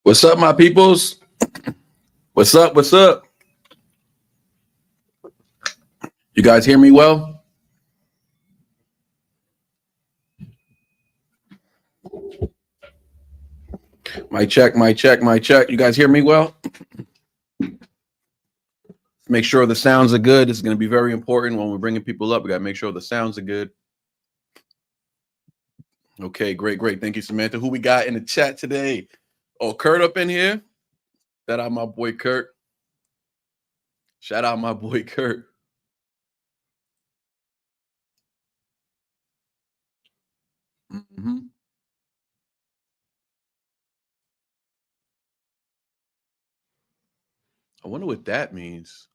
What's up, my peoples? What's up? What's up? You guys hear me well? Mic check, mic check, mic check. You guys hear me well? Make sure the sounds are good. This is going to be very important when we're bringing people up. We got to make sure the sounds are good. Okay, great, great. Thank you, Samantha. Who we got in the chat today? Oh, Kurt up in here. Shout out my boy Kurt. Shout out my boy Kurt. Mm-hmm. I wonder what that means.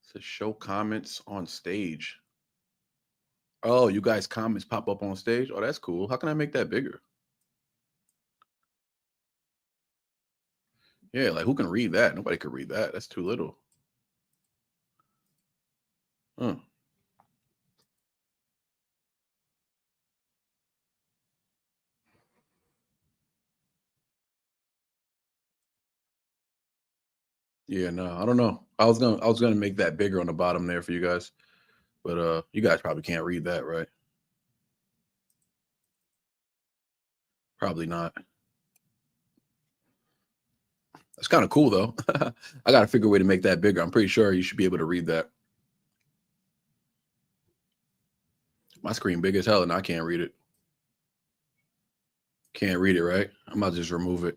It says show comments on stage. Oh, you guys' comments pop up on stage? Oh, that's cool. How can I make that bigger? Yeah, like who can read that? Nobody could read that. That's too little. Huh. Yeah, no, I don't know. I was gonna make that bigger on the bottom there for you guys, but you guys probably can't read that, right? Probably not. That's kind of cool though. I gotta figure a way to make that bigger. I'm pretty sure you should be able to read that. My screen big as hell and I can't read it. Can't read it, right? I might just remove it.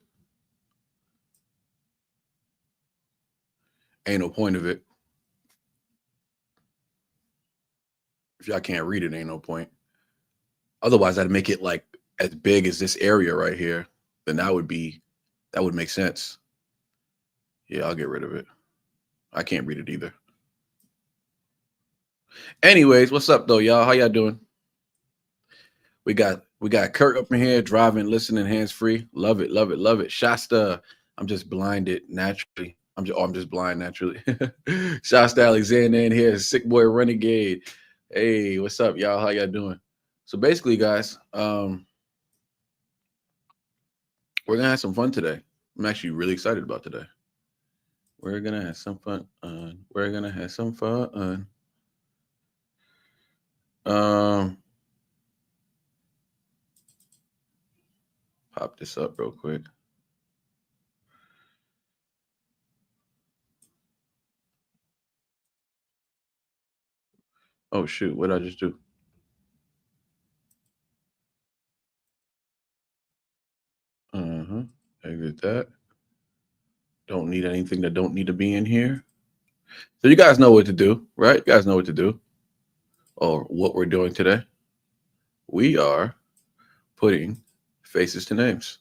Ain't no point of it. If y'all can't read it, ain't no point. Otherwise, I'd make it like as big as this area right here. Then that would make sense. Yeah, I'll get rid of it. I can't read it either. Anyways, what's up though, y'all? How y'all doing? We got Kurt up in here driving, listening, hands free. Love it, love it, love it. Shasta, I'm just blinded naturally. I'm just blind naturally. Shasta Alexander in here, sick boy renegade. Hey, what's up, y'all? How y'all doing? So basically, guys, we're gonna have some fun today. I'm actually really excited about today. We're gonna have some fun. We're gonna have some fun. Pop this up real quick. Oh shoot, what did I just do? Exit that. Don't need anything that don't need to be in here. So you guys know what to do, right? You guys know what to do. Or what we're doing today. We are putting faces to names.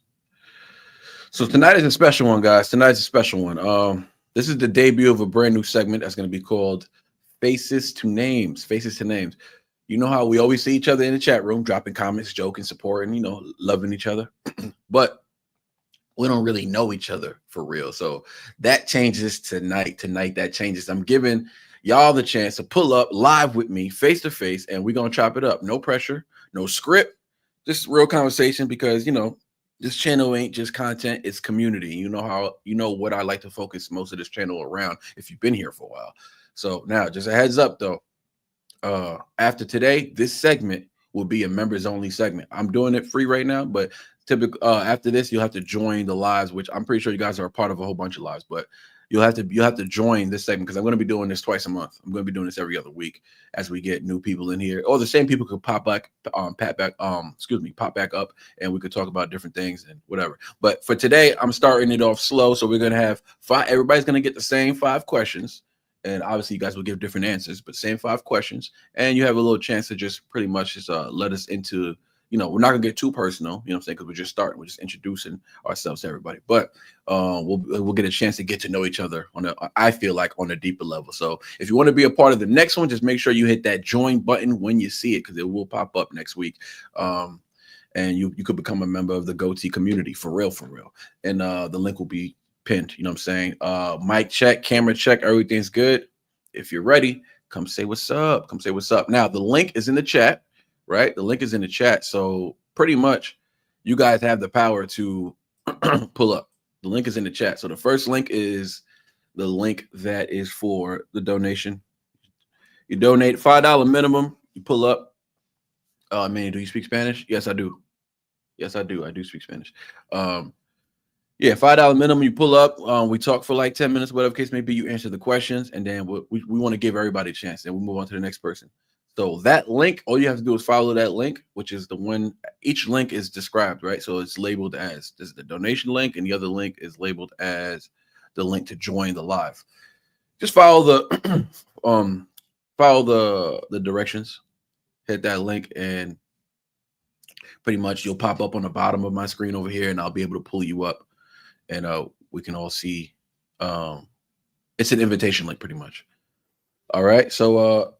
So tonight is a special one, guys. Tonight's a special one. This is the debut of a brand new segment that's going to be called Faces to Names. Faces to Names. You know how we always see each other in the chat room, dropping comments, joking, supporting, loving each other. But we don't really know each other for real. So that changes tonight. Tonight, that changes. I'm giving y'all the chance to pull up live with me, face to face, and we're going to chop it up. No pressure, no script, just real conversation because, this channel ain't just content, it's community. You know what I like to focus most of this channel around if you've been here for a while. So now, just a heads up, though. After today, this segment will be a members only segment. I'm doing it free right now, but typically after this, you'll have to join the lives, which I'm pretty sure you guys are a part of a whole bunch of lives, but you'll have to join this segment because I'm going to be doing this twice a month. I'm going to be doing this every other week as we get new people in here, or the same people could pop back up, and we could talk about different things and whatever. But for today, I'm starting it off slow, so we're going to have everybody's going to get the same 5 questions. And obviously, you guys will give different answers, but same 5 questions. And you have a little chance to just pretty much just let us into, we're not going to get too personal, you know what I'm saying? Because we're just starting. We're just introducing ourselves to everybody. But we'll get a chance to get to know each other I feel like on a deeper level. So if you want to be a part of the next one, just make sure you hit that join button when you see it because it will pop up next week. And you could become a member of the GoTee community for real. And the link will be pinned, you know what I'm saying? Mic check, camera check, everything's good. If you're ready, come say what's up. Now, the link is in the chat, right? The link is in the chat. So pretty much you guys have the power to pull up. The link is in the chat. So the first link is the link that is for the donation. You donate $5 minimum. You pull up. Man, do you speak Spanish? Yes, I do. Yes, I do. I do speak Spanish. Yeah, $5 minimum. You pull up. We talk for like 10 minutes, whatever case may be. You answer the questions, and then we want to give everybody a chance. Then we move on to the next person. So that link, all you have to do is follow that link, which is the one. Each link is described, right? So it's labeled as this is the donation link, and the other link is labeled as the link to join the live. Just follow the follow the directions. Hit that link, and pretty much you'll pop up on the bottom of my screen over here, and I'll be able to pull you up, and we can all see. It's an invitation link, pretty much. All right, so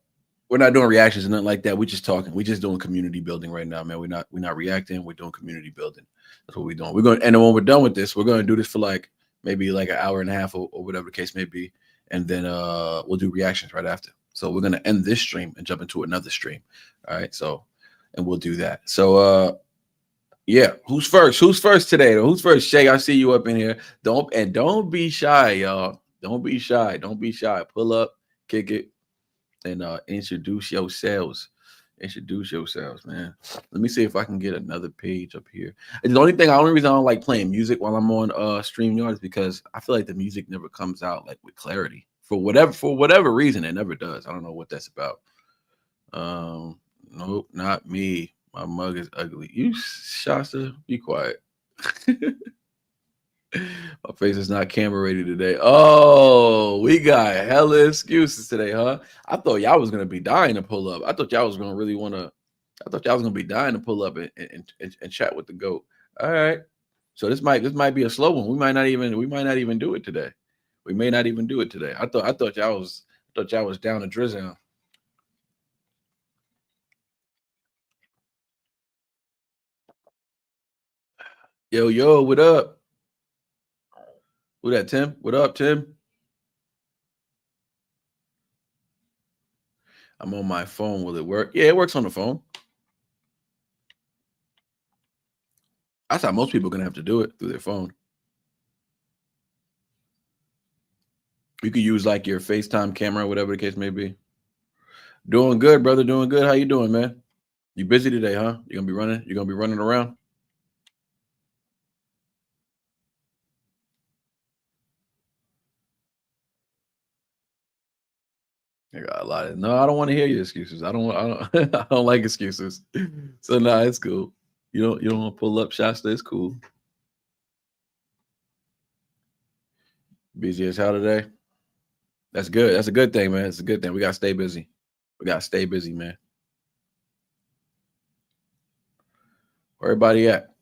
we're not doing reactions and nothing like that. We're just talking. We're just doing community building right now, man. We're not reacting. We're doing community building. That's what we're doing. We're going, and then when we're done with this, we're going to do this for like maybe like an hour and a half or whatever the case may be, and then we'll do reactions right after. So we're going to end this stream and jump into another stream. All right, so and we'll do that. So yeah, who's first? Who's first today? Who's first? Shay, I see you up in here. Don't be shy, y'all. Don't be shy. Don't be shy. Pull up, kick it, and introduce yourselves. Introduce yourselves, man. Let me see if I can get another page up here. The only reason I don't like playing music while I'm on StreamYard is because I feel like the music never comes out like with clarity. For whatever reason, it never does. I don't know what that's about. Nope, not me. My mug is ugly. You, Shasta, be quiet. My face is not camera ready today. Oh, we got hella excuses today, huh? I thought y'all was gonna be dying to pull up. I thought y'all was gonna really wanna. I thought y'all was gonna be dying to pull up and chat with the GOAT. All right. So this might be a slow one. We might not even do it today. We may not even do it today. I thought y'all was down to drizzle. Yo, what up? Who that, Tim? What up, Tim? I'm on my phone. Will it work? Yeah, it works on the phone. I thought most people are going to have to do it through their phone. You could use like your FaceTime camera, whatever the case may be. Doing good, brother. Doing good. How you doing, man? You busy today, huh? You're going to be running? You're going to be running around? I got a lot of, no, I don't want to hear your excuses. I don't I don't like excuses. So nah, it's cool. You don't want to pull up Shasta, it's cool. Busy as hell today. That's good. That's a good thing, man. It's a good thing. We gotta stay busy. We gotta stay busy, man. Where everybody at?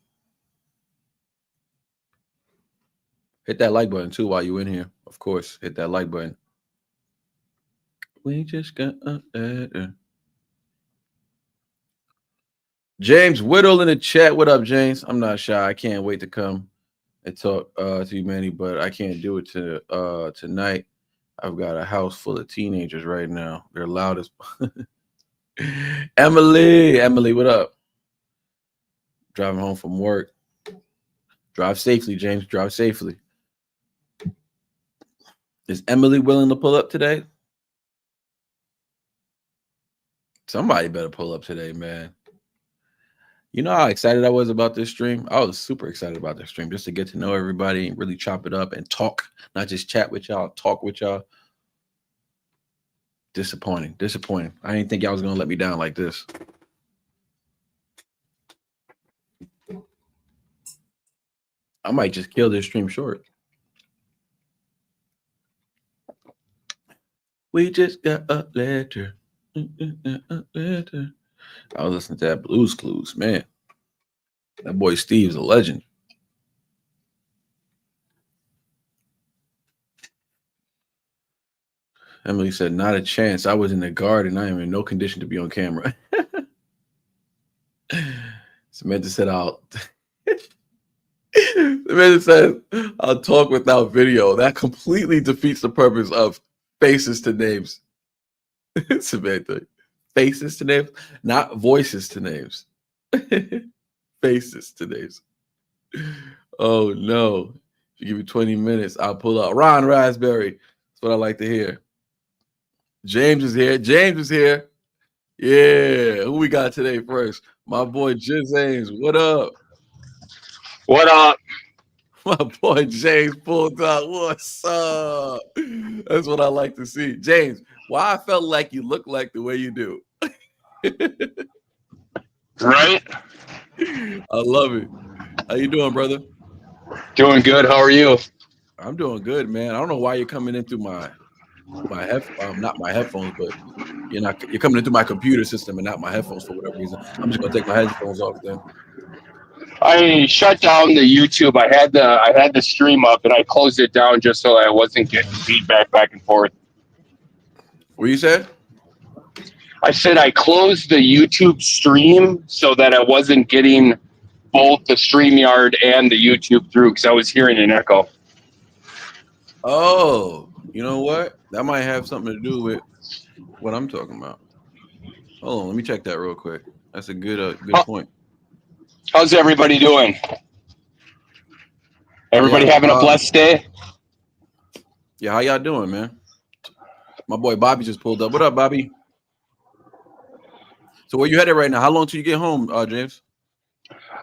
Hit that like button too while you in here. Of course, hit that like button. We just got a letter. James Whittle in the chat. What up, James? I'm not shy. I can't wait to come and talk to you, Manny, but I can't do it tonight. I've got a house full of teenagers right now. They're loud as Emily, what up? Driving home from work. Drive safely, James. Drive safely. Is Emily willing to pull up today? Somebody better pull up today, man. You know how excited I was about this stream? I was super excited about this stream just to get to know everybody and really chop it up and talk, not just chat with y'all, talk with y'all. Disappointing. I didn't think y'all was going to let me down like this. I might just kill this stream short. We just got a letter. I was listening to that Blues Clues, man. That boy Steve's a legend. Emily said, not a chance. I was in the garden. I am in no condition to be on camera. Samantha said, Samantha said, I'll talk without video. That completely defeats the purpose of faces to names. Samantha, faces to names, not voices to names. Spaces today's. Oh no. If you give me 20 minutes, I'll pull out Ron Raspberry. That's what I like to hear. James is here. James is here. Yeah. Who we got today first? My boy James. What up? What up? My boy James pulled out. What's up? That's what I like to see. James, why I felt like you look like the way you do. Right? I love it. How you doing, brother? Doing good. How are you? I'm doing good, man. I don't know why you're coming into my not my headphones, but you're coming into my computer system and not my headphones for whatever reason. I'm just gonna take my headphones off then. I shut down the YouTube. I had the stream up and I closed it down just so I wasn't getting feedback back and forth. What you said? I said I closed the YouTube stream so that I wasn't getting both the StreamYard and the YouTube through because I was hearing an echo. Oh, you know what? That might have something to do with what I'm talking about. Hold on, let me check that real quick. That's a good point. How's everybody doing? Everybody having a blessed day? Yeah, how y'all doing, man? My boy Bobby just pulled up. What up, Bobby? So where you headed right now? How long till you get home, James?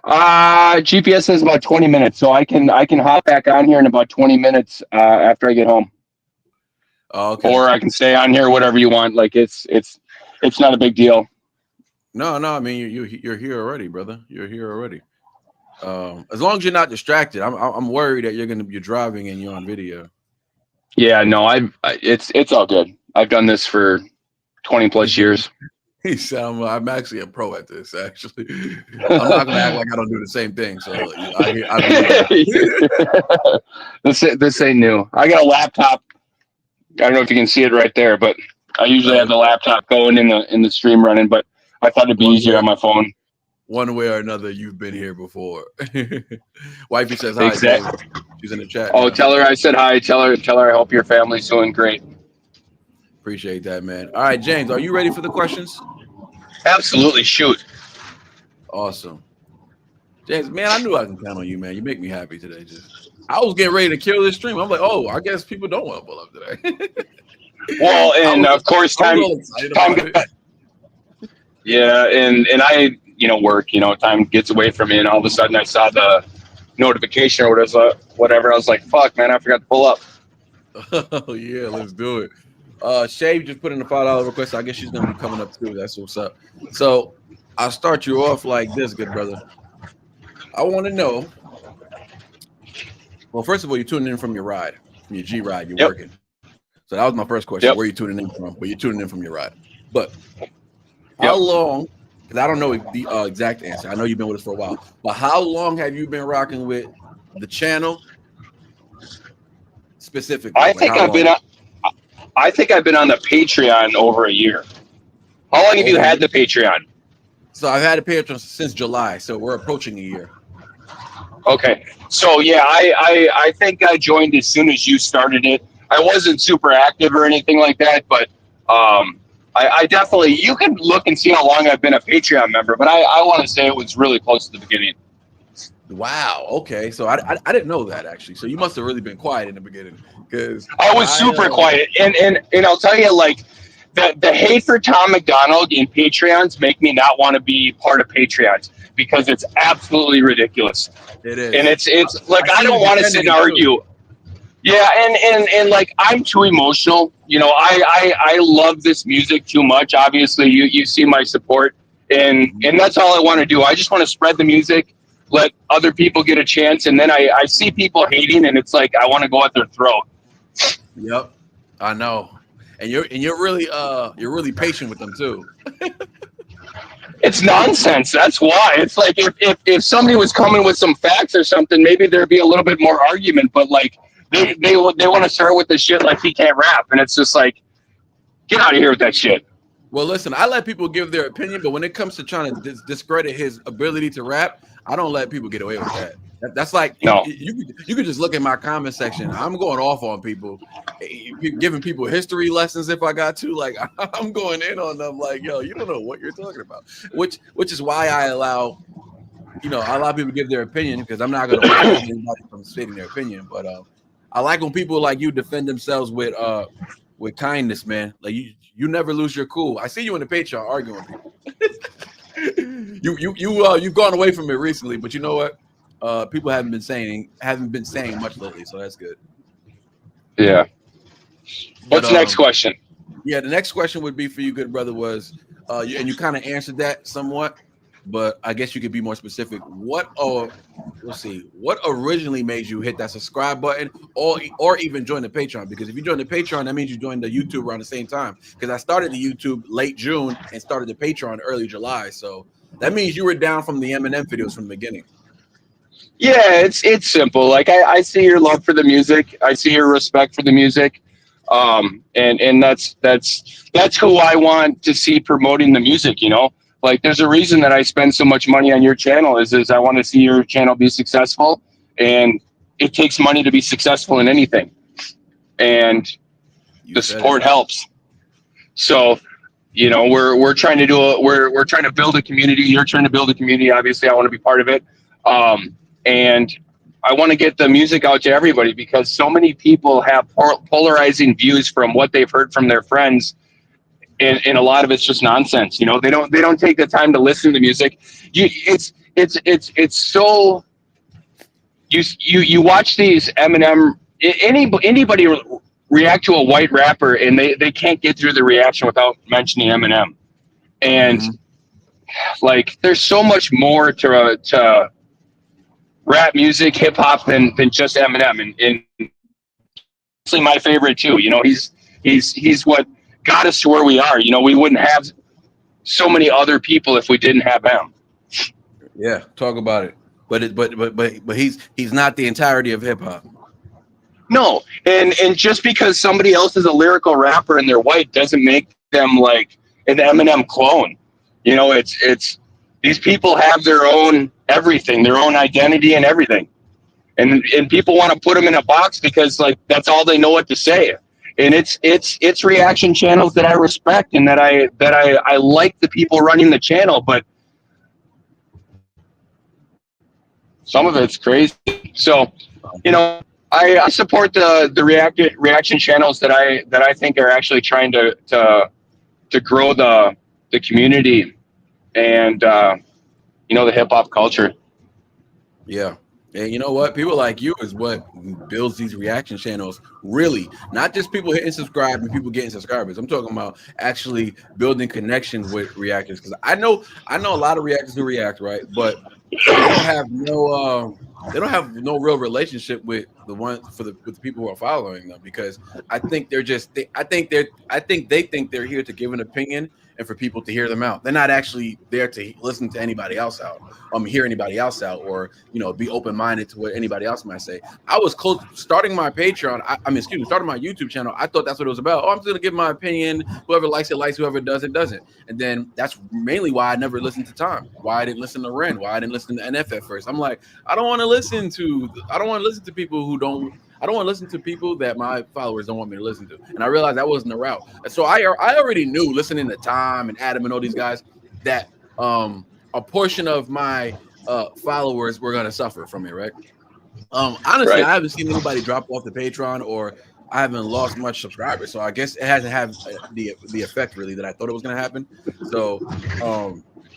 GPS says about 20 minutes, so I can hop back on here in about 20 minutes after I get home. Okay. Or I can stay on here, whatever you want. Like it's not a big deal. No. I mean, you're here already, brother. You're here already. As long as you're not distracted, I'm worried that you're driving and you're on video. Yeah, no, it's all good. I've done this for 20 plus years. He said, I'm actually a pro at this. Actually, I'm not gonna act like I don't do the same thing. So This ain't new. I got a laptop. I don't know if you can see it right there, but I usually have the laptop going in the stream running. But I thought it'd be easier on my phone. One way or another, you've been here before. Wifey says hi. Exactly. She's in the chat. Oh, tell her I said hi. Tell her I hope your family's doing great. Appreciate that, man. All right, James, are you ready for the questions? Absolutely. Shoot. Awesome. James, man, I knew I can count on you, man. You make me happy today. I was getting ready to kill this stream. I'm like, oh, I guess people don't want to pull up today. Well, and of course, time. Yeah, and I, work. Time gets away from me, and all of a sudden, I saw the notification or whatever. I was like, fuck, man, I forgot to pull up. Oh yeah, let's do it. Shay just put in a $5 request. So I guess she's gonna be coming up too. That's what's up. So I'll start you off like this, good brother. I want to know. Well, first of all, you're tuning in from your ride, from your G ride. You're working. So that was my first question. Yep. Where are you tuning in from? But you're tuning in from your ride. But how long? Because I don't know the exact answer. I know you've been with us for a while. But how long have you been rocking with the channel specifically? I think I've been on the Patreon over a year. How long have you had the Patreon? So I've had a Patreon since July. So we're approaching a year. Okay. So yeah, I think I joined as soon as you started it. I wasn't super active or anything like that, but I definitely, you can look and see how long I've been a Patreon member, but I want to say it was really close to the beginning. Wow. Okay. So I didn't know that actually. So you must have really been quiet in the beginning because I was super quiet. And I'll tell you, like the hate for Tom McDonald in Patreons make me not want to be part of Patreons because it's absolutely ridiculous. It is. And it's like, I don't want to sit and argue. Yeah, and like I'm too emotional. I love this music too much. Obviously, you see my support, and that's all I want to do. I just want to spread the music, let other people get a chance, and then I see people hating, and it's like I want to go at their throat. Yep, I know, and you're really patient with them too. It's nonsense. That's why. It's like if somebody was coming with some facts or something, maybe there'd be a little bit more argument. But like. They want to start with the shit like he can't rap, and it's just like, get out of here with that shit. Well, listen, I let people give their opinion, but when it comes to trying to discredit his ability to rap, I don't let people get away with that. That's like no. You could just look at my comment section. I'm going off on people, giving people history lessons if I got to. Like I'm going in on them. Like, yo, you don't know what you're talking about. Which is why I allow you know, a lot of people give their opinion because I'm not going to hold anybody from stating their opinion. But I like when people like you defend themselves with kindness, man. Like you never lose your cool. I see you in the Patreon arguing with people. You've gone away from it recently, but you know what? People haven't been saying much lately, so that's good. Yeah. But, What's the next question? Yeah, the next question would be for you, good brother, was and you kind of answered that somewhat, but I guess you could be more specific. What originally made you hit that subscribe button or even join the Patreon? Because if you join the Patreon, that means you joined the YouTube around the same time. Because I started the YouTube late June and started the Patreon early July. So that means you were down from the Eminem videos from the beginning. Yeah, it's simple. Like I see your love for the music. I see your respect for the music. And that's who I want to see promoting the music, you know? Like there's a reason that I spend so much money on your channel is I want to see your channel be successful, and it takes money to be successful in anything. And the support helps. So, you know, we're trying to we're trying to build a community. You're trying to build a community. Obviously, I want to be part of it. And I want to get the music out to everybody because so many people have polarizing views from what they've heard from their friends, and a lot of it's just nonsense. You know, they don't take the time to listen to music. It's so you watch these Eminem, anybody react to a white rapper and they can't get through the reaction without mentioning Eminem, and like there's so much more to rap music, hip hop than just Eminem, and actually my favorite too. You know, he's what got us to where we are. You know, we wouldn't have so many other people if we didn't have him. Yeah, talk about it. But he's not the entirety of hip hop. No, and just because somebody else is a lyrical rapper and they're white doesn't make them like an Eminem clone. You know, it's these people have their own everything, their own identity and everything. And people want to put them in a box because like that's all they know what to say. And it's reaction channels that I respect and that I like the people running the channel, but some of it's crazy. So, you know, I support the reaction channels that I think are actually trying to grow the community and you know, the hip hop culture. Yeah. And you know what? People like you is what builds these reaction channels. Really, not just people hitting subscribe and people getting subscribers. I'm talking about actually building connections with reactors. Because I know a lot of reactors who react, right? But they don't have no real relationship with the people who are following them, because I think they think they're here to give an opinion and for people to hear them out. They're not actually there to listen to anybody else out, hear anybody else out, or be open-minded to what anybody else might say. I was starting my Patreon. Starting my YouTube channel. I thought that's what it was about. Oh, I'm just gonna give my opinion. Whoever likes it likes. Whoever doesn't doesn't. And then that's mainly why I never listened to Tom. Why I didn't listen to Ren. Why I didn't listen to NF at first. I'm like, I don't want to listen to people who don't. I don't want to listen to people that my followers don't want me to listen to. And I realized that wasn't the route. And so I already knew, listening to Tom and Adam and all these guys, that a portion of my followers were going to suffer from it, right? Honestly, right. I haven't seen anybody drop off the Patreon, or I haven't lost much subscribers. So I guess it hasn't had the effect really that I thought it was going to happen. So,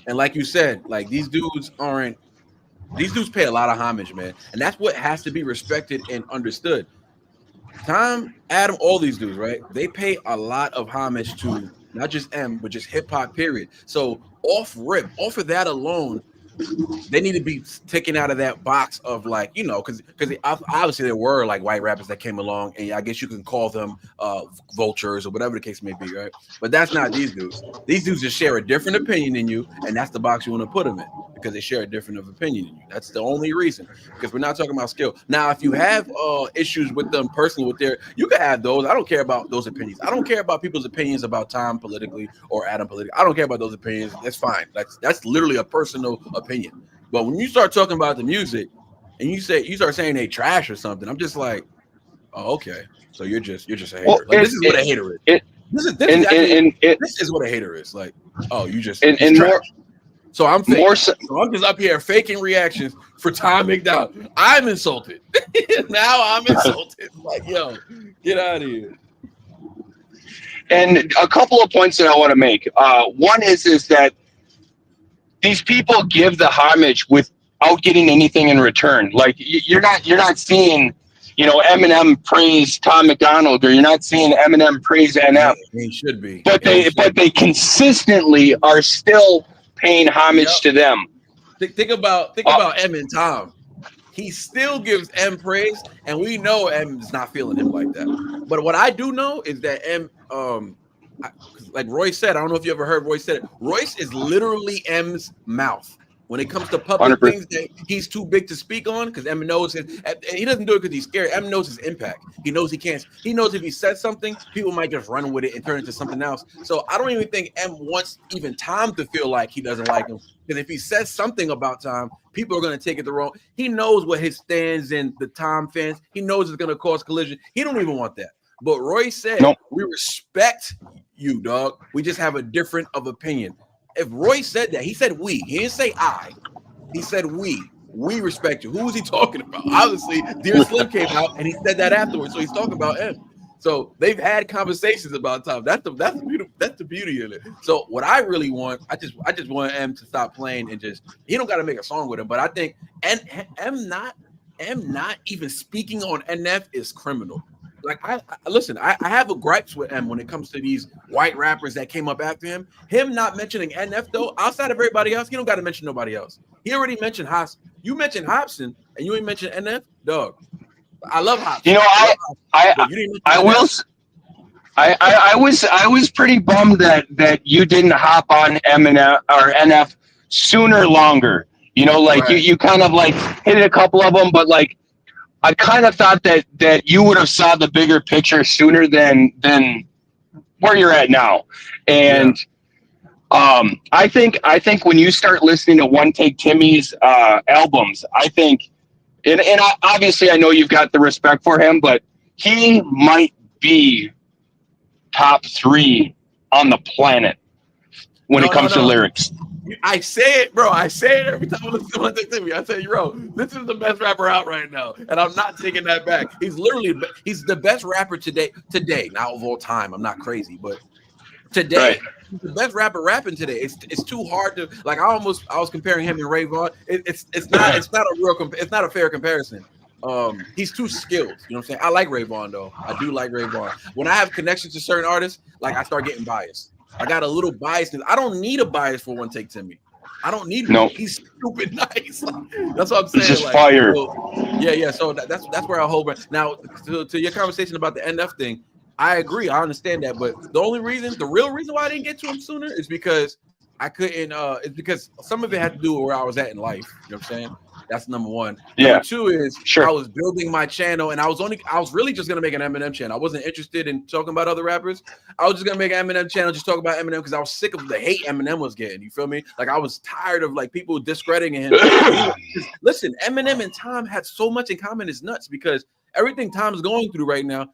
and like you said, like these dudes pay a lot of homage, man. And that's what has to be respected and understood. Tom, Adam, all these dudes, right? They pay a lot of homage to not just M, but just hip hop, period. So off of that alone, they need to be taken out of that box of like, because obviously there were like white rappers that came along, and I guess you can call them vultures or whatever the case may be, right? But that's not these dudes. These dudes just share a different opinion than you, and that's the box you want to put them in, because they share a different opinion than you. That's the only reason, because we're not talking about skill. Now, if you have issues with them personally, you can have those. I don't care about those opinions. I don't care about people's opinions about Tom politically or Adam politically. I don't care about those opinions. That's fine. That's literally a personal opinion. But when you start talking about the music and you start saying they trash or something, I'm just like, oh, okay. So you're just a hater. Well, this is what a hater is. This is what a hater is. Like, oh, you just and more. So I'm faking. More so, So I'm just up here faking reactions for Tom McDonald. I'm insulted. Now I'm insulted. Like, yo, get out of here. and a couple of points that I want to make. One is that these people give the homage without getting anything in return. Like you're not seeing, Eminem praise Tom McDonald, or you're not seeing Eminem praise NF. He should be, but they consistently are still paying homage to them. Think about M and Tom. He still gives M praise, and we know M is not feeling him like that. But what I do know is that M, like Royce said, I don't know if you ever heard Royce said it. Royce is literally M's mouth when it comes to public 100%. things that he's too big to speak on, because M knows his. He doesn't do it because he's scared. M knows his impact. He knows he can't. He knows if he says something, people might just run with it and turn it into something else. So I don't even think M wants even Tom to feel like he doesn't like him, because if he says something about Tom, people are going to take it the wrong. He knows what his stands and the Tom fans. He knows it's going to cause collision. He don't even want that. But Roy said, nope. We respect you, dog. We just have a different of opinion. If Roy said that, he said we. He didn't say I. He said we. We respect you. Who was he talking about? Obviously, Dear Slim came out and he said that afterwards. So he's talking about him. So they've had conversations about Tom. That's the beauty of it. So what I really want, I just want M to stop playing and he don't got to make a song with him. But I think M not even speaking on NF is criminal. Like I have a gripes with M when it comes to these white rappers that came up after him. Him not mentioning NF though, outside of everybody else, he don't got to mention nobody else. He already mentioned Hobson. You mentioned Hobson and you ain't mentioned NF, dog. I love Hobson. I was pretty bummed that you didn't hop on Eminem or NF sooner longer. Right. you kind of like hit a couple of them, but like I kind of thought that you would have saw the bigger picture sooner than where you're at now. And I think when you start listening to Take Timmy's albums, I think, and obviously I know you've got the respect for him, but he might be top 3 on the planet when it comes to lyrics. I say it, bro. I say it every time I listen to Take Timmy. I say, bro, this is the best rapper out right now, and I'm not taking that back. He's the best rapper today, not of all time. I'm not crazy, but today, right. He's the best rapper rapping today. It's too hard to like. I was comparing him and Ray Vaughn. It's not a fair comparison. He's too skilled. You know what I'm saying? I like Ray Vaughn though. I do like Ray Vaughn. When I have connections to certain artists, like I start getting biased. I got a little bias. I don't need a bias for Take Timmy. I don't need him. He's stupid nice. That's what I'm saying. It's just fire. So, yeah. So that's where I hold. Now, to your conversation about the NF thing, I agree. I understand that. But the real reason why I didn't get to him sooner is because I couldn't. It's because some of it had to do with where I was at in life. You know what I'm saying? That's number one. Yeah. Number two is I was building my channel, and I was really just gonna make an Eminem channel. I wasn't interested in talking about other rappers. I was just gonna make an Eminem channel, just talk about Eminem because I was sick of the hate Eminem was getting. You feel me? Like I was tired of like people discrediting him. Listen, Eminem and Tom had so much in common. It's nuts because everything Tom's going through right now,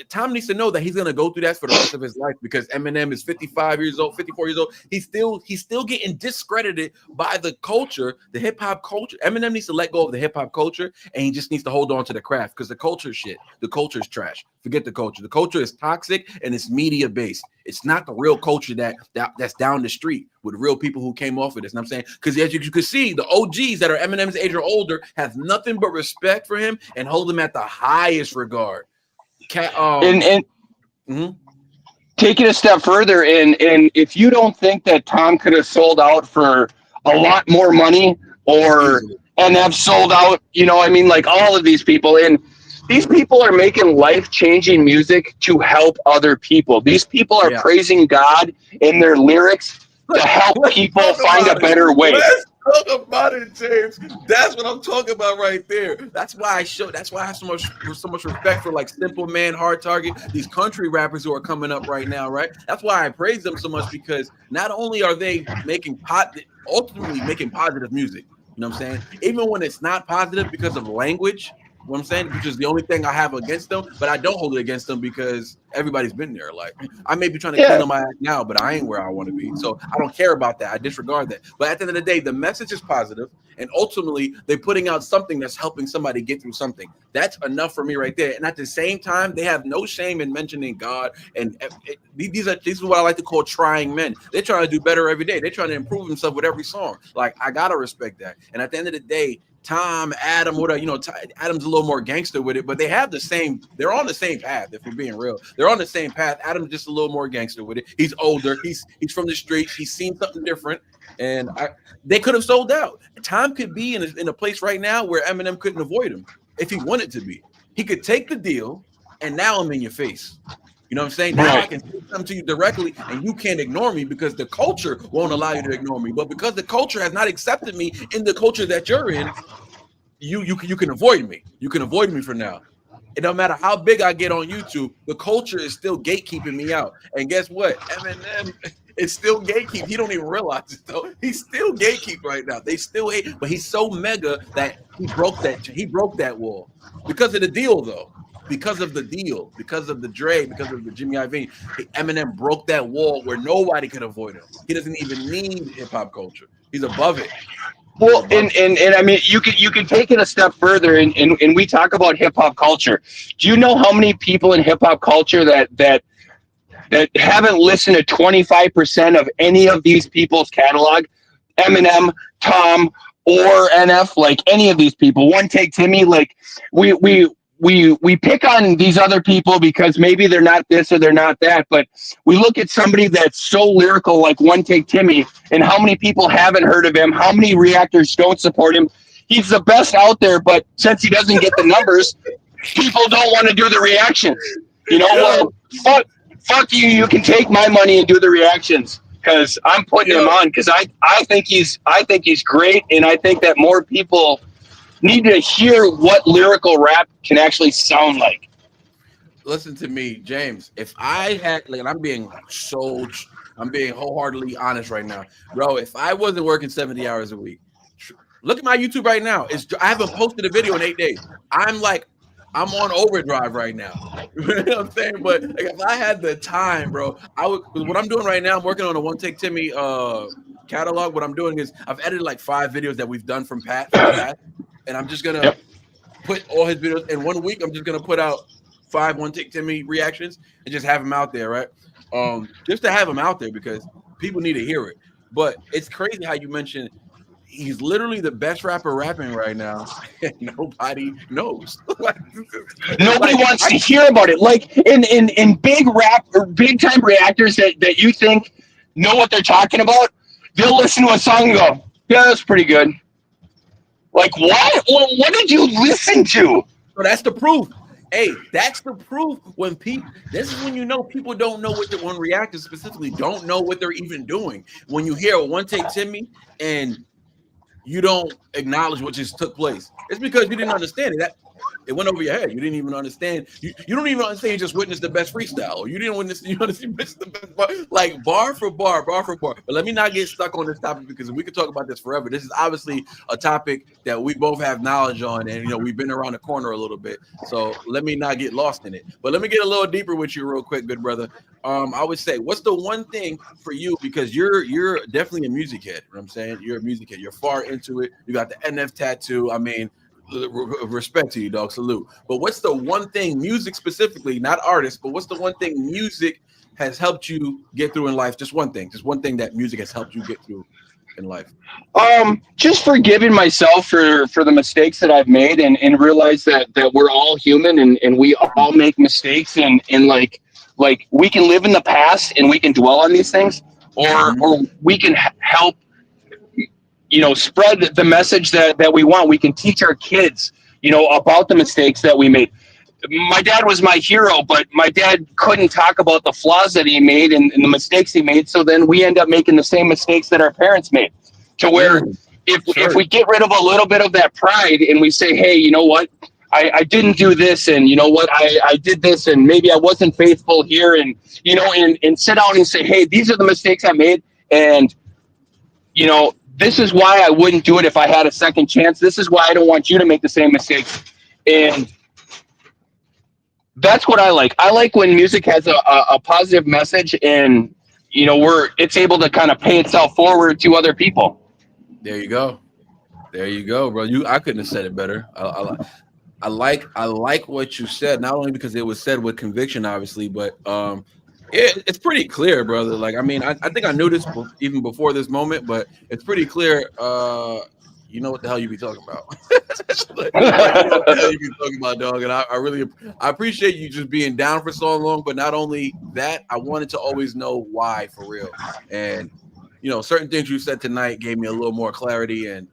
Tom needs to know that he's gonna go through that for the rest of his life because Eminem is 55 years old, 54 years old. He's still getting discredited by the culture, the hip hop culture. Eminem needs to let go of the hip hop culture and he just needs to hold on to the craft because the culture is shit. The culture is trash. Forget the culture. The culture is toxic and it's media based. It's not the real culture that's down the street with real people who came off of this. And I'm saying, because as you can see, the OGs that are Eminem's age or older have nothing but respect for him and hold him at the highest regard. Take it a step further, and if you don't think that Tom could have sold out for a lot more money and have sold out, like all of these people, and these people are making life-changing music to help other people. These people are praising God in their lyrics to help people find a better way. Let's talk about it, James. That's what I'm talking about right there. That's why I have so much respect for like Simple Man, Hard Target, these country rappers who are coming up right now, right? That's why I praise them so much because not only are they ultimately making positive music, you know what I'm saying? Even when it's not positive because of language, what I'm saying? Which is the only thing I have against them, but I don't hold it against them because everybody's been there. Like, I may be trying to clean up my act now, but I ain't where I want to be. So I don't care about that. I disregard that. But at the end of the day, the message is positive, and ultimately they're putting out something that's helping somebody get through something. That's enough for me right there. And at the same time, they have no shame in mentioning God. And these is what I like to call trying men. They're trying to do better every day. They're trying to improve themselves with every song. Like, I gotta respect that. And at the end of the day, Tom, Adam, whatever, Adam's a little more gangster with it, but they're on the same path, if we're being real. They're on the same path. Adam's just a little more gangster with it. He's older, he's from the streets, he's seen something different, and they could have sold out. Tom could be in a place right now where Eminem couldn't avoid him if he wanted to be. He could take the deal, and now I'm in your face. You know what I'm saying? Now I can say something to you directly, and you can't ignore me because the culture won't allow you to ignore me. But because the culture has not accepted me in the culture that you're in, you can avoid me. You can avoid me for now. It don't matter how big I get on YouTube, the culture is still gatekeeping me out. And guess what? Eminem is still gatekeep. He don't even realize it though. He's still gatekeep right now. They still hate, but he's so mega that he broke that wall because of the deal though. Because of the deal, because of the Dre, because of the Jimmy Iovine, Eminem broke that wall where nobody could avoid him. He doesn't even need hip hop culture. He's above it. Well, and I mean, you can take it a step further, and we talk about hip hop culture. Do you know how many people in hip hop culture that haven't listened to 25% of any of these people's catalog? Eminem, Tom, or NF, like any of these people. One Take Timmy, like we pick on these other people because maybe they're not this or they're not that, but we look at somebody that's so lyrical like One Take Timmy, and how many people haven't heard of him, how many reactors don't support him. He's the best out there, but since he doesn't get the numbers, people don't want to do the reactions. Well, fuck you, you can take my money and do the reactions because I'm putting him on because I think he's great, and I think that more people need to hear what lyrical rap can actually sound like. Listen to me, James. If I had, like, I'm being wholeheartedly honest right now, bro. If I wasn't working 70 hours a week, look at my YouTube right now. I haven't posted a video in 8 days. I'm on overdrive right now. You know what I'm saying? But like, if I had the time, bro, I would. What I'm doing right now, I'm working on a One Take Timmy catalog. What I'm doing is I've edited like 5 videos that we've done from Pat. And I'm just gonna put all his videos in 1 week. I'm just gonna put out 5 One Take Timmy reactions and just have them out there, right? Just to have them out there because people need to hear it. But it's crazy how you mentioned he's literally the best rapper rapping right now, and nobody knows. Nobody wants to hear about it. Like in big rap or big time reactors that you think know what they're talking about, they'll listen to a song and go, "Yeah, that's pretty good." Like, what? What did you listen to? So that's the proof. Hey, that's the proof. This is when you know people don't know when reactors specifically don't know what they're even doing. When you hear a One Take Timmy and you don't acknowledge what just took place, it's because you didn't understand it. It went over your head. You didn't even understand. You don't even understand. You just witnessed the best freestyle. Or you didn't witness. You missed the best bar, like bar for bar. But let me not get stuck on this topic because we could talk about this forever. This is obviously a topic that we both have knowledge on, and we've been around the corner a little bit. So let me not get lost in it. But let me get a little deeper with you real quick, good brother. I would say, what's the one thing for you, because you're definitely a music head. You know what I'm saying? You're a music head. You're far into it. You got the NF tattoo. I mean, respect to you, dog. Salute. But what's the one thing, music specifically, not artists, but what's the one thing music has helped you get through in life? Just one thing that music has helped you get through in life. Just forgiving myself for the mistakes that I've made and realize that we're all human and we all make mistakes and like we can live in the past and we can dwell on these things or we can help spread the message that we want. We can teach our kids, about the mistakes that we made. My dad was my hero, but my dad couldn't talk about the flaws that he made and the mistakes he made. So then we end up making the same mistakes that our parents made, to where if we get rid of a little bit of that pride and we say, hey, you know what? I didn't do this, and you know what? I did this, and maybe I wasn't faithful here, and and sit down and say, hey, these are the mistakes I made, and this is why I wouldn't do it if I had a second chance. This is why I don't want you to make the same mistakes. And that's what I like. I like when music has a positive message, and it's able to kind of pay itself forward to other people. There you go. There you go, bro. I couldn't have said it better. I like what you said, not only because it was said with conviction, obviously, but it's pretty clear, brother. Like, I mean, I think I knew this even before this moment, but it's pretty clear. You know what the hell you be talking about. Like, you know what the hell you be talking about, dog. And I appreciate you just being down for so long. But not only that, I wanted to always know why, for real. And certain things you said tonight gave me a little more clarity. And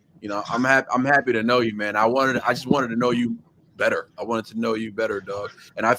I'm happy to know you, man. I just wanted to know you better. I wanted to know you better, dog. And I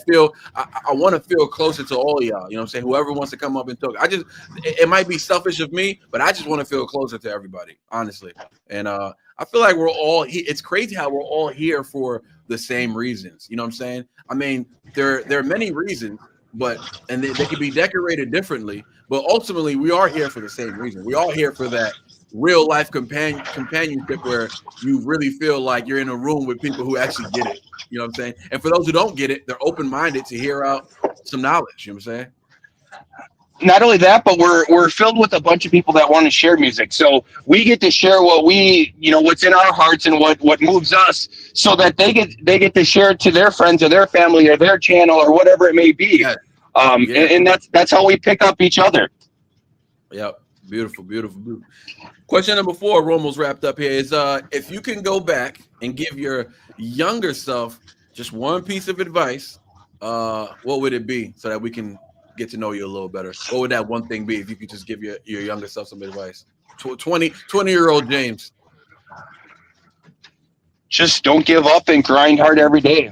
want to feel closer to all of y'all. You know what I'm saying? Whoever wants to come up and talk. It might be selfish of me, but I just want to feel closer to everybody, honestly. And I feel like we're all it's crazy how we're all here for the same reasons. You know what I'm saying? I mean, there are many reasons, and they can be decorated differently, but ultimately we are here for the same reason. We all here for that real life companionship where you really feel like you're in a room with people who actually get it. You know what I'm saying? And for those who don't get it, they're open-minded to hear out some knowledge. You know what I'm saying? Not only that, but we're filled with a bunch of people that want to share music. So we get to share what what's in our hearts and what moves us, so that they get to share it to their friends or their family or their channel or whatever it may be. Yeah. And that's how we pick up each other. Yep. Beautiful. Question number 4, we're almost wrapped up here, is if you can go back and give your younger self just one piece of advice, what would it be so that we can get to know you a little better? What would that one thing be if you could just give your younger self some advice? 20-year-old James. Just don't give up and grind hard every day.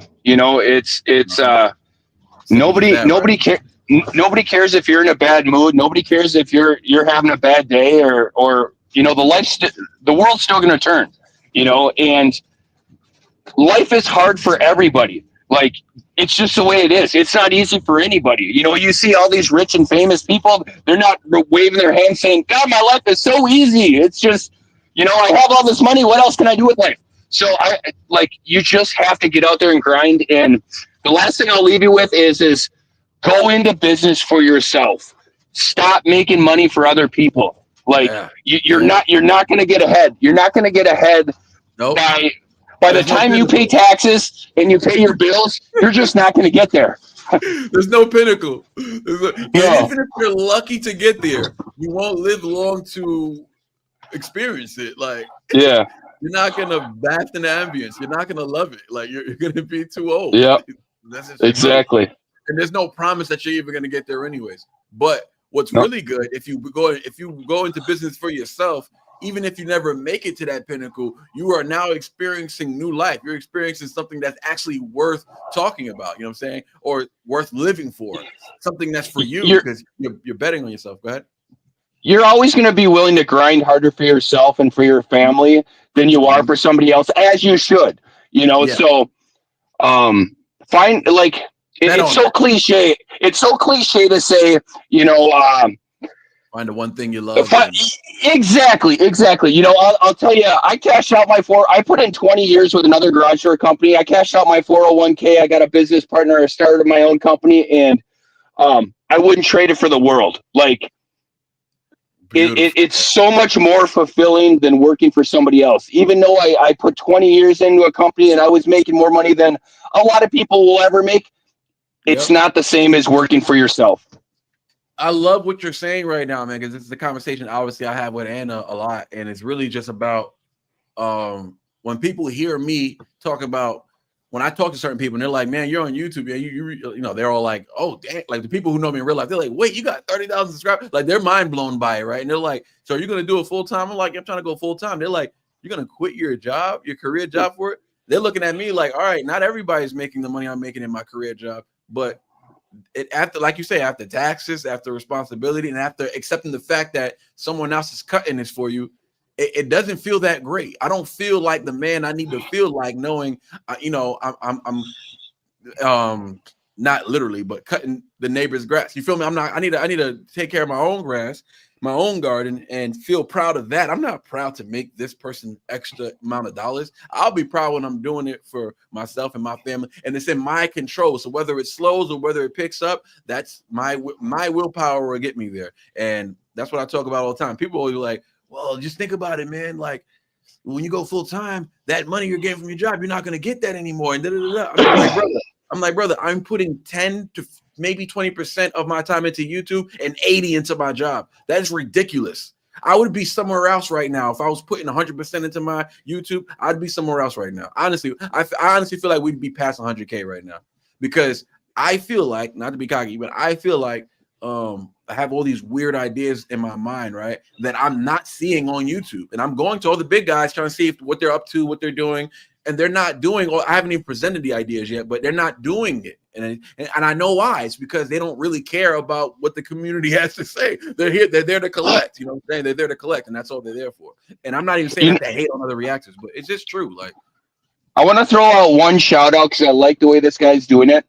Nobody cares. Nobody cares if you're in a bad mood. Nobody cares if you're having a bad day or the world's still going to turn, and life is hard for everybody. Like, it's just the way it is. It's not easy for anybody. You see all these rich and famous people, they're not waving their hands saying, God, my life is so easy. It's just, I have all this money. What else can I do with life? So you just have to get out there and grind. And the last thing I'll leave you with is go into business for yourself. Stop making money for other people. You're not going to get ahead. You're not going to get ahead. Nope. By the time you pay taxes and you pay your bills, you're just not going to get there. There's no pinnacle. Even if you're lucky to get there, you won't live long to experience it. You're not going to bask in the ambience. You're not going to love it. You're going to be too old. Yeah, exactly. And there's no promise that you're even going to get there anyways. But what's really good, if you go into business for yourself, even if you never make it to that pinnacle, you are now experiencing new life. You're experiencing something that's actually worth talking about, you know what I'm saying? Or worth living for. Something that's for you because you're betting on yourself. Go ahead. You're always going to be willing to grind harder for yourself and for your family than you are for somebody else, as you should. So find it's so cliche. It's so cliche to say, find the one thing you love. Exactly. I'll tell you, I cashed out I put in 20 years with another garage door company. I cashed out my 401k. I got a business partner. I started my own company, and I wouldn't trade it for the world. It's so much more fulfilling than working for somebody else. Even though I put 20 years into a company and I was making more money than a lot of people will ever make, it's not the same as working for yourself. I love what you're saying right now, man, because this is the conversation obviously I have with Anna a lot, and it's really just about when people hear me talk about, when I talk to certain people and they're like, man, you're on YouTube, yeah, they're all like, oh, damn. Like the people who know me in real life, they're like, wait, you got 30,000 subscribers? Like they're mind blown by it, right? And they're like, so are you gonna do it full time? I'm like, I'm trying to go full time. They're like, you're gonna quit your job, your career job for it? They're looking at me like, all right, not everybody's making the money I'm making in my career job, but after, like you say, after taxes, after responsibility, and after accepting the fact that someone else is cutting this for you, it doesn't feel that great. I don't feel like the man I need to feel like, knowing, I'm not literally, but cutting the neighbor's grass. You feel me? I need to take care of my own grass, my own garden and feel proud of that. I'm not proud to make this person extra amount of dollars. I'll be proud when I'm doing it for myself and my family, and it's in my control. So whether it slows or whether it picks up, that's my willpower will get me there. And that's what I talk about all the time. People always like, well, just think about it, man. Like when you go full time, that money you're getting from your job, you're not going to get that anymore. And I'm like, brother, I'm putting 10 to maybe 20% of my time into YouTube and 80 into my job. That is ridiculous. I would be somewhere else right now. If I was putting 100% into my YouTube, I'd be somewhere else right now. Honestly, I honestly feel like we'd be past 100K right now, because I feel like, not to be cocky, but I feel like I have all these weird ideas in my mind, right, that I'm not seeing on YouTube. And I'm going to all the big guys trying to see what they're up to, what they're doing. And they're not doing, or I haven't even presented the ideas yet, but they're not doing it. And I know why. It's because they don't really care about what the community has to say. They're there to collect, you know what I'm saying? They're there to collect, and that's all they're there for. And I'm not even saying that they hate on other reactors, but it's just true. Like, I want to throw out one shout out because I like the way this guy's doing it.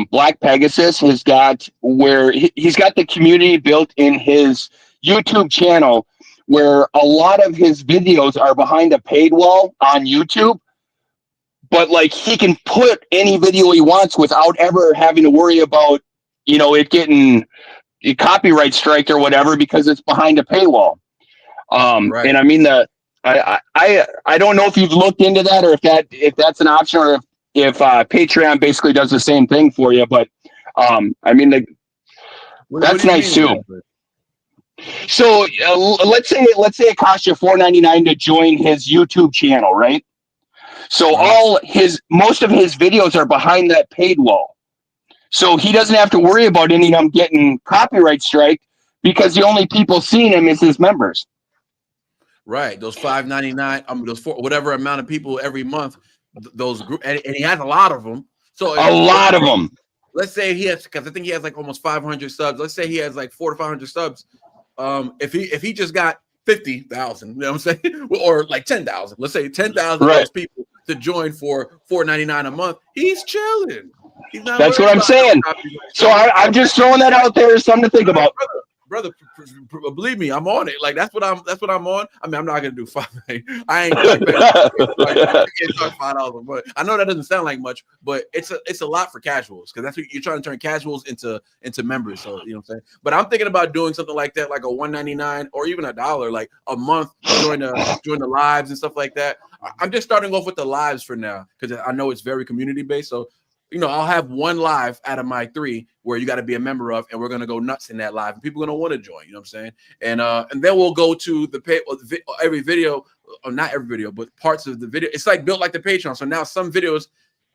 Black Pegasus has got where he's got the community built in his YouTube channel, where a lot of his videos are behind a paid wall on YouTube. But like he can put any video he wants without ever having to worry about, you know, it getting a copyright strike or whatever, because it's behind a paywall. right. And I mean, I don't know if you've looked into that, or if that's an option, or if Patreon basically does the same thing for you. But I mean, that's nice too. So let's say it costs you $4.99 to join his YouTube channel, right? So most of his videos are behind that paid wall. So he doesn't have to worry about any of them getting copyright strike, because the only people seeing him is his members. Right. Those $5.99, those whatever amount of people every month, those group, and he has a lot of them. So a lot of them. Let's say he has, because I think he has like almost 500 subs. Let's say he has like 400 to 500 subs. If he just got 50,000, you know what I'm saying, or like 10,000. Let's say 10,000 of those people to join for $4.99 a month. He's chilling. He's not. That's what I'm saying. So I'm just throwing that out there as something to think about. Brother, believe me, I'm on it. Like that's what I'm on. I mean, I'm not gonna do $5. I ain't like I can't charge $5, but I know that doesn't sound like much, but it's a lot for casuals, because that's what you're trying to turn casuals into members. So you know what I'm saying. But I'm thinking about doing something like that, like a $1.99 or even $1, like a month, join the lives and stuff like that. I'm just starting off with the lives for now, because I know it's very community based. So, you know, I'll have one live out of my 3 where you got to be a member of, and we're going to go nuts in that live, and people are going to want to join, you know what I'm saying? And then we'll go to the every video, or not every video, but parts of the video. It's like built like the Patreon. So now some videos,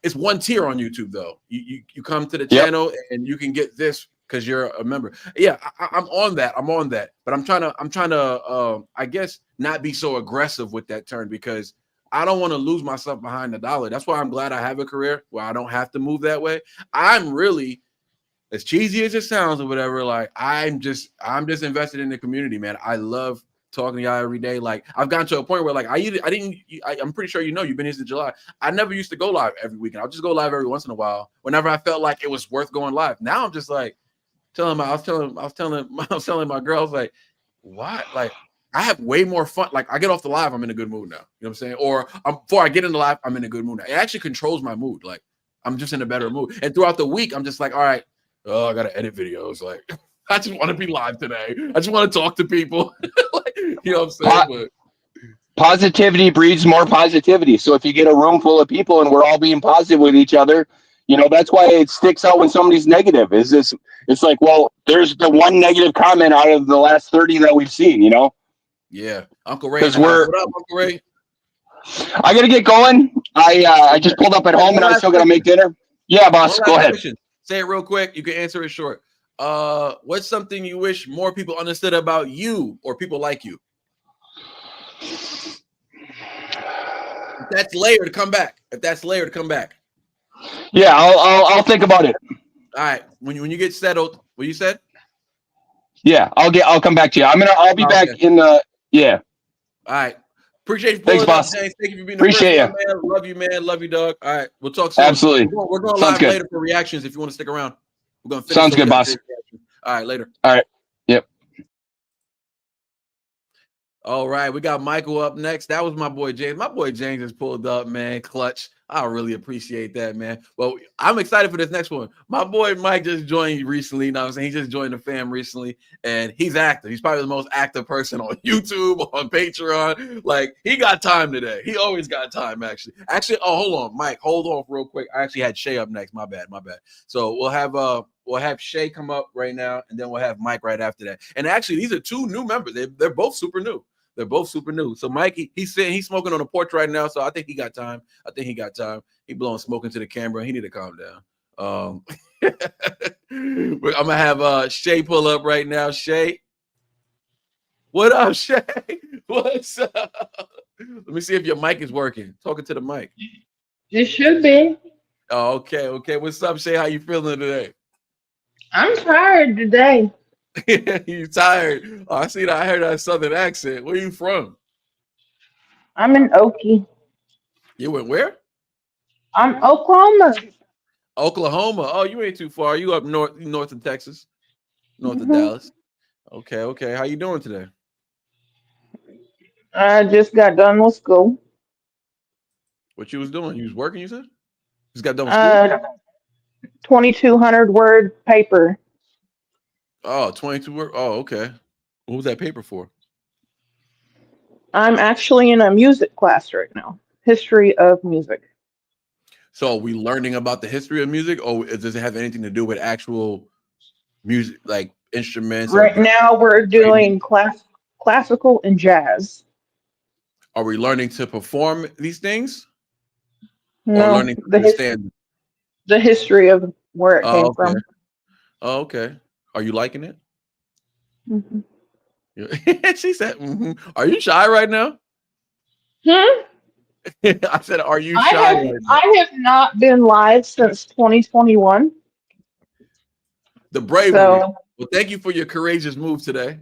it's one tier on YouTube though. You come to the channel and you can get this because you're a member. Yeah, I'm on that. But I'm trying to I guess not be so aggressive with that turn, because I don't want to lose myself behind $1. That's why I'm glad I have a career where I don't have to move that way. I'm really, as cheesy as it sounds or whatever, like I'm just invested in the community, man. I love talking to y'all every day. Like I've gotten to a point where like I'm pretty sure you've been here since July. I never used to go live every weekend. I'll just go live every once in a while whenever I felt like it was worth going live. Now I'm just like I was telling my girls, like, what? Like, I have way more fun. Like I get off the live, I'm in a good mood now. You know what I'm saying? Or before I get in the live, I'm in a good mood now. It actually controls my mood. Like I'm just in a better mood. And throughout the week, I'm just like, all right, I gotta edit videos. Like I just want to be live today. I just want to talk to people. Like, you know what I'm saying? Positivity breeds more positivity. So if you get a room full of people and we're all being positive with each other, you know, that's why it sticks out when somebody's negative. It's like, well, there's the one negative comment out of the last 30 that we've seen, you know? Yeah, Uncle Ray. What up, Uncle Ray? I gotta get going. I just pulled up at home and I still gotta make dinner. Yeah, boss. Go ahead. Question. Say it real quick. You can answer it short. What's something you wish more people understood about you or people like you? If that's layered, come back. Yeah, I'll think about it. All right. When you get settled, what you said? Yeah, I'll come back to you. I'll be back in the. Yeah. All right. Appreciate you. Thanks, boss. James. Thank you for being Appreciate the first one, man. Love you, man. Love you, dog. All right. We'll talk soon. Absolutely. We're going live later for reactions if you want to stick around. We're going to finish. Sounds good, boss. All right. Later. All right. Yep. All right, we got Michael up next. That was my boy James. My boy James just pulled up, man. Clutch. I really appreciate that, man. Well, I'm excited for this next one. My boy Mike just joined recently. You know what I'm saying? He just joined the fam recently, and he's active. He's probably the most active person on YouTube, on Patreon. Like, he got time today. He always got time, actually. Oh, hold on, Mike. Hold on real quick. I actually had Shay up next. My bad. So we'll have Shay come up right now, and then we'll have Mike right after that. And actually, these are two new members. They're both super new. So Mikey, he's smoking on the porch right now. So I think he got time. He blowing smoke into the camera. He need to calm down. I'm gonna have Shay pull up right now. Shay, what up, Shay? What's up? Let me see if your mic is working. Talking to the mic. It should be. Oh, okay. What's up, Shay? How you feeling today? I'm tired today. You tired? Oh, I see that. I heard that southern accent. Where you from? I'm in Okie. You went where? I'm Oklahoma. Oklahoma. Oh, you ain't too far. You up north of Texas, north of Mhm. Dallas. Okay. How you doing today? I just got done with school. What you was doing? You was working, you said? Just got done with school? 2,200 word paper. Oh, 22 work. Oh, okay. What was that paper for? I'm actually in a music class right now. History of music. So are we learning about the history of music, or does it have anything to do with actual music, like instruments? Right now we're doing classical and jazz. Are we learning to perform these things? Or No, learning to understand? the history of where it came from. Oh, okay. Are you liking it? Mm-hmm. She said, Are you shy right now? I said, are you shy right now? I have not been live since 2021. The bravery. So, well, thank you for your courageous move today.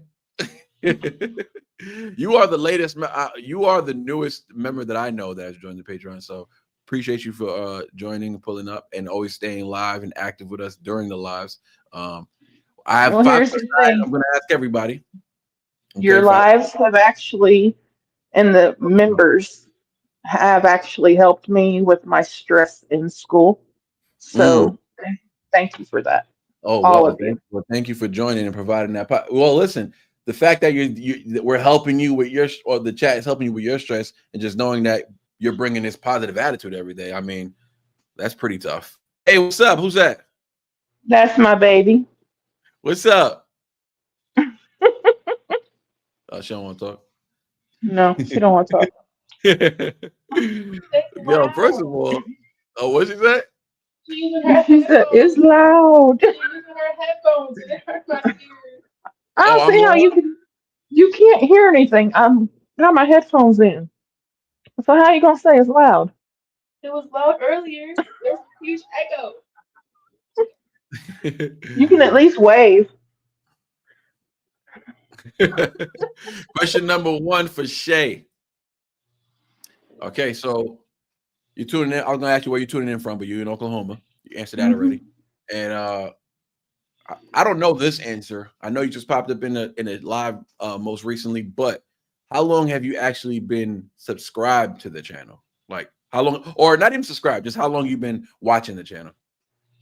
You are the latest. You are the newest member that I know that has joined the Patreon. So appreciate you for joining and pulling up and always staying live and active with us during the lives. I have 5 questions I'm going to ask everybody. Okay, your lives have actually, and the members have actually helped me with my stress in school. So thank you for that. Oh, all of you. Well, thank you for joining and providing that. Well, listen, the fact that that we're helping you with or the chat is helping you with your stress, and just knowing that you're bringing this positive attitude every day. I mean, that's pretty tough. Hey, what's up? Who's that? That's my baby. What's up? She don't want to talk. No, she don't want to talk. Yo, first of all, what's she say? She said it's loud. I don't see how you can't hear anything. I'm got my headphones in. So how you gonna say it's loud? It was loud earlier. There's a huge echo. You can at least wave. Question number 1 for Shay. Okay, so you're tuning in. I was gonna ask you where you're tuning in from, but you're in Oklahoma. You answered that already. And I don't know this answer. I know you just popped up in a live most recently, but how long have you actually been subscribed to the channel? Like how long, or not even subscribed, just how long you've been watching the channel?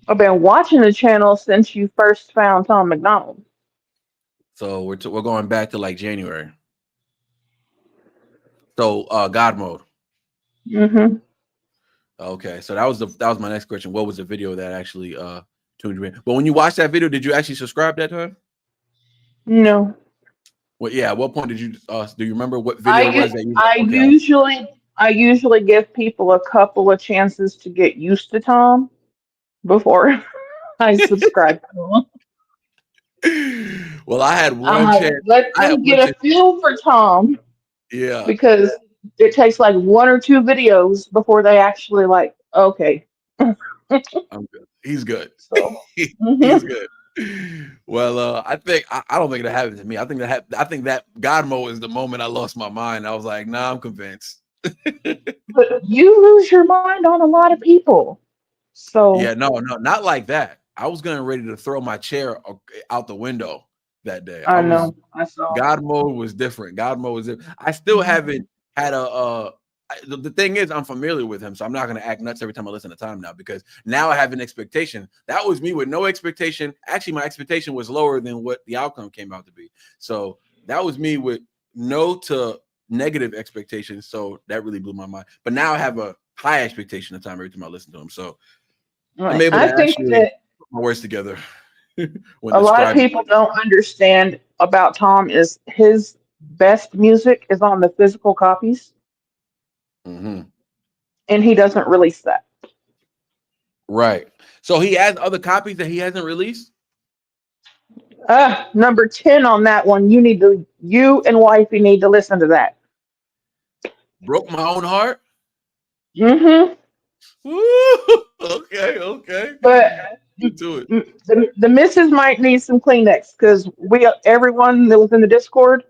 I've been watching the channel since you first found Tom McDonald. So we're going back to like January. So God mode. Okay, so that was my next question. What was the video that actually tuned you in? But when you watched that video, did you actually subscribe that time? No. Well, yeah. At what point did you? Do you remember what video was that you? I usually give people a couple of chances to get used to Tom before I subscribe to him. Well, I had one chance. Let them get a feel for Tom. Yeah. Because it takes like 1 or 2 videos before they actually like, okay. I'm good. He's good. So, he's good. Well, I don't think that happened to me. I think that God mode is the moment I lost my mind. I was like, nah, I'm convinced. But you lose your mind on a lot of people. So yeah, no, not like that. I was getting ready to throw my chair out the window that day. I know. I saw. God mode was different. God mode was different. I still haven't had the thing is, I'm familiar with him, so I'm not going to act nuts every time I listen to Time now, because now I have an expectation. That was me with no expectation. Actually, my expectation was lower than what the outcome came out to be. So that was me with no to negative expectations. So that really blew my mind. But now I have a high expectation of Time every time I listen to him. So I'm able to actually put my words together. When a lot of people don't understand about Tom is his best music is on the physical copies. Mm-hmm. And he doesn't release that. Right. So he has other copies that he hasn't released? Number 10 on that one. You and wifey need to listen to that. Broke My Own Heart? Mm-hmm. Okay. But do it. The missus might need some Kleenex, because everyone that was in the Discord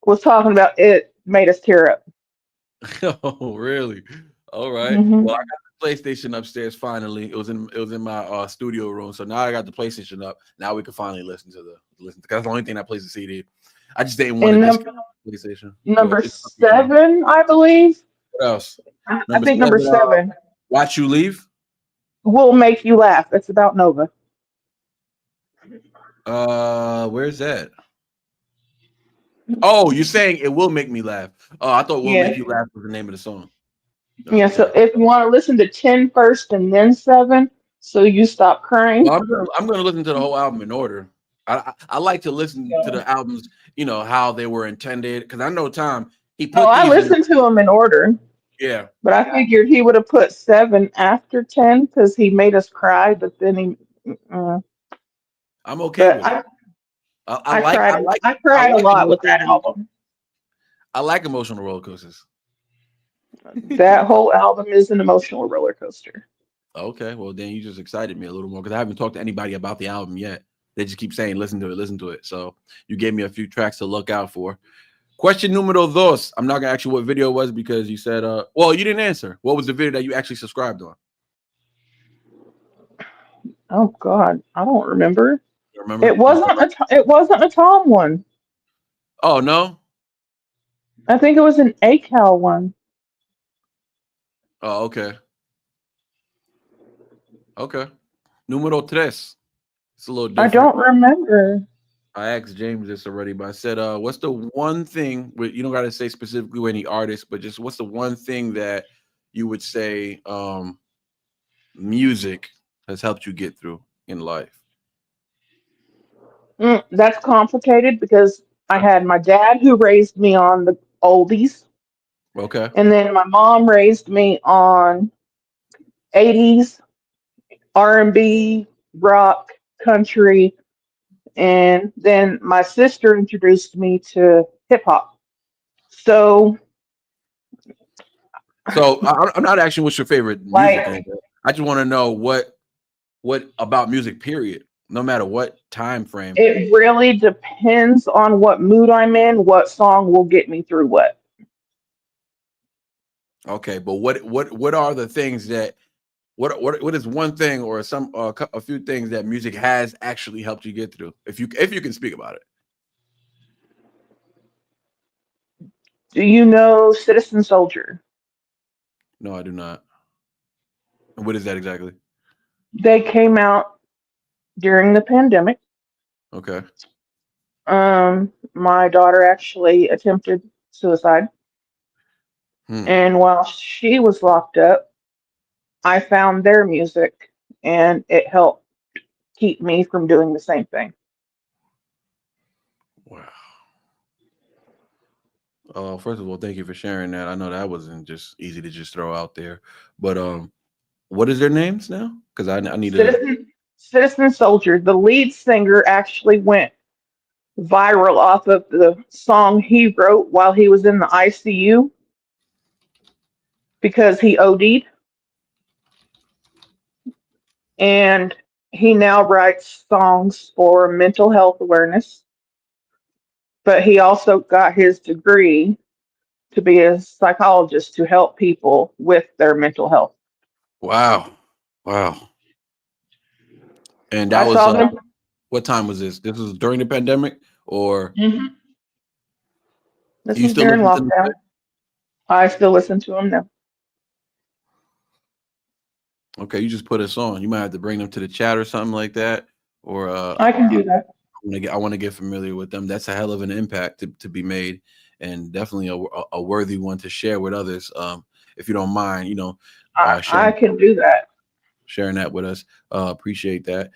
was talking about it. Made us tear up. Oh, really? All right. Mm-hmm. Well, I got the PlayStation upstairs finally. It was in my studio room. So now I got the PlayStation up. Now we can finally listen because that's the only thing that plays the CD. I just didn't want to disconnect the PlayStation. Number 7, I believe. What else? I think number 7. Watch You Leave. Will Make You Laugh. It's about Nova. Where's that? Oh, you're saying It Will Make Me Laugh. Oh, I thought Will Make You Laugh was the name of the song. Okay. Yeah, so if you want to listen to 10 first and then 7, so you stop crying. Well, I'm gonna listen to the whole album in order. I like to listen to the albums, how they were intended, because I know Tom. I listened to them in order. Yeah, but I figured he would have put 7 after 10 because he made us cry. But then I'm okay with it. I cried a lot with that album. I like emotional roller coasters. That whole album is an emotional roller coaster. Okay, well then you just excited me a little more, because I haven't talked to anybody about the album yet. They just keep saying listen to it. So you gave me a few tracks to look out for. Question numero dos. I'm not gonna ask you what video it was, because you said well, you didn't answer. What was the video that you actually subscribed on? Oh God, I don't remember. You remember? It wasn't a Tom one. Oh no. I think it was an ACAL one. Oh, okay. Okay. Numero tres. It's a little different. I don't remember. I asked James this already, but I said, what's the one thing, you don't got to say specifically any artist, but just what's the one thing that you would say music has helped you get through in life? That's complicated, because I had my dad who raised me on the oldies. Okay. And then my mom raised me on 80s, R&B, rock, country, and then my sister introduced me to hip hop. So I'm not asking what's your favorite music. I just want to know what about music, period, no matter what time frame. It really depends on what mood I'm in, what song will get me through what. Okay, but what are the things that what is one thing or a few things that music has actually helped you get through, if you can speak about it? Do you know Citizen Soldier? No, I do not. And what is that exactly? They came out during the pandemic. Okay. My daughter actually attempted suicide. And while she was locked up, I found their music, and it helped keep me from doing the same thing. Wow. First of all, thank you for sharing that. I know that wasn't just easy to just throw out there, but what is their names now? Because I need Citizen Soldier. The lead singer actually went viral off of the song he wrote while he was in the ICU because he OD'd. And he now writes songs for mental health awareness. But he also got his degree to be a psychologist to help people with their mental health. Wow. And that I was saw them. What time was this? This was during the pandemic, or This you is still during listen to them? lockdown. I still listen to them now. Okay, you just put us on. You might have to bring them to the chat or something like that, or I can do that. I want to get familiar with them. That's a hell of an impact to be made, and definitely a worthy one to share with others. If you don't mind, I can do that. sharing that with us. Appreciate that.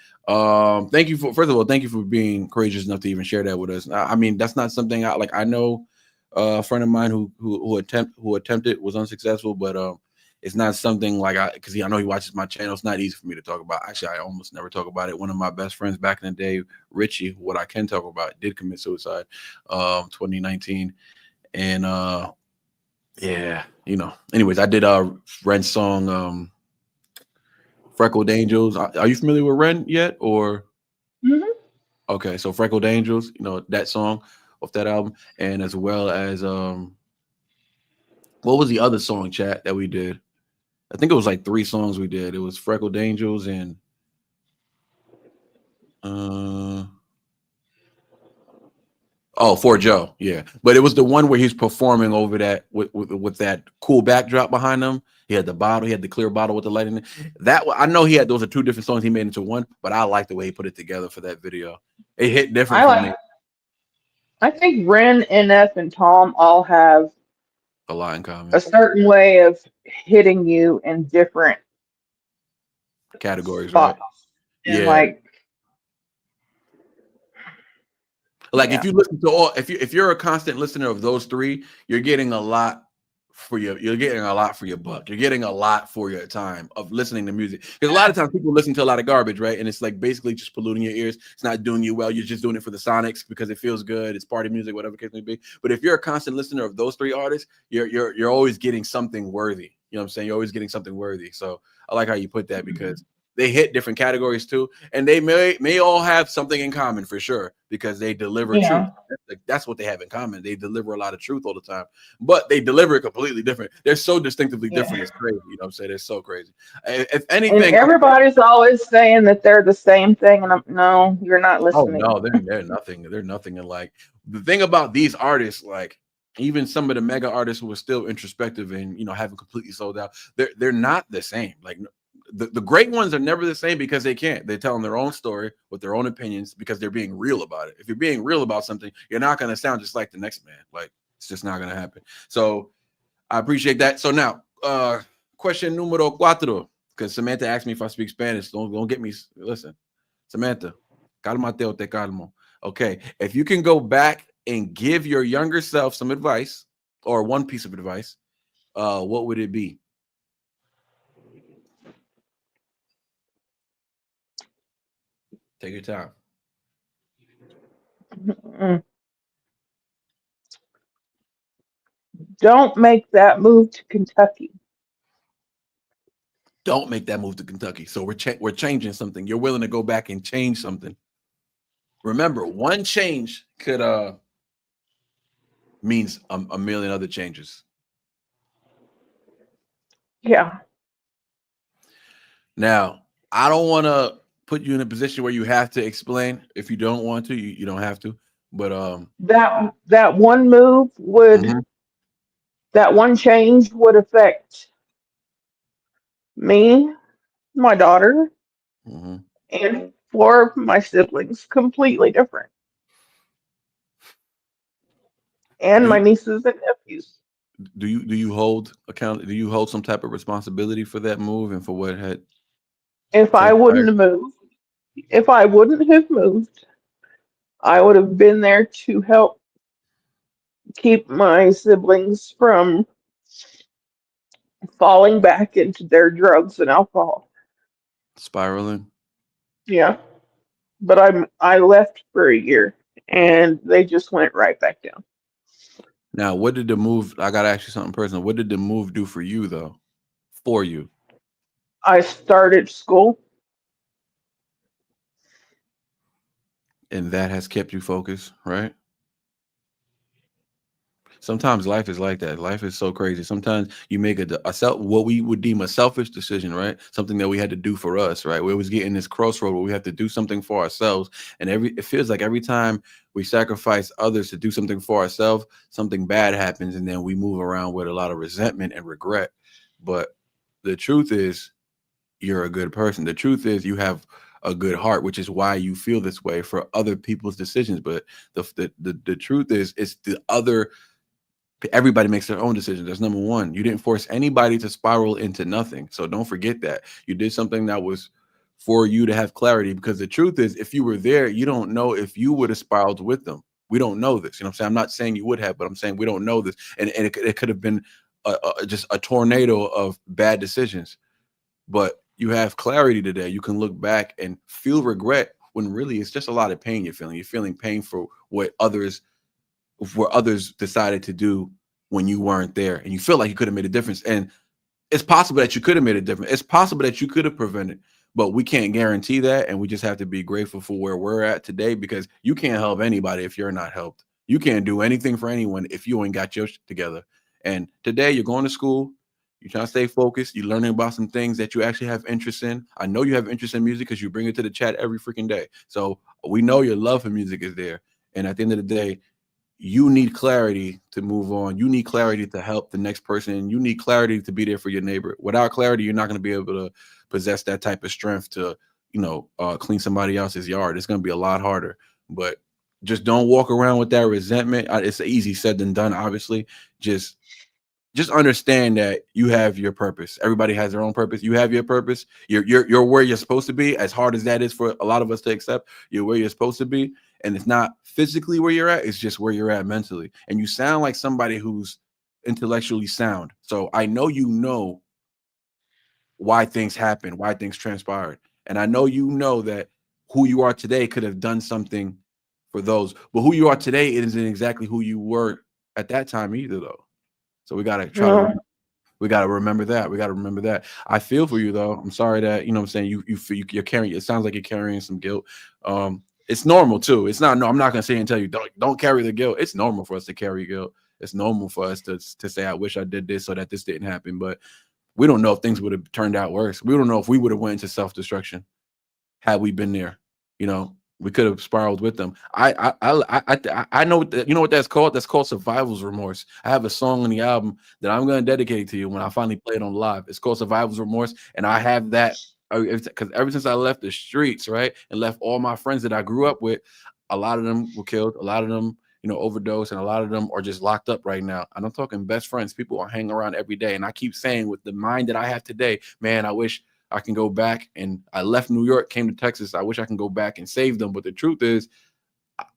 Thank you first of all, thank you for being courageous enough to even share that with us. I mean, that's not something I know a friend of mine who attempted, was unsuccessful, but it's not something because I know he watches my channel. It's not easy for me to talk about. Actually, I almost never talk about it. One of my best friends back in the day, Richie, what I can talk about, did commit suicide 2019. And yeah, anyways, I did Ren's song Freckled Angels. Are you familiar with Ren yet? Or okay, so Freckled Angels, that song off that album, and as well as what was the other song, chat, that we did? I think it was like 3 songs we did. It was Freckled Angels and For Joe, yeah. But it was the one where he's performing over that with that cool backdrop behind him. He had the bottle, he had the clear bottle with the light in it. I know he had those are 2 different songs he made into one, but I like the way he put it together for that video. It hit different for me. I think Ren, NF, and Tom all have A lot in common. a certain way of hitting you in different Categories, spots. right? And Yeah. If you listen to if you're a constant listener of those 3, you're getting a lot for your buck. You're getting a lot for your time of listening to music. Because a lot of times people listen to a lot of garbage, right? And it's like basically just polluting your ears. It's not doing you well. You're just doing it for the sonics because it feels good. It's party music, whatever the case may be. But if you're a constant listener of those 3 artists, you're always getting something worthy. You know what I'm saying? You're always getting something worthy. So I like how you put that because they hit different categories too, and they may all have something in common for sure because they deliver truth. That's what they have in common. They deliver a lot of truth all the time, but they deliver it completely different. They're so distinctively different. It's crazy. You know what I'm saying? It's so crazy. If anything, and everybody's always saying that they're the same thing, and no, you're not listening. Oh no, they're nothing. They're nothing alike. The thing about these artists, like even some of the mega artists who are still introspective and haven't completely sold out, they're not the same. Like the great ones are never the same because they can't. They're telling their own story with their own opinions because they're being real about it. If you're being real about something, you're not going to sound just like the next man. Like it's just not going to happen. So I appreciate that. So now, question numero 4, because Samantha asked me if I speak Spanish. Don't get me. Listen, Samantha, calmate o te calmo. Okay, if you can go back and give your younger self some advice or one piece of advice, what would it be? Take your time. Don't make that move to Kentucky. Don't make that move to Kentucky. So we're changing something. You're willing to go back and change something. Remember, one change could means a million other changes. Yeah. Now, I don't want to put you in a position where you have to explain. If you don't want to, you don't have to. But that one move would that one change would affect me, my daughter, and 4 of my siblings completely different. And my nieces and nephews. Do you hold account? Do you hold some type of responsibility for that move and for what had? If I wouldn't have moved, I would have been there to help keep my siblings from falling back into their drugs and alcohol. Spiraling. Yeah. But I left for a year and they just went right back down. Now, what did the move? I gotta ask you something personal. What did the move do for you, though? For you, I started school, and that has kept you focused, right? Sometimes life is like that. Life is so crazy. Sometimes you make what we would deem a selfish decision, right? Something that we had to do for us, right? We always get in this crossroad where we have to do something for ourselves, and it feels like every time we sacrifice others to do something for ourselves, something bad happens, and then we move around with a lot of resentment and regret. But the truth is, you're a good person. The truth is, you have a good heart, which is why you feel this way for other people's decisions. But the truth is, it's the other. Everybody makes their own decisions. That's number one. You didn't force anybody to spiral into nothing. So don't forget that. You did something that was for you to have clarity, because the truth is, if you were there, you don't know if you would have spiraled with them. We don't know this. You know what I'm saying? I'm not saying you would have, but I'm saying we don't know this. And it could have been just a tornado of bad decisions. But you have clarity today. You can look back and feel regret when really it's just a lot of pain you're feeling. You're feeling pain for what others decided to do when you weren't there, and you feel like you could have made a difference. And it's possible that you could have made a difference. It's possible that you could have prevented, but we can't guarantee that. And we just have to be grateful for where we're at today, because you can't help anybody if you're not helped. You can't do anything for anyone if you ain't got your shit together. And today you're going to school. You're trying to stay focused. You're learning about some things that you actually have interest in. I know you have interest in music because you bring it to the chat every freaking day. So we know your love for music is there. And at the end of the day, you need clarity to move on. You need clarity to help the next person. You need clarity to be there for your neighbor. Without clarity, you're not going to be able to possess that type of strength to, clean somebody else's yard. It's going to be a lot harder. But just don't walk around with that resentment. It's easy said than done, obviously. Just understand that you have your purpose. Everybody has their own purpose. You have your purpose. You're where you're supposed to be. As hard as that is for a lot of us to accept, you're where you're supposed to be. And it's not physically where you're at, it's just where you're at mentally. And you sound like somebody who's intellectually sound. So I know you know why things happen, why things transpired. And I know you know that who you are today could have done something for those. But who you are today isn't exactly who you were at that time either, though. So we gotta we gotta remember that. We gotta remember that. I feel for you though. I'm sorry that what I'm saying, you're carrying. It sounds like you're carrying some guilt. It's normal too. It's not. No, I'm not gonna say and tell you don't carry the guilt. It's normal for us to carry guilt. It's normal for us to say I wish I did this so that this didn't happen. But we don't know if things would have turned out worse. We don't know if we would have went into self-destruction had we been there. We could have spiraled with them. I know what that's called. That's called survival's remorse. I have a song on the album that I'm going to dedicate to you when I finally play it on live. It's called Survival's Remorse, and I have that because ever since I left the streets, right, and left all my friends that I grew up with, a lot of them were killed. A lot of them, overdosed, and a lot of them are just locked up right now. And I'm talking best friends, people I hang around every day. And I keep saying, with the mind that I have today, man, I wish I can go back. And I left New York, came to Texas. I wish I can go back and save them. But the truth is,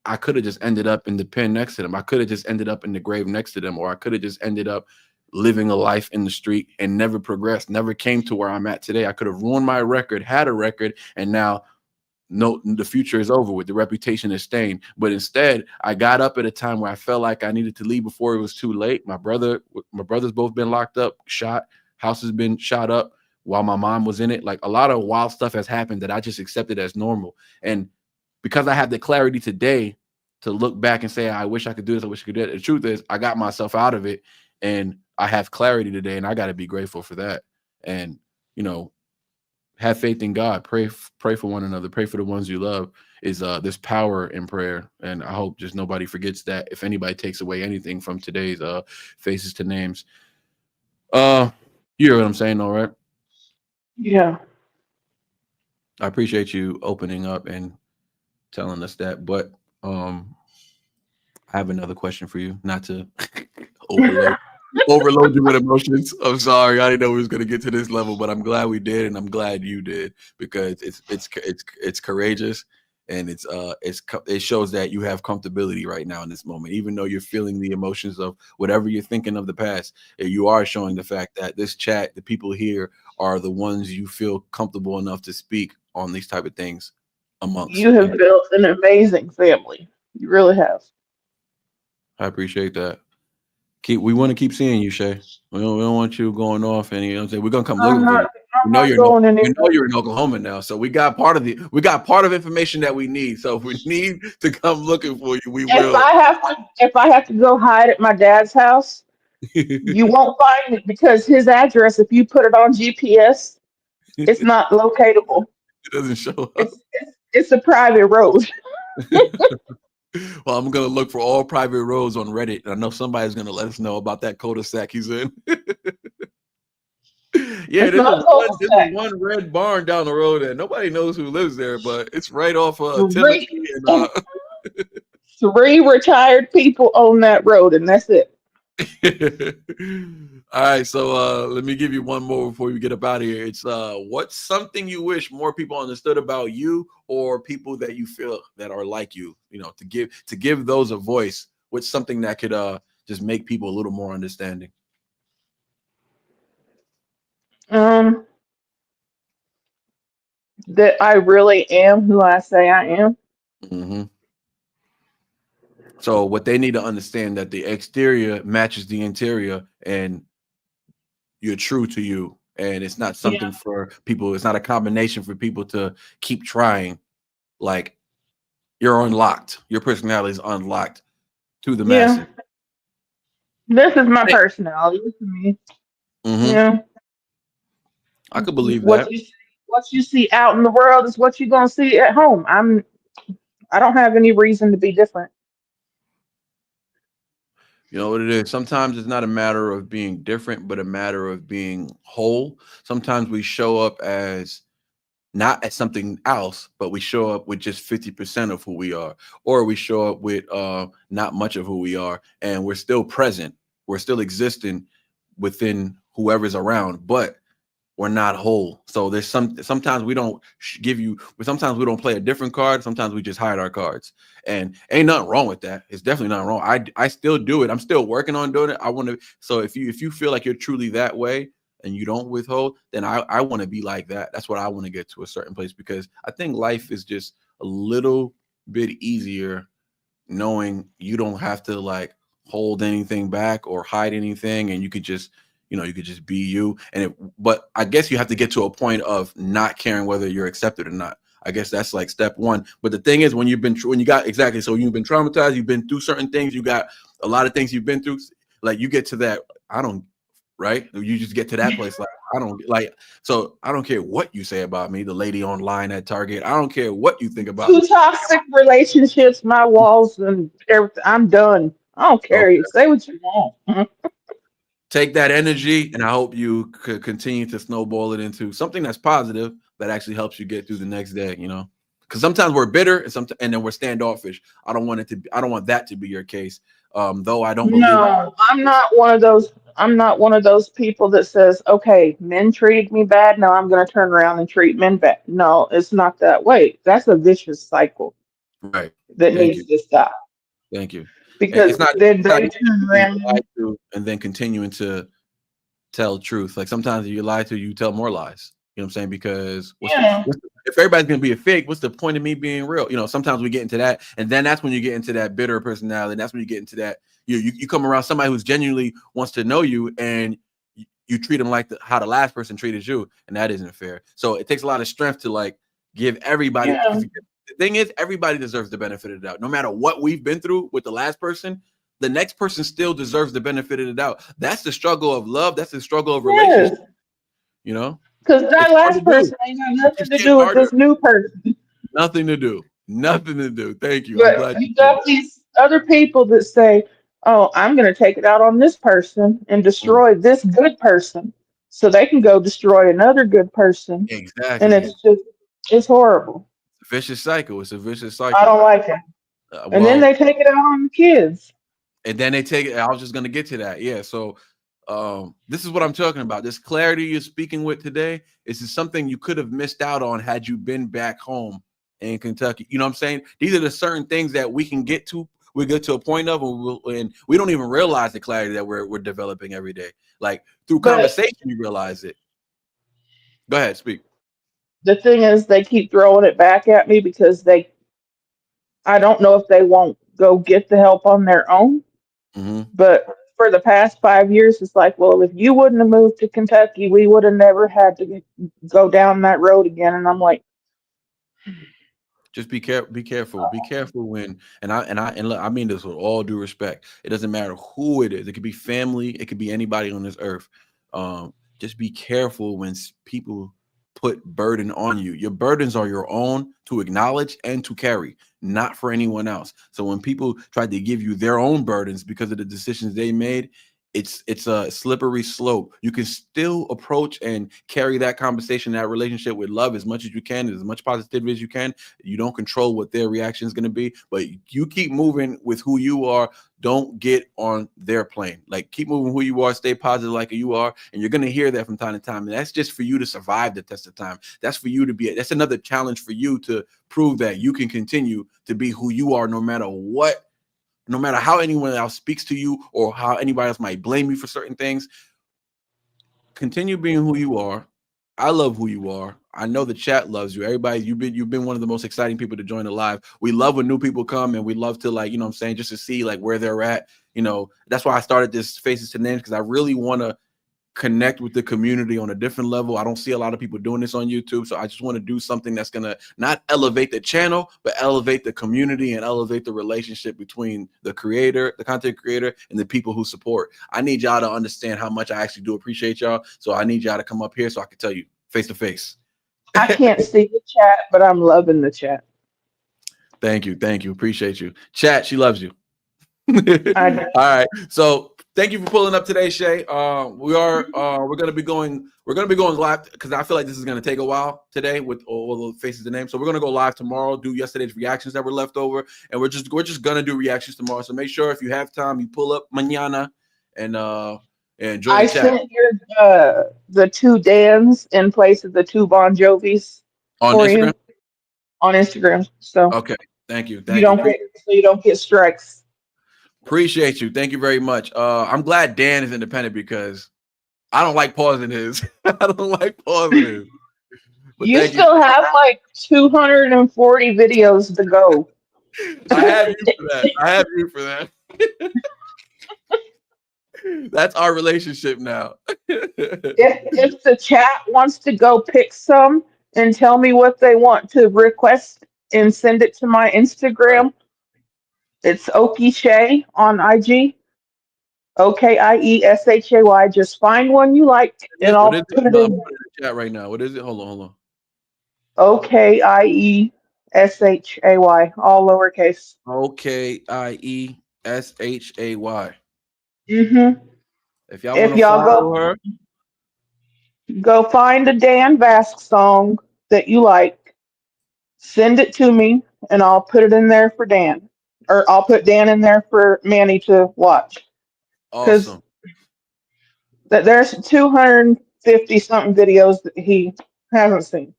I could have just ended up in the pen next to them. I could have just ended up in the grave next to them, or I could have just ended up living a life in the street and never progressed, never came to where I'm at today. I could have ruined my record, had a record, and now the future is over with. The reputation is stained. But instead, I got up at a time where I felt like I needed to leave before it was too late. My brothers both been locked up, shot, house has been shot up while my mom was in it. Like, a lot of wild stuff has happened that I just accepted as normal. And because I have the clarity today to look back and say, I wish I could do this, I wish I could do that. The truth is, I got myself out of it, and I have clarity today, and I got to be grateful for that. And, have faith in God. Pray for one another. Pray for the ones you love. There's power in prayer, and I hope just nobody forgets that. If anybody takes away anything from today's Faces to Names, you hear what I'm saying, all right? Yeah. I appreciate you opening up and telling us that. But I have another question for you, not to overload you with emotions. I'm sorry, I didn't know we was going to get to this level, but I'm glad we did, and I'm glad you did, because it's courageous, and it shows that you have comfortability right now in this moment, even though you're feeling the emotions of whatever you're thinking of the past. You are showing the fact that this chat, the people here, are the ones you feel comfortable enough to speak on these type of things amongst. You have built an amazing family. You really have. I appreciate that. We want to keep seeing you, Shay. We don't want you going off, and what I'm saying, we're gonna come looking for you. I'm not going anywhere. We know you're in Oklahoma now, so we got part of information that we need. So if we need to come looking for you, we will. If I have to go hide at my dad's house, you won't find it because his address, if you put it on GPS, it's not locatable. It doesn't show up. It's a private road. Well, I'm gonna look for all private roads on Reddit. I know somebody's gonna let us know about that cul-de-sac he's in. Yeah, there's one red barn down the road and nobody knows who lives there, but it's right off Timothy and 3 retired people own that road, and that's it. All right, so let me give you one more before we get up out of here. It's what's something you wish more people understood about you, or people that you feel that are like you, to give those a voice. What's something that could just make people a little more understanding? That I really am who I say I am. Mm-hmm. So what they need to understand, that the exterior matches the interior, and you're true to you, and it's not something for people. It's not a combination for people to keep trying. Like, you're unlocked. Your personality is unlocked to the masses. This is my personality. This is me. Mm-hmm. Yeah. I could believe that. What you see out in the world is what you're gonna see at home. I don't have any reason to be different. You know what it is? Sometimes it's not a matter of being different, but a matter of being whole. Sometimes we show up as not as something else, but we show up with just 50% of who we are, or we show up with not much of who we are, and we're still present. We're still existing within whoever's around, but we're not whole. So there's sometimes we don't sometimes we don't play a different card. Sometimes we just hide our cards, and ain't nothing wrong with that. It's definitely not wrong. I still do it. I'm still working on doing it. I want to. So if you feel like you're truly that way and you don't withhold, then I want to be like that. That's what I want to get to, a certain place, because I think life is just a little bit easier knowing you don't have to like hold anything back or hide anything, and you could just be you. But I guess you have to get to a point of not caring whether you're accepted or not. I guess that's like step one. But the thing is, so you've been traumatized, you've been through certain things, you got a lot of things you've been through. Like, you get to that, right? You just get to that place. Like, so I don't care what you say about me, the lady online at Target. I don't care what you think about 2 toxic relationships, my walls and everything. I'm done. I don't care. Okay. You say what you want. Take that energy, and I hope you could continue to snowball it into something that's positive that actually helps you get through the next day. Because sometimes we're bitter and then we're standoffish. I don't want that to be your case. Though I don't believe. No, I'm not one of those. I'm not one of those people that says, "Okay, men treated me bad. Now I'm going to turn around and treat men bad." No, it's not that way. That's a vicious cycle. Right. That needs to stop. Thank you. Because then they turn around and then continuing to tell truth. Like, sometimes if you lie to, you tell more lies. You know what I'm saying? Because if everybody's gonna be a fake, what's the point of me being real? Sometimes we get into that, and then that's when you get into that bitter personality. And that's when you get into that you come around somebody who's genuinely wants to know you, and you treat them like how the last person treated you, and that isn't fair. So it takes a lot of strength to like give everybody. The thing is, everybody deserves the benefit of the doubt. No matter what we've been through with the last person, the next person still deserves the benefit of the doubt. That's the struggle of love. That's the struggle of relationship. Because that last person ain't got nothing to do with this new person. Nothing to do. Thank you. But you got these other people that say, "Oh, I'm going to take it out on this person and destroy this good person, so they can go destroy another good person." Exactly. And it's horrible. It's a vicious cycle. I don't like it. And then they take it out on the kids. And then they take it. I was just going to get to that. Yeah. So this is what I'm talking about. This clarity you're speaking with today, this is something you could have missed out on had you been back home in Kentucky. You know what I'm saying? These are the certain things that we can get to. We get to a point of, and we don't even realize the clarity that we're developing every day. Like, through conversation, you realize it. Go ahead, speak. The thing is, they keep throwing it back at me because I don't know if they won't go get the help on their own. Mm-hmm. But for the past 5 years, it's like, well, if you wouldn't have moved to Kentucky, we would have never had to go down that road again. And I'm like, Just be careful. Be careful. Be careful when. And look, I mean this with all due respect. It doesn't matter who it is. It could be family. It could be anybody on this earth. Just be careful when people put burden on you. Your burdens are your own to acknowledge and to carry, not for anyone else. So when people try to give you their own burdens because of the decisions they made, it's a slippery slope. You can still approach and carry that conversation, that relationship with love as much as you can, as much positivity as you can. You don't control what their reaction is going to be, but you keep moving with who you are. Don't get on their plane. Like, keep moving who you are, stay positive like you are. And you're going to hear that from time to time. And that's just for you to survive the test of time. That's for you to be, that's another challenge for you to prove that you can continue to be who you are no matter what. No matter how anyone else speaks to you or how anybody else might blame you for certain things, continue being who you are. I love who you are. I know the chat loves you. Everybody, you've been one of the most exciting people to join the live. We love when new people come, and we love to, like, you know what I'm saying, just to see like where they're at. You know, that's why I started this Faces to Names, because I really want to connect with the community on a different level. I don't see a lot of people doing this on YouTube, so I just want to do something that's gonna not elevate the channel, but elevate the community and elevate the relationship between the creator, the content creator, and the people who support. I need y'all to understand how much I actually do appreciate y'all, so I need y'all to come up here so I can tell you face to face. I can't see the chat, but I'm loving the chat. Thank you, appreciate you. Chat, she loves you. I know. All right, so thank you for pulling up today, Shay. We're gonna be going live because I feel like this is gonna take a while today with all the Faces to Names. So we're gonna go live tomorrow, do yesterday's reactions that were left over, and we're just gonna do reactions tomorrow. So make sure if you have time, you pull up mañana and join I the chat sent your the two Dans in place of the two Bon Jovis on for Instagram. you on Instagram. So Okay, thank you. you don't get strikes. Appreciate you. Thank you very much. I'm glad Dan is independent because I don't like pausing his. I don't like pausing his. But You thank still have like 240 videos to go. I have you for that. I have you for that. That's our relationship now. If the chat wants to go pick some and tell me what they want to request and send it to my Instagram, it's Okie Shay on IG. OKIESHAY. Just find one you like and What is I'll put it? it No, I'm in putting it in the chat right now. What is it? Hold on. OKIESHAY. All lowercase. OKIESHAY. Mm-hmm. If y'all want If to y'all follow her, go find a Dan Vasc song that you like, send it to me, and I'll put it in there for Dan. Or I'll put Dan in there for Manny to watch. Because awesome. there's 250 something videos that he hasn't seen.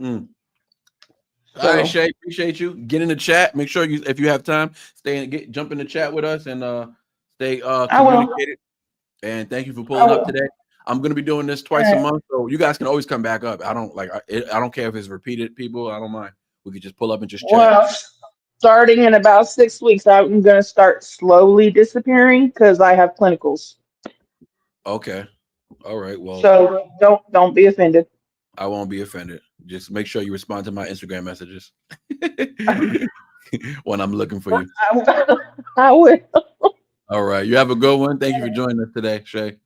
All So right, Shay, appreciate you. Get in the chat. Make sure you, if you have time, jump in the chat with us and stay I will. communicated. And thank you for I pulling up will. today. I'm gonna be doing this All twice a right. month, so you guys can always come back up. I don't care if it's repeated people. I don't mind. We could just pull up and just chat. Well, starting in about 6 weeks, I'm going to start slowly disappearing because I have clinicals. Okay. All right. Well, So don't be offended. I won't be offended. Just make sure you respond to my Instagram messages when I'm looking for you. I will. All right. You have a good one. Thank you for joining us today, Shay.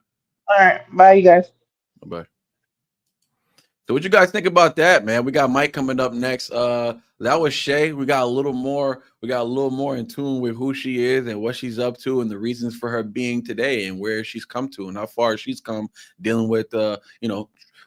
All right. Bye, you guys. Bye. So what you guys think about that, man? We got Mike coming up next. That was Shay. We got a little more in tune with who she is and what she's up to and the reasons for her being today and where she's come to and how far she's come dealing with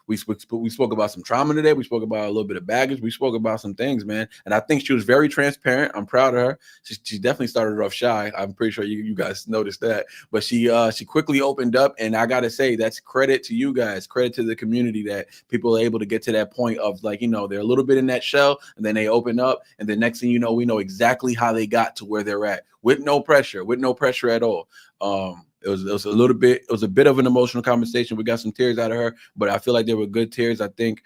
we spoke about some trauma today. We spoke about a little bit of baggage. We spoke about some things, man. And I think she was very transparent. I'm proud of her. She definitely started off shy. I'm pretty sure you guys noticed that. But she quickly opened up. And I got to say, that's credit to you guys, credit to the community that people are able to get to that point of, like, they're a little bit in that shell and then they open up. And the next thing you know, we know exactly how they got to where they're at with no pressure at all. It was a bit of an emotional conversation. We got some tears out of her, but I feel like they were good tears. I think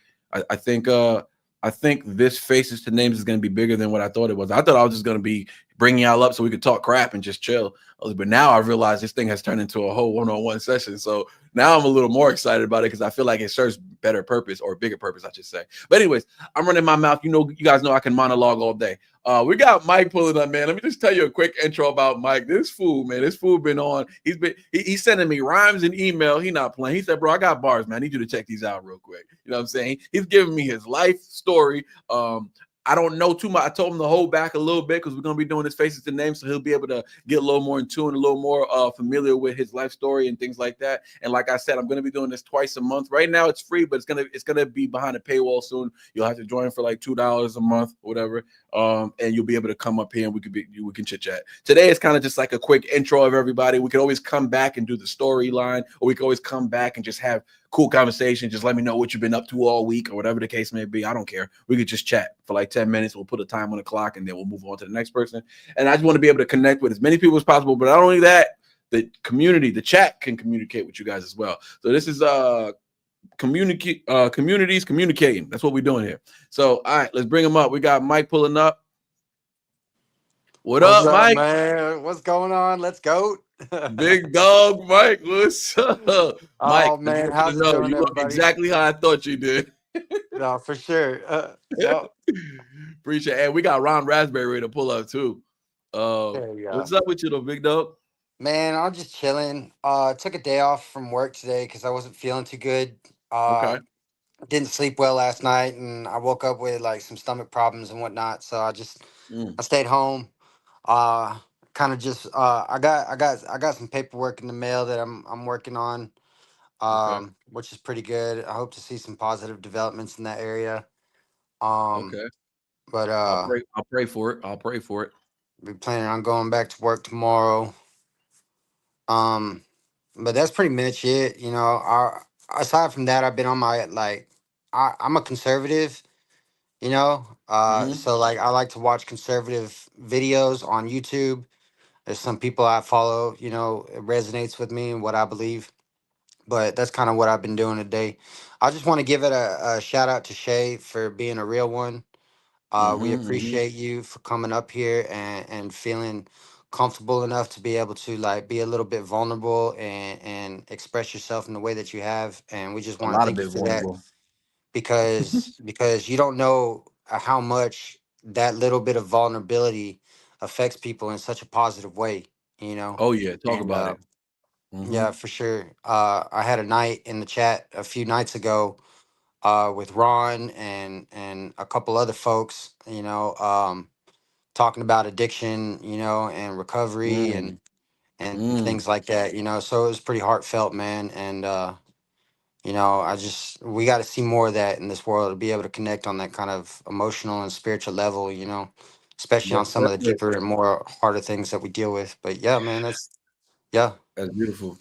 I think this Faces to Names is going to be bigger than what I thought it was. I thought I was just going to be bringing y'all up so we could talk crap and just chill. But now I realize this thing has turned into a whole one-on-one session. So now I'm a little more excited about it because I feel like it serves better purpose or bigger purpose, I should say. But anyways, I'm running my mouth. You guys know I can monologue all day. We got Mike pulling up, man. Let me just tell you a quick intro about Mike. This fool been on. He's sending me rhymes and email. He not playing. He said, bro, I got bars, man. I need you to check these out real quick. You know what I'm saying? He's giving me his life story. I don't know too much. I told him to hold back a little bit because we're going to be doing his Faces to Names, so he'll be able to get a little more in tune, a little more familiar with his life story and things like that. And like I said, I'm going to be doing this twice a month. Right now, it's free, but it's gonna be behind a paywall soon. You'll have to join for like $2 a month, or whatever, and you'll be able to come up here and we can chit chat. Today is kind of just like a quick intro of everybody. We can always come back and do the storyline, or we can always come back and just have cool conversation. Just let me know what you've been up to all week or whatever the case may be. I don't care. We could just chat for like 10 minutes. We'll put a time on the clock and then we'll move on to the next person. And I just want to be able to connect with as many people as possible. But not only that, the community, the chat can communicate with you guys as well. So this is communities communicating. That's what we're doing here. So, all right, let's bring them up. We got Mike pulling up. What's up, Mike? Man? What's going on? Let's go. Big dog, Mike. What's up? Mike, Oh man, how's it doing, you look everybody? exactly how I thought you did. No, for sure. Yeah. Appreciate it. And we got Ron Raspberry ready to pull up too. What's up with you though, big dog? Man, I'm just chilling. Took a day off from work today because I wasn't feeling too good. Okay. Didn't sleep well last night, and I woke up with like some stomach problems and whatnot. So I stayed home. Kind of just I got some paperwork in the mail that I'm working on. Okay. Which is pretty good. I hope to see some positive developments in that area. Okay. But I'll pray for it. I'll pray for it. be planning on going back to work tomorrow. But that's pretty much it. You know, aside from that, I've been on my I'm a conservative. You know, so like I like to watch conservative videos on YouTube. There's some people I follow. You know, it resonates with me and what I believe. But that's kind of what I've been doing today. I just want to give it a shout out to Shay for being a real one. We appreciate you for coming up here and feeling comfortable enough to be able to like be a little bit vulnerable and express yourself in the way that you have. And we just A want to lot of thank you bit for that vulnerable. because you don't know how much that little bit of vulnerability affects people in such a positive way, you know. Oh yeah, talk And about it. yeah, for sure. I had a night in the chat a few nights ago with Ron and a couple other folks, you know, talking about addiction, you know, and recovery and things like that, you know. So it was pretty heartfelt, man. And you know, we got to see more of that in this world to be able to connect on that kind of emotional and spiritual level, you know, especially on Most some of the definitely. deeper and more harder things that we deal with. But yeah, man, yeah. That's beautiful.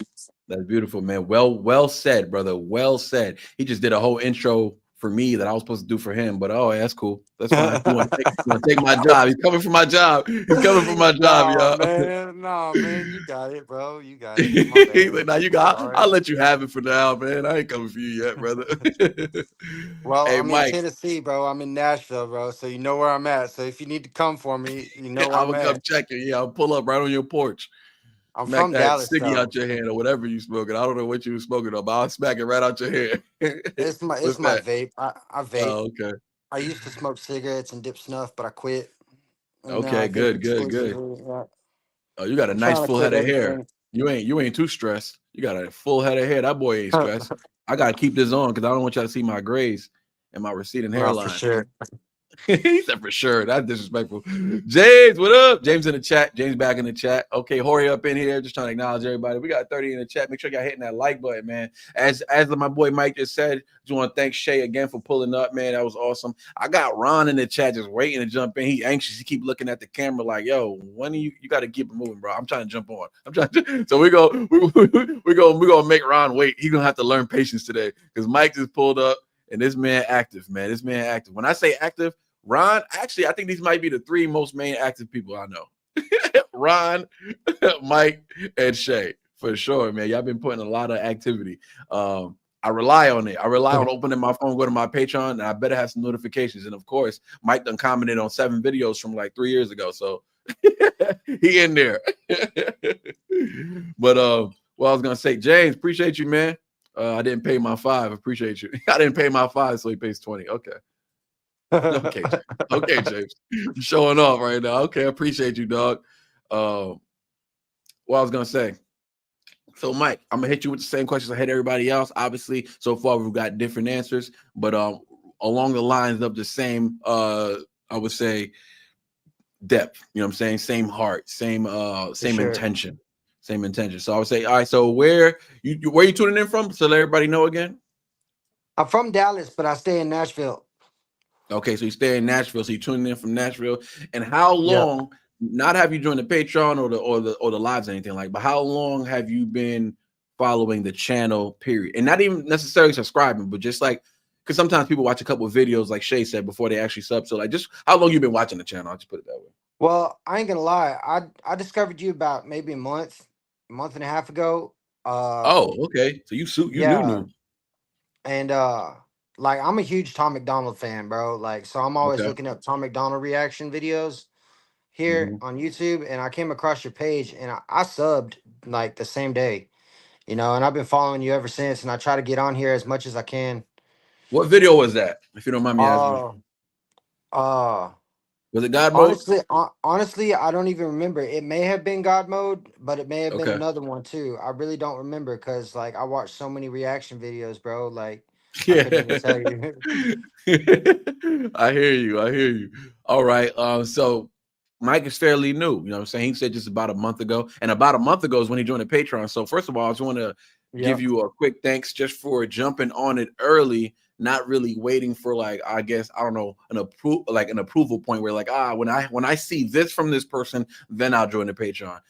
That's beautiful, man. Well said, brother. Well said. He just did a whole intro for me that I was supposed to do for him, but that's cool. That's fine. You want to take my job? He's coming for my job. He's coming for my job, y'all. No, man, you got it, bro. You got it. My He's bad. like, "Now you It's got. all I'll right. let you have it for now, man. I ain't coming for you yet, brother." Well, Hey, I'm in Mike, Tennessee, bro. I'm in Nashville, bro. So you know where I'm at. So if you need to come for me, you know where I'm I'm gonna come at. check you. Yeah, I'll pull up right on your porch. I'm Smack from that Dallas, ciggy though. out your hand or whatever you smoking. I don't know what you were smoking on, but I'll smack it right out your hand. It's What's my that? vape. I vape. Oh, okay. I used to smoke cigarettes and dip snuff, but I quit. And now I Okay, vape good. exclusively. Yeah. Oh, you got a I'm nice trying to full quit head of hair. everything. You ain't too stressed. You got a full head of hair. That boy ain't stressed. I gotta keep this on because I don't want y'all to see my grays and my receding No, for hairline. sure. He said for sure. That's disrespectful. James, what up? James in the chat. James back in the chat. Okay, Hori up in here. Just trying to acknowledge everybody. We got 30 in the chat. Make sure y'all hitting that like button, man. As my boy Mike just said, just want to thank Shay again for pulling up, man. That was awesome. I got Ron in the chat just waiting to jump in. He anxious. He keep looking at the camera like, yo, when you got to keep it moving, bro. I'm trying to jump on. So we gonna make Ron wait. He's gonna have to learn patience today because Mike just pulled up and this man active, man. This man active. When I say active, Ron, actually, I think these might be the three most main active people I know. Ron, Mike, and Shay. For sure, man. Y'all been putting a lot of activity. I rely on it. I rely on opening my phone, go to my Patreon, and I better have some notifications. And of course, Mike done commented on 7 videos from like 3 years ago. So he in there. But well, I was gonna say, James, appreciate you, man. I didn't pay my 5. Appreciate you. I didn't pay my 5, so he pays 20. Okay. Okay, James. Okay, James. You showing off right now. Okay, I appreciate you, dog. What I was gonna say. So, Mike, I'm gonna hit you with the same questions I hit everybody else. Obviously, so far we've got different answers, but along the lines of the same, I would say, depth. You know what I'm saying? Same heart, same intention, same intention. So I would say, all right. So where you tuning in from? So let everybody know again. I'm from Dallas, but I stay in Nashville. Okay, so you stay in Nashville. So you're tuning in from Nashville. And how Yeah. long? Not have you joined the Patreon or the lives or anything like, but how long have you been following the channel? Period, and not even necessarily subscribing, but just like because sometimes people watch a couple of videos, like Shay said, before they actually sub. So like, just how long you been watching the channel? I'll just put it that way. Well, I ain't gonna lie. I discovered you about maybe a month and a half ago. Oh, okay. So you Yeah, new. and like I'm a huge Tom McDonald fan, bro. Like, so I'm always Okay. looking up Tom McDonald reaction videos here on YouTube, and I came across your page, and I subbed like the same day, you know, and I've been following you ever since, and I try to get on here as much as I can. What video was that? If you don't mind me asking. Uh, Was it God mode? honestly, I don't even remember. It may have been God mode, but it may have been Okay. another one too. I really don't remember because like I watched so many reaction videos, bro. Like I Yeah. couldn't even tell you. I hear you. I hear you. All right. So Mike is fairly new. You know what I'm saying? He said just about a month ago. And about a month ago is when he joined the Patreon. So first of all, I just want to give you a quick thanks just for jumping on it early, not really waiting for like, I guess, I don't know, an approval point where like, when I see this from this person, then I'll join the Patreon.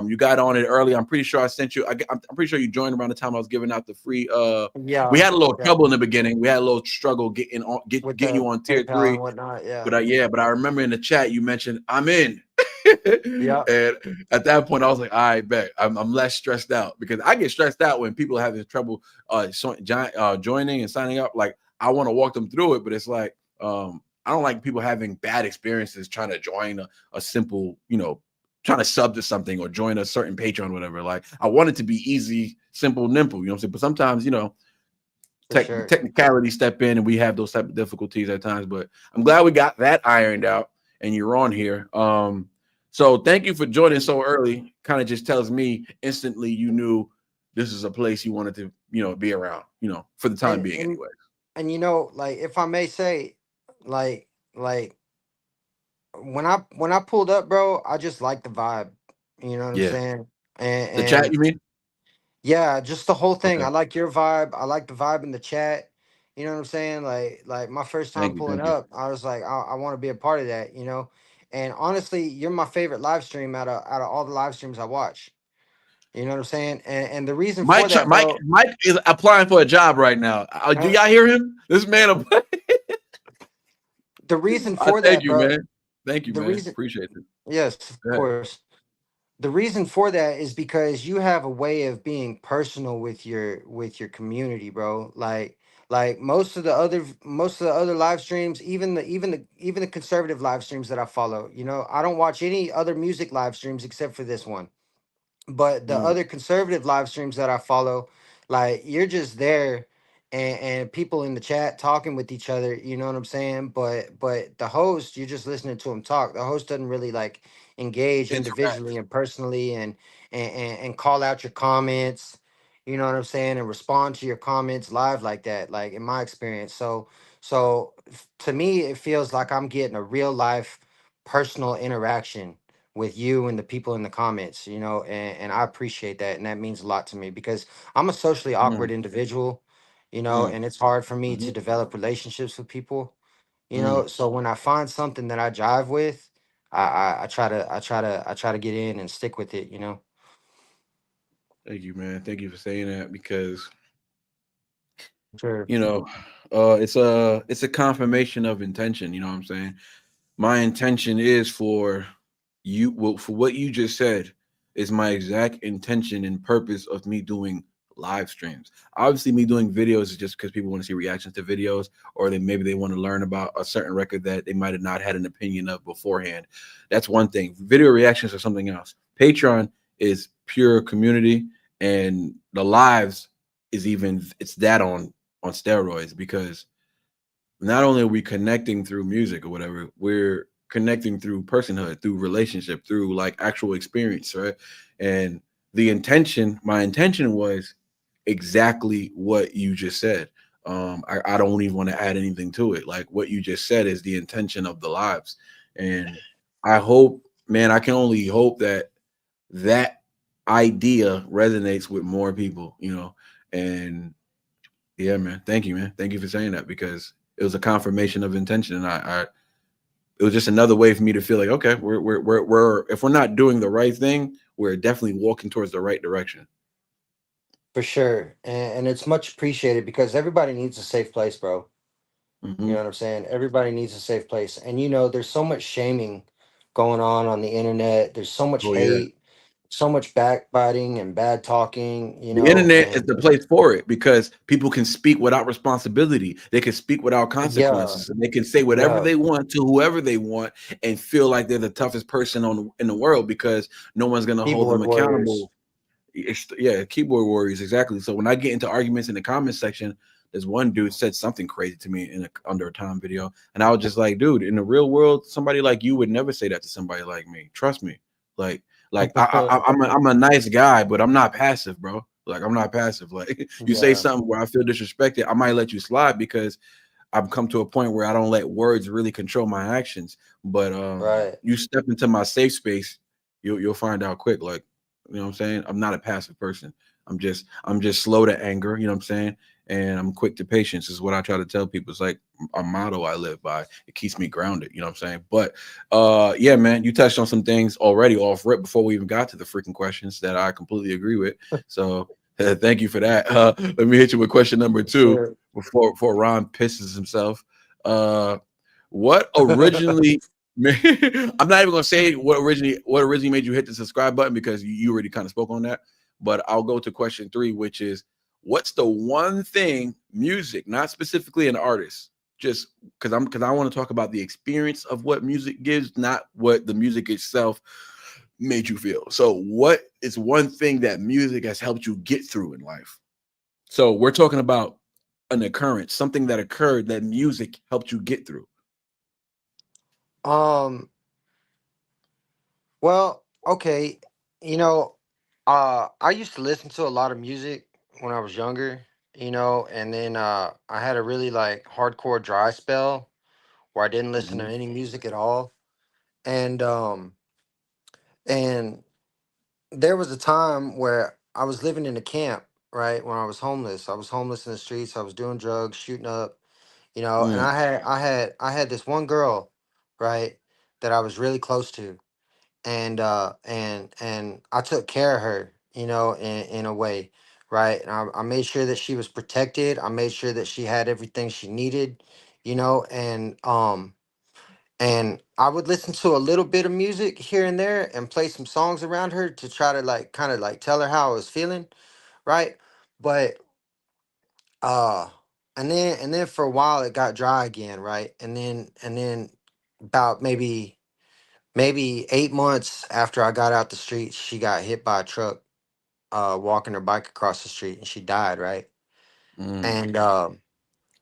You got on it early. I'm pretty sure I sent you. I'm pretty sure you joined around the time I was giving out the free. We had a little trouble in the beginning. We had a little struggle getting you on tier PayPal 3 and whatnot. Yeah. But I remember in the chat you mentioned I'm in. Yeah. And at that point, I was like, all right, bet. I'm less stressed out because I get stressed out when people are having trouble joining and signing up. Like I want to walk them through it, but it's like I don't like people having bad experiences trying to join a simple, trying to sub to something or join a certain Patreon, whatever. Like I want it to be easy, simple, nimble. You know what I'm saying? But sometimes, technicality step in and we have those type of difficulties at times. But I'm glad we got that ironed out and you're on here. So thank you for joining so early. Kind of just tells me instantly you knew this is a place you wanted to, be around, for the time being anyway. And like if I may say, like when I pulled up, bro, I just like the vibe. You know what I'm Yeah. saying? The chat, you mean? Yeah, just the whole thing. Okay. I like your vibe. I like the vibe in the chat. You know what I'm saying? Like my first time pulling up, I was like, I want to be a part of that, And honestly, you're my favorite live stream out of all the live streams I watch. You know what I'm saying? And the reason for that, bro, Mike is applying for a job right now. Do y'all hear him? This man. The reason for that, thank you, bro. Man. Thank you, The man. reason, Appreciate it. yes, of course. The reason for that is because you have a way of being personal with your community, bro. Like most of the other live streams, even the conservative live streams that I follow, I don't watch any other music live streams except for this one. But the other conservative live streams that I follow, like you're just there and people in the chat talking with each other, you know what I'm saying? But the host, you're just listening to him talk. The host doesn't really like engage individually and personally and call out your comments, you know what I'm saying, and respond to your comments live like that, like in my experience. So to me it feels like I'm getting a real life personal interaction with you and the people in the comments, and I appreciate that. And that means a lot to me because I'm a socially awkward individual, and it's hard for me to develop relationships with people, So when I find something that I jive with, I try to get in and stick with it, Thank you, man. Thank you for saying that because Sure. it's a confirmation of intention. You know what I'm saying? My intention is for you. Well, for what you just said is my exact intention and purpose of me doing live streams. Obviously, me doing videos is just because people want to see reactions to videos, or maybe they want to learn about a certain record that they might have not had an opinion of beforehand. That's one thing. Video reactions are something else. Patreon is pure community, and the lives is even it's that on steroids, because not only are we connecting through music or whatever, we're connecting through personhood, through relationship, through like actual experience, right? And my intention was exactly what you just said. I don't even want to add anything to it. Like what you just said is the intention of the lives. And I hope, man, I can only hope that that idea resonates with more people, and yeah, man. Thank you, man. Thank you for saying that, because it was a confirmation of intention, and I it was just another way for me to feel like, okay, we're if we're not doing the right thing, we're definitely walking towards the right direction. For sure. And it's much appreciated because everybody needs a safe place, bro. You know Hmm. what I'm saying? Everybody needs a safe place. And there's so much shaming going on the internet. There's so much Oh yeah. hate, so much backbiting and bad talking, The internet is and the place for it, because people can speak without responsibility. They can speak without yeah, consequences, and they can say whatever yeah, they want to whoever they want and feel like they're the toughest person in the world, because no one's going to hold them keyboard warriors. accountable. Yeah, keyboard warriors, exactly. So when I get into arguments in the comment section, there's one dude said something crazy to me in under a time video, and I was just like, dude, in the real world, somebody like you would never say that to somebody like me. Trust me. Like, I'm a nice guy, but I'm not passive, bro. Like, I'm not passive. Like, you say Yeah, something where I feel disrespected, I might let you slide, because I've come to a point where I don't let words really control my actions. But right. you step into my safe space, you'll find out quick. Like, you know what I'm saying? I'm not a passive person. I'm just slow to anger, you know what I'm saying? And I'm quick to patience is what I try to tell people. It's like a motto I live by. It keeps me grounded, you know what I'm saying? But yeah, man, you touched on some things already off rip before we even got to the freaking questions that I completely agree with. So thank you for that. Let me hit you with question number two Sure. before Ron pisses himself. Uh, what originally? I'm not even gonna say what originally made you hit the subscribe button, because you already kind of spoke on that. But I'll go to question three, which is, what's the one thing music, not specifically an artist, just because I want to talk about the experience of what music gives, not what the music itself made you feel. So, what is one thing that music has helped you get through in life? So, we're talking about an occurrence, something that occurred that music helped you get through. Um, well, okay. You know, I used to listen to a lot of music when I was younger, and then I had a really like hardcore dry spell where I didn't listen to Mhm. any music at all. And and there was a time where I was living in a camp, right? When I was homeless. I was homeless in the streets. I was doing drugs, shooting up, and Mm, I had this one girl, right, that I was really close to. And I took care of her, in a way, right? And I made sure that she was protected. I made sure that she had everything she needed, and I would listen to a little bit of music here and there and play some songs around her to try to like kind of like tell her how I was feeling, right? But uh and then for a while it got dry again, right? And then about maybe 8 months after I got out the streets, she got hit by a truck walking her bike across the street and she died, right? mm. And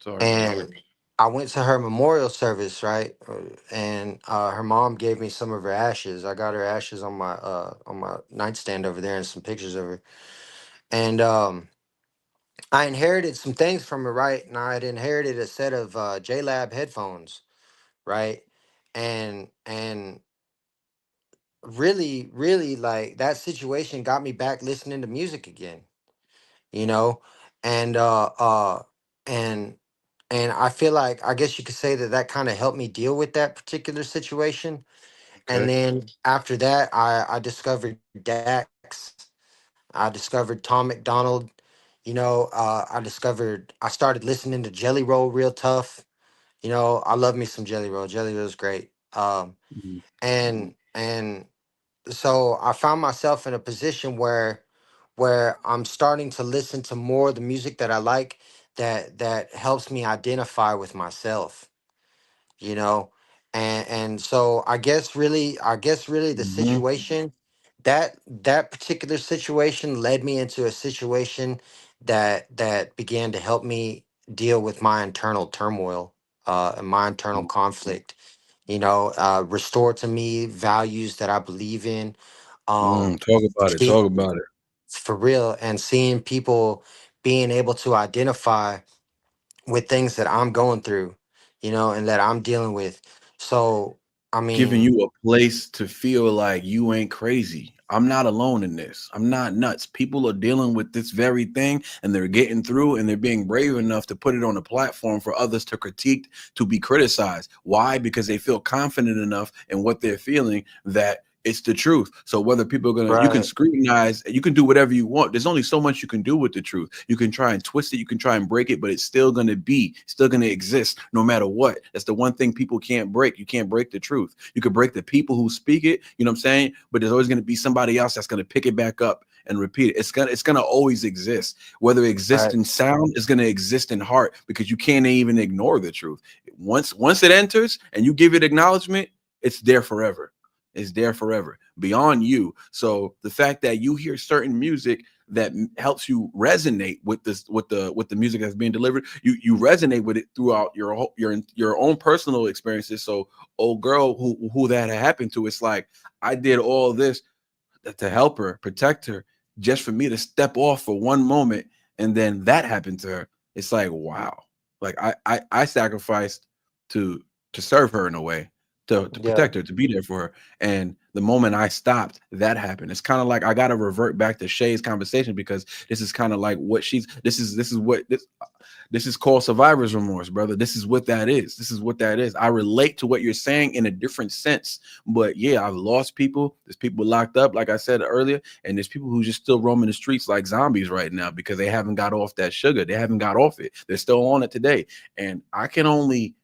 Sorry, man. and I went to her memorial service, right? And her mom gave me some of her ashes. I got her ashes on my nightstand over there and some pictures of her. And I inherited some things from her, right? And I had inherited a set of JLab headphones, right? And really, really like that situation got me back listening to music again, you know? And and and I feel like I guess you could say that that kind of helped me deal with that particular situation. And Okay. then after that, I discovered Dax. I discovered Tom McDonald. I started listening to Jelly Roll real tough. I love me some Jelly Roll. Jelly Roll's great. And so I found myself in a position where where I'm starting to listen to more of the music that I like, that helps me identify with myself, you know. And so I guess really the Mm-hmm. situation, that particular situation led me into a situation that began to help me deal with my internal turmoil, and my internal conflict, restore to me values that I believe in. um Talk about it. see, Talk about it. for real, and seeing people being able to identify with things that I'm going through, and that I'm dealing with. So, I Giving mean, you a place to feel like you ain't crazy. I'm not alone in this. I'm not nuts. People are dealing with this very thing and they're getting through and they're being brave enough to put it on a platform for others to critique, to be criticized. Why? Because they feel confident enough in what they're feeling that it's the truth. So whether people are you can right, scrutinize, you can do whatever you want. There's only so much you can do with the truth. You can try and twist it, you can try and break it, but it's still still going to exist no matter what. That's the one thing people can't break. You can't break the truth. You could break the people who speak it, you know what I'm saying? But there's always going to be somebody else that's going to pick it back up and repeat it. It's gonna always exist. Whether it exists right, in sound, it's gonna exist in heart because you can't even ignore the truth. Once it enters and you give it acknowledgement, it's there forever. Is there forever beyond you. So the fact that you hear certain music that helps you resonate with the music that's being delivered, you resonate with it throughout your own personal experiences. So old girl who that had happened to, it's like I did all this to help her, protect her, just for me to step off for one moment, and then that happened to her. It's like wow, like I sacrificed to to serve her in a way, to yeah, protect her, to be there for her. And the moment I stopped, that happened. It's kind of like I got to revert back to Shay's conversation because this is kind of like what she's. This is called survivor's remorse, brother. This is what that is. This is what that is. I relate to what you're saying in a different sense. But yeah, I've lost people. There's people locked up, like I said earlier, and there's people who just still roaming the streets like zombies right now because they haven't got off that sugar. They haven't got off it. They're still on it today. And I can only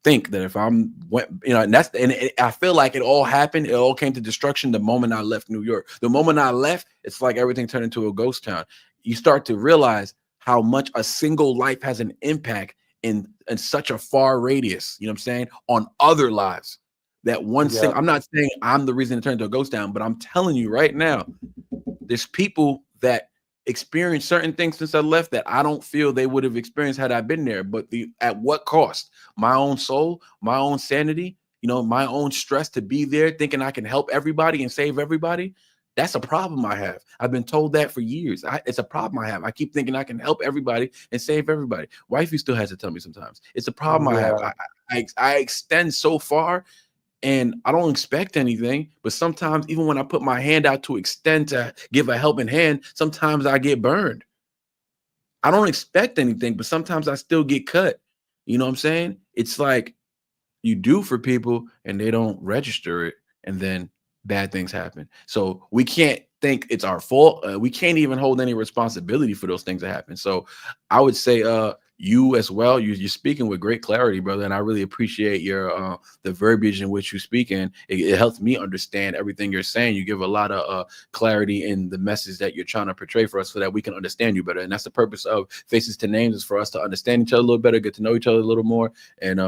think that if I feel like it all happened, it all came to destruction the moment I left New York. The moment I left, it's like everything turned into a ghost town. You start to realize how much a single life has an impact in such a far radius, you know what I'm saying, on other lives. That one yeah, single, I'm not saying I'm the reason it turned into a ghost town, but I'm telling you right now, there's people that experienced certain things since I left that I don't feel they would have experienced had I been there. But at what cost? My own soul, my own sanity, my own stress to be there, thinking I can help everybody and save everybody. That's a problem I have. I've been told that for years. It's a problem I have. I keep thinking I can help everybody and save everybody. Wifey still has to tell me sometimes. It's a problem I have. yeah, I extend so far and I don't expect anything, but sometimes even when I put my hand out to extend to give a helping hand, sometimes I get burned. I don't expect anything, but sometimes I still get cut. You know what I'm saying? It's like you do for people and they don't register it, and then bad things happen. So we can't think it's our fault. We can't even hold any responsibility for those things that happen. So I would say you as well, you're speaking with great clarity, brother, and I really appreciate your the verbiage in which you speak in. It helps me understand everything you're saying. You give a lot of clarity in the message that you're trying to portray for us so that we can understand you better. And that's the purpose of Faces to Names, is for us to understand each other a little better, get to know each other a little more, and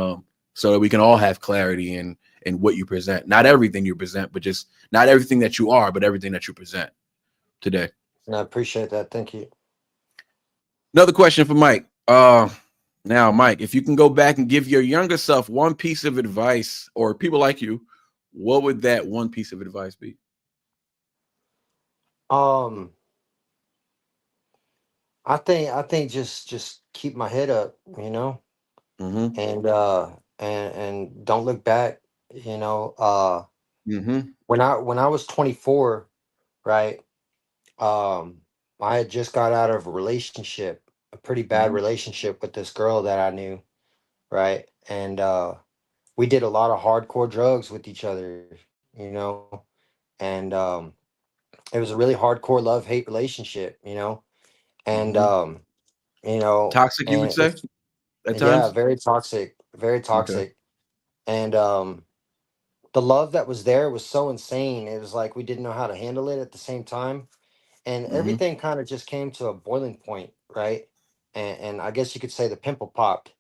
so that we can all have clarity in what you present. Not everything you present, but just not everything that you are, but everything that you present today. and I appreciate that. Thank you. Another question for Mike. Now, Mike, if you can go back and give your younger self one piece of advice, or people like you, what would that one piece of advice be? Um, I think just keep my head up, Mm-hmm. and don't look back. You know, Mm-hmm. when I was 24, right? Um, I had just got out of a relationship, a pretty bad Mm-hmm. relationship with this girl that I knew, right? And we did a lot of hardcore drugs with each other, and it was a really hardcore love hate relationship, and Mm-hmm. Toxic, you would and say, it's, at yeah, times? very toxic, very Okay. toxic. And the love that was there was so insane. It was like we didn't know how to handle it at the same time. and Mm-hmm. everything kind of just came to a boiling point, right? And I guess you could say the pimple popped,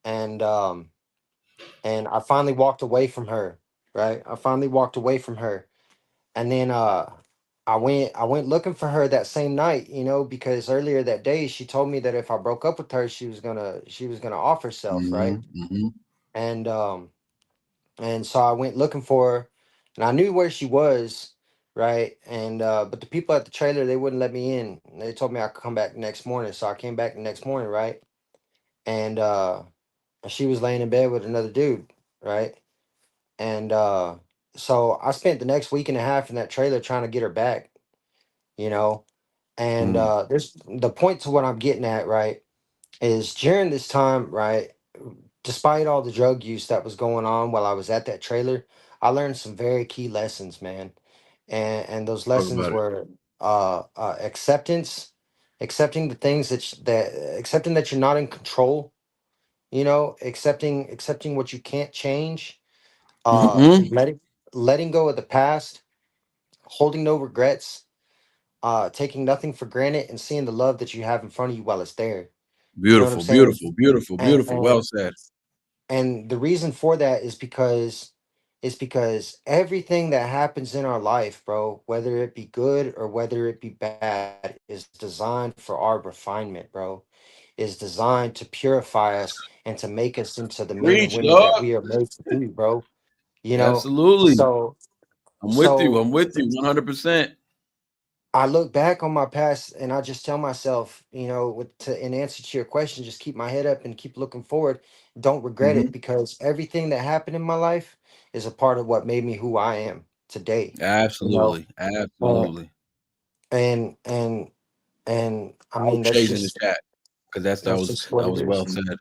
and I finally walked away from her, right? I finally walked away from her, and then I went looking for her that same night, you know, because earlier that day she told me that if I broke up with her, she was gonna off herself, Mm-hmm. right? Mm-hmm. And so I went looking for her, and I knew where she was, right? And but the people at the trailer, they wouldn't let me in. They told me I could come back the next morning, so I came back the next morning, right? And she was laying in bed with another dude, right? And so I spent the next week and a half in that trailer trying to get her back, you know. And Mm. there's the point to what I'm getting at, right? Is during this time, right? Despite all the drug use that was going on while I was at that trailer, I learned some very key lessons, man. And those Talk lessons about it. were acceptance, accepting the things accepting that you're not in control, you know, accepting what you can't change, Mm-hmm. letting go of the past, holding no regrets, taking nothing for granted, and seeing the love that you have in front of you while it's there. You know what I'm Beautiful, saying? beautiful, beautiful, And beautiful. Well said. the reason for that is because everything that happens in our life, bro, whether it be good or whether it be bad, is designed for our refinement, bro. Is designed to purify us and to make us into the men and Preach, women that dog. we are made to be, bro. You know, Absolutely. so I'm with you. so I'm with you 100%. I look back on my past and I just tell myself, you know, in answer to your question, just keep my head up and keep looking forward. Don't regret Mm-hmm. it, because everything that happened in my life is a part of what made me who I am today. You know, Absolutely. uh, Absolutely. and and and I I hope mean Shay's in the chat because that's just what that it was well is. said.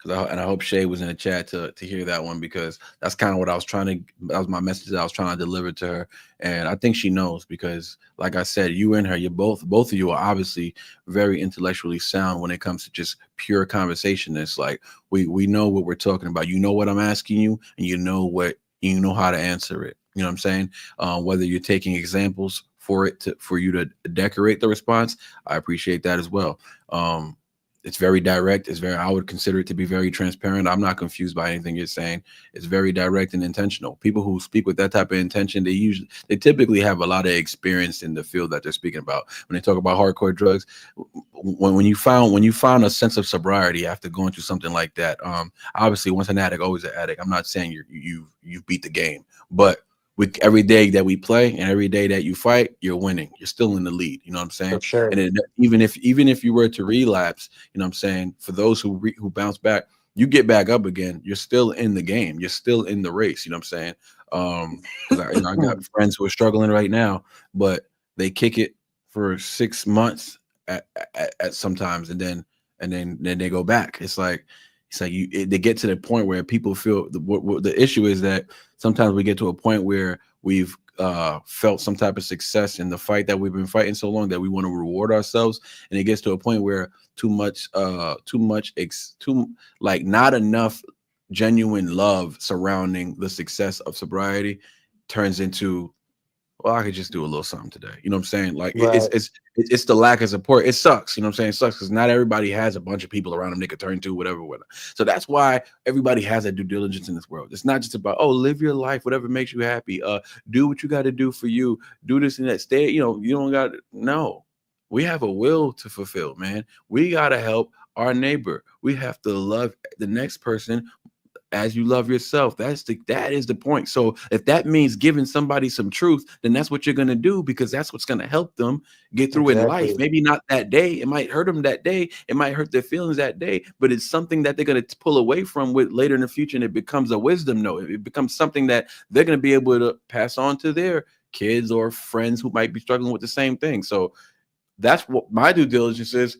And I hope Shay was in the chat to hear that one because that's kind of what I was trying to. That was my message that I was trying to deliver to her, and I think she knows because, like I said, you and her, you both of you are obviously very intellectually sound when it comes to just pure conversation. It's like we know what we're talking about. You know what I'm asking you, and you know how to answer it. You know what I'm saying? Whether you're taking examples for you to decorate the response, I appreciate that as well. It's very direct. I would consider it to be very transparent. I'm not confused by anything you're saying. It's very direct and intentional. People who speak with that type of intention, they typically have a lot of experience in the field that they're speaking about. When they talk about hardcore drugs, when you found a sense of sobriety after going through something like that, obviously once an addict, always an addict. I'm not saying you've beat the game, but with every day that we play and every day that you fight, you're winning. You're still in the lead. You know what I'm For saying? sure. And even if you were to relapse, you know what I'm saying, for those who bounce back, you get back up again. You're still in the game. You're still in the race. You know what I'm saying? Because I got friends who are struggling right now, but they kick it for 6 months at sometimes, and then they go back. They get to the point where people feel what the issue is that sometimes we get to a point where we've felt some type of success in the fight that we've been fighting so long that we want to reward ourselves, and it gets to a point where not enough genuine love surrounding the success of sobriety turns into, well, I could just do a little something today. You know what I'm saying? Like Right. it's the lack of support. It sucks. You know what I'm saying? It sucks because not everybody has a bunch of people around them they could turn to, whatever. So that's why everybody has that due diligence in this world. It's not just about, oh, live your life, whatever makes you happy. Do what you got to do for you. Do this and that. Stay. You know, you don't got to. No, we have a will to fulfill, man. We got to help our neighbor. We have to love the next person as you love yourself. That is the point. So if that means giving somebody some truth, then that's what you're going to do, because that's what's going to help them get through in life. Exactly. Maybe not that day. It might hurt them that day. It might hurt their feelings that day, but it's something that they're going to pull away from with later in the future. And it becomes a wisdom note. It becomes something that they're going to be able to pass on to their kids or friends who might be struggling with the same thing. So that's what my due diligence is.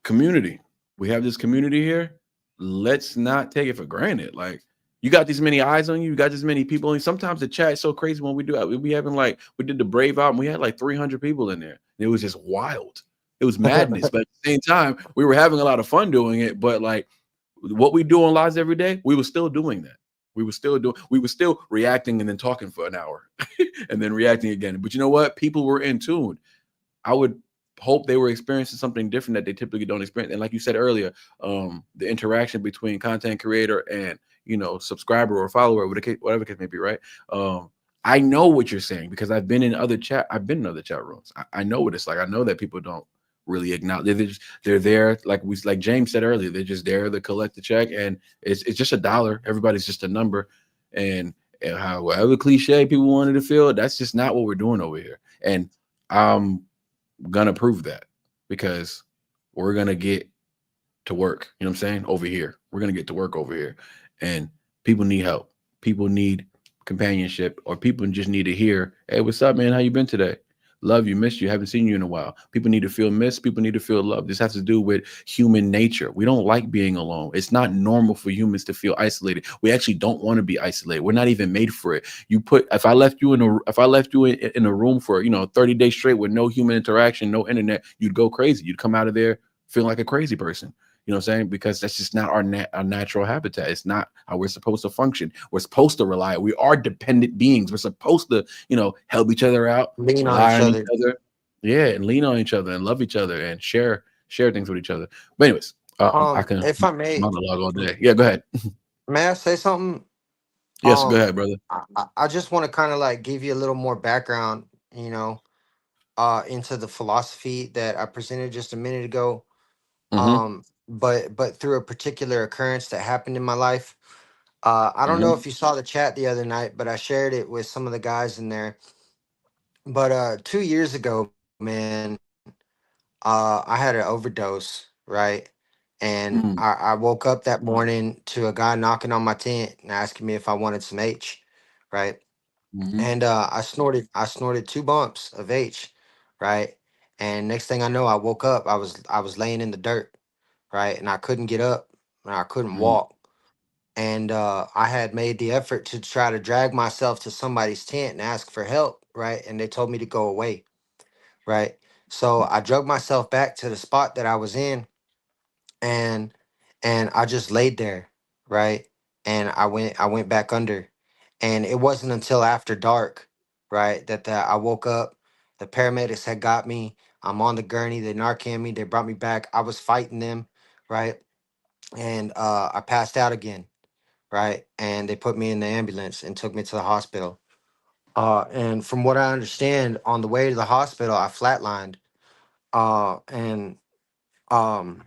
Community. We have this community here. Let's not take it for granted. Like, you got these many eyes on you. You got this many people. And sometimes the chat is so crazy when we do it. We did the Brave album. We had like 300 people in there. It was just wild. It was madness. But at the same time, we were having a lot of fun doing it. But like what we do on lives every day, we were still doing that. We were still reacting and then talking for an hour and then reacting again. But you know what? People were in tune. I would hope they were experiencing something different that they typically don't experience. And like you said earlier, the interaction between content creator and, subscriber or follower, whatever the case may be, right? I know what you're saying because I've been in other chat rooms. I know what it's like. I know that people don't really acknowledge. They're there, like James said earlier. They're just there to collect the check, and it's just $1. Everybody's just a number, and however cliche people wanted to feel, that's just not what we're doing over here. And I'm gonna prove that because we're gonna get to work. You know what I'm saying? Over here, we're gonna get to work over here, and people need help. People need companionship, or people just need to hear, "Hey, what's up, man? How you been today? Love you, missed you, haven't seen you in a while." People need to feel missed. People need to feel loved. This has to do with human nature. We don't like being alone. It's not normal for humans to feel isolated. We actually don't want to be isolated. We're not even made for it. If I left you in a room for 30 days straight with no human interaction, no internet, you'd go crazy. You'd come out of there feeling like a crazy person. You know what I'm saying? Because that's just not our natural habitat. It's not how we're supposed to function. We're supposed to rely. We are dependent beings. We're supposed to, help each other out, Lean on rely each on each other. other. Yeah, and lean on each other and love each other and share things with each other. But anyways, I can If I may, monologue all day. Yeah, go ahead. may I say something? Yes, go Um, ahead, brother. I just want to kind of like give you a little more background, into the philosophy that I presented just a minute ago. Mm-hmm. But through a particular occurrence that happened in my life. I don't know Mm-hmm. if you saw the chat the other night, but I shared it with some of the guys in there. But 2 years ago, man, I had an overdose, right? And I woke up that morning to a guy knocking on my tent and asking me if I wanted some H, right? Mm-hmm. And I snorted 2 bumps of H, right? And next thing I know, I woke up. I was laying in the dirt, right? And I couldn't get up and I couldn't Mm-hmm. walk. And I had made the effort to try to drag myself to somebody's tent and ask for help, right? And they told me to go away, right? So I drug myself back to the spot that I was in, and I just laid there, right? And I went back under, and it wasn't until after dark, right, that I woke up. The paramedics had got me. I'm on the gurney. They Narcan me. They brought me back. I was fighting them, right? And I passed out again, right? And they put me in the ambulance and took me to the hospital. And from what I understand, on the way to the hospital, I flatlined. And um,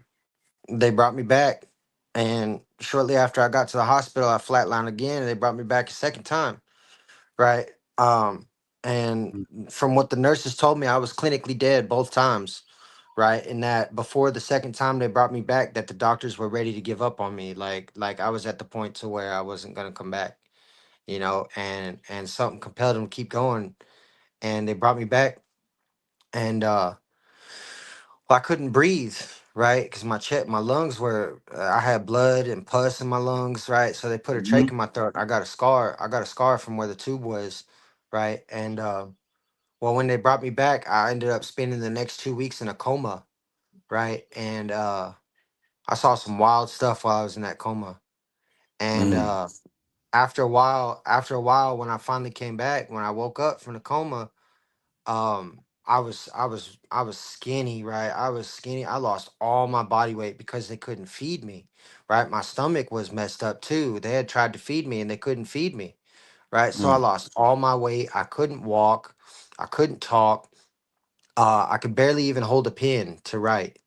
they brought me back. And shortly after I got to the hospital, I flatlined again, and they brought me back a second time, right? And from what the nurses told me, I was clinically dead both times, right? And that before the second time they brought me back, that the doctors were ready to give up on me, like I was at the point to where I wasn't gonna come back, and something compelled them to keep going, and they brought me back, and I couldn't breathe, right? Because my lungs were, I had blood and pus in my lungs, right? So they put a Mm-hmm. trach in my throat. I got a scar. I got a scar from where the tube was, right? And well, when they brought me back, I ended up spending the next 2 weeks in a coma, right? And I saw some wild stuff while I was in that coma. And Mm-hmm. after a while, when I finally came back, when I woke up from the coma, I was skinny, right? I was skinny. I lost all my body weight because they couldn't feed me, right? My stomach was messed up too. They had tried to feed me and they couldn't feed me, right? So I lost all my weight. I couldn't walk. I couldn't talk. I could barely even hold a pen to write,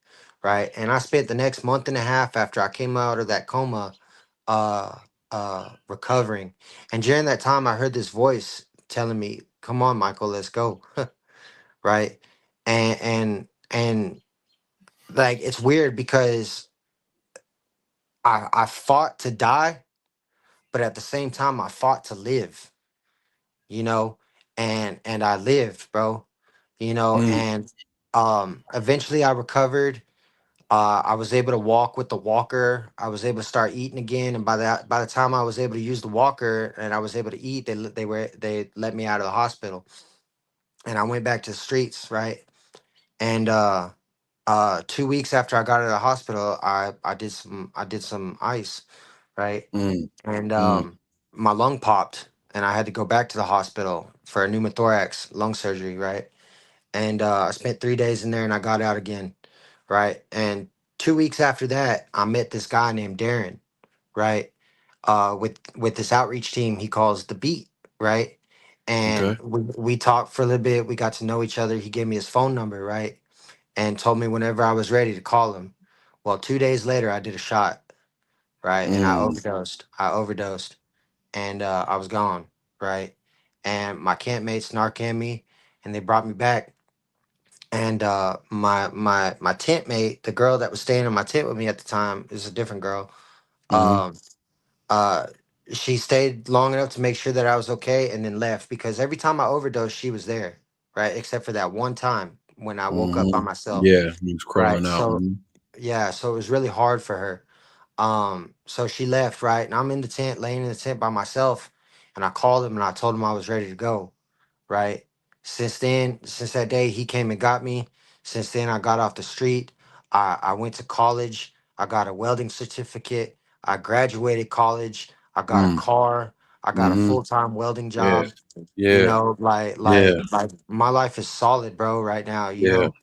right? And I spent the next month and a half after I came out of that coma, uh, recovering. And during that time, I heard this voice telling me, "Come on, Michael, let's go." Right? And like it's weird because I fought to die, but at the same time, I fought to live. You know, and I lived, bro. And eventually I recovered. I was able to walk with the walker. I was able to start eating again, and by the time I was able to use the walker and I was able to eat, they let me out of the hospital, and I went back to the streets, right? And 2 weeks after I got out of the hospital, I did some ice, right? Mm-hmm. And Mm-hmm. my lung popped and I had to go back to the hospital for a pneumothorax lung surgery, right? And I spent 3 days in there and I got out again, right? And 2 weeks after that, I met this guy named Darren, right? With this outreach team he calls the Beat, right? And Okay. we talked for a little bit. We got to know each other. He gave me his phone number, right? And told me whenever I was ready to call him. Well, 2 days later, I did a shot, right? And I Mm, overdosed. And I was gone, right? And my campmates narcan me, and they brought me back. And my tent mate, the girl that was staying in my tent with me at the time, is a different girl. mm-hmm. Um, uh, she stayed long enough to make sure that I was okay, and then left because every time I overdosed, she was there, right? Except for that one time when I woke up by Mm-hmm. myself, Yeah, he was right? crawling out. So yeah, so it was really hard for her. So she left, right? And I'm in the tent, laying in the tent by myself, and I called him and I told him I was ready to go, right? Since then, since that day, he came and got me. Since then, I got off the street. I went to college. I got a welding certificate. I graduated college. I got a Mm, car. I got a mm-hmm. full-time welding Yeah, job. You yeah, know, yeah, like my life is solid, bro, right now, you yeah, know.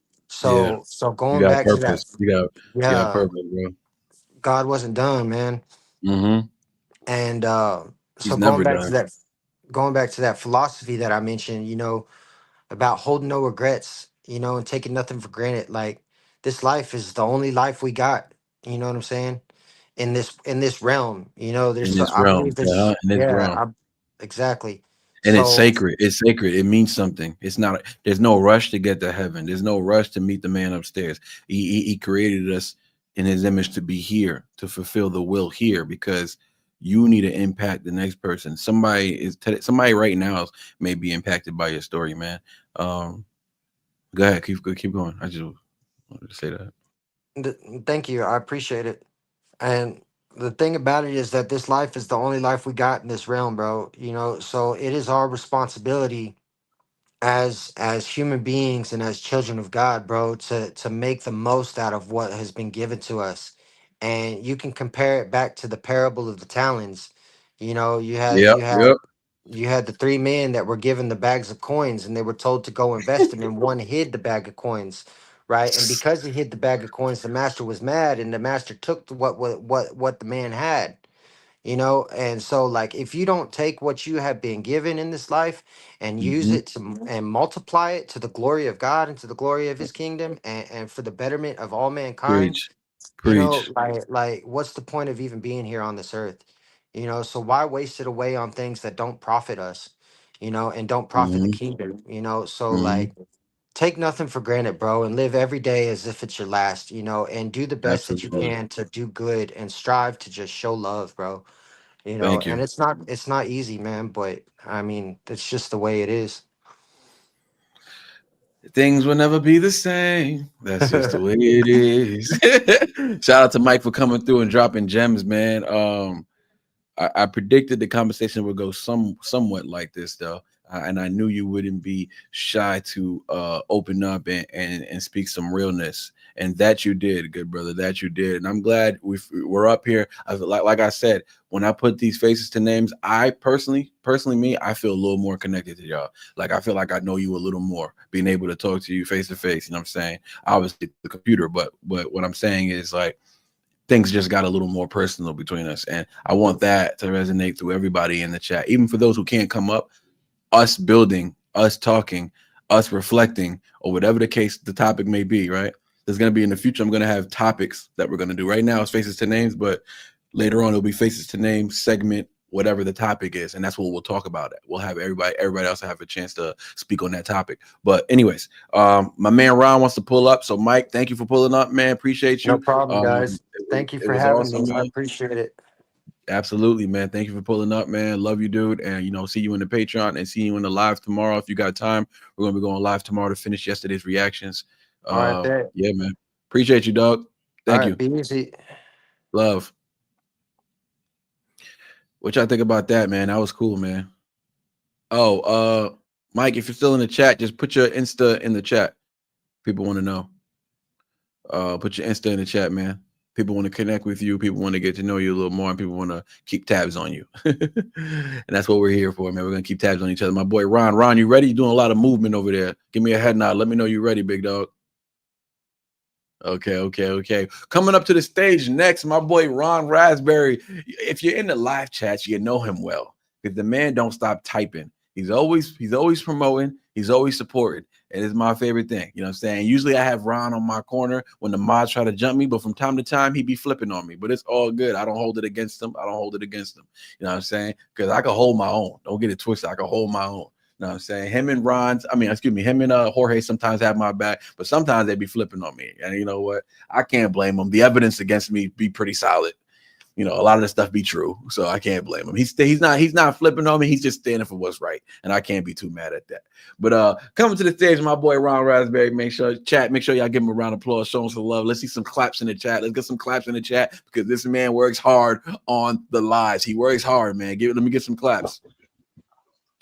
yeah. So You going got back to that, purpose. You got yeah, purpose, bro. God wasn't done, man. Mm-hmm. And so He's never done. going back to that philosophy that I mentioned, you know, about holding no regrets, you know, and taking nothing for granted. Like this life is the only life we got. You know what I'm saying? In this realm, you know, In there's so this I believe realm. Yeah, there's in this yeah, realm. exactly. And it's So sacred. It's sacred. It means something. It's not. There's no rush to get to heaven. There's no rush to meet the man upstairs. He created us in His image to be here, to fulfill the will here, because you need to impact the next person. Somebody right now may be impacted by your story, man. Go ahead, keep going. I just wanted to say that. thank you, I appreciate it. And the thing about it is that this life is the only life we got in this realm, bro. You know, so it is our responsibility as human beings and as children of God, bro, to make the most out of what has been given to us. And you can compare it back to the parable of the talents. You know, Yep, yep. you had the three men that were given the bags of coins and they were told to go invest them, and one hid the bag of coins, right? And because he hid the bag of coins, the master was mad and the master took what the man had, you know. And so like if you don't take what you have been given in this life and use Mm-hmm. it to and multiply it to the glory of God and to the glory of his kingdom, and for the betterment of all mankind, Preach, you know, preach. like what's the point of even being here on this earth? You know, so why waste it away on things that don't profit us, you know, and don't profit the Mm-hmm. kingdom, you know? So Mm-hmm. like take nothing for granted, bro, and live every day as if it's your last, you know, and do the best that you Absolutely. can to do good and strive to just show love, bro. You know, Thank and you. it's not easy, man, but I mean, it's just the way it is. Things will never be the same. That's just the way it is. Shout out to Mike for coming through and dropping gems, man. I predicted the conversation would go somewhat like this, though, and I knew you wouldn't be shy to open up and speak some realness, and that you did, good brother. That you did, and I'm glad we're up here. Like I said, when I put these faces to names, I personally, me, I feel a little more connected to y'all. Like I feel like I know you a little more, being able to talk to you face to face. You know what I'm saying? Obviously the computer, but what I'm saying is like things just got a little more personal between us. And I want that to resonate through everybody in the chat, even for those who can't come up. Us building, us talking, us reflecting, or whatever the case, the topic may be, right? There's going to be in the future, I'm going to have topics that we're going to do. Right now, it's faces to names, but later on, it'll be faces to names segment, whatever the topic is. And that's what we'll talk about. We'll have everybody else have a chance to speak on that topic. But anyways, my man Ron wants to pull up. So Mike, thank you for pulling up, man. Appreciate No you. problem, guys. Thank you It for was having me. awesome, I man. appreciate it. Absolutely, man. Thank you for pulling up, man. Love you, dude. And see you in the Patreon and see you in the live tomorrow. If you got time, we're gonna be going live tomorrow to finish yesterday's reactions. All right, bet. Yeah, man. Appreciate you, dog. All Thank right, you. be easy. Love. What y'all think about that, man? That was cool, man. Oh, Mike, if you're still in the chat, just put your Insta in the chat. People want to know. Put your Insta in the chat, man. People want to connect with you. People want to get to know you a little more, and people want to keep tabs on you. And that's what we're here for, man. We're gonna keep tabs on each other. My boy Ron. Ron, you ready? You're doing a lot of movement over there. Give me a head nod. Let me know you're ready, big dog. Okay. Coming up to the stage next, my boy Ron Raspberry. If you're in the live chats, you know him well because the man don't stop typing. He's always promoting. He's always supporting. And it's my favorite thing. You know what I'm saying? Usually I have Ron on my corner when the mods try to jump me, but from time to time he be flipping on me. But it's all good. I don't hold it against him. You know what I'm saying? Because I can hold my own. Don't get it twisted. I can hold my own. You know what I'm saying? Him and Jorge sometimes have my back, but sometimes they be flipping on me. And you know what? I can't blame them. The evidence against me be pretty solid. You know, a lot of the stuff be true, so I can't blame him. He's not flipping on me. He's just standing for what's right, and I can't be too mad at that. But coming to the stage, my boy Ron Raspberry. Make sure y'all give him a round of applause, show him some love. Let's see some claps in the chat. Let's get some claps in the chat because this man works hard on the lives. He works hard, man. Let me get some claps.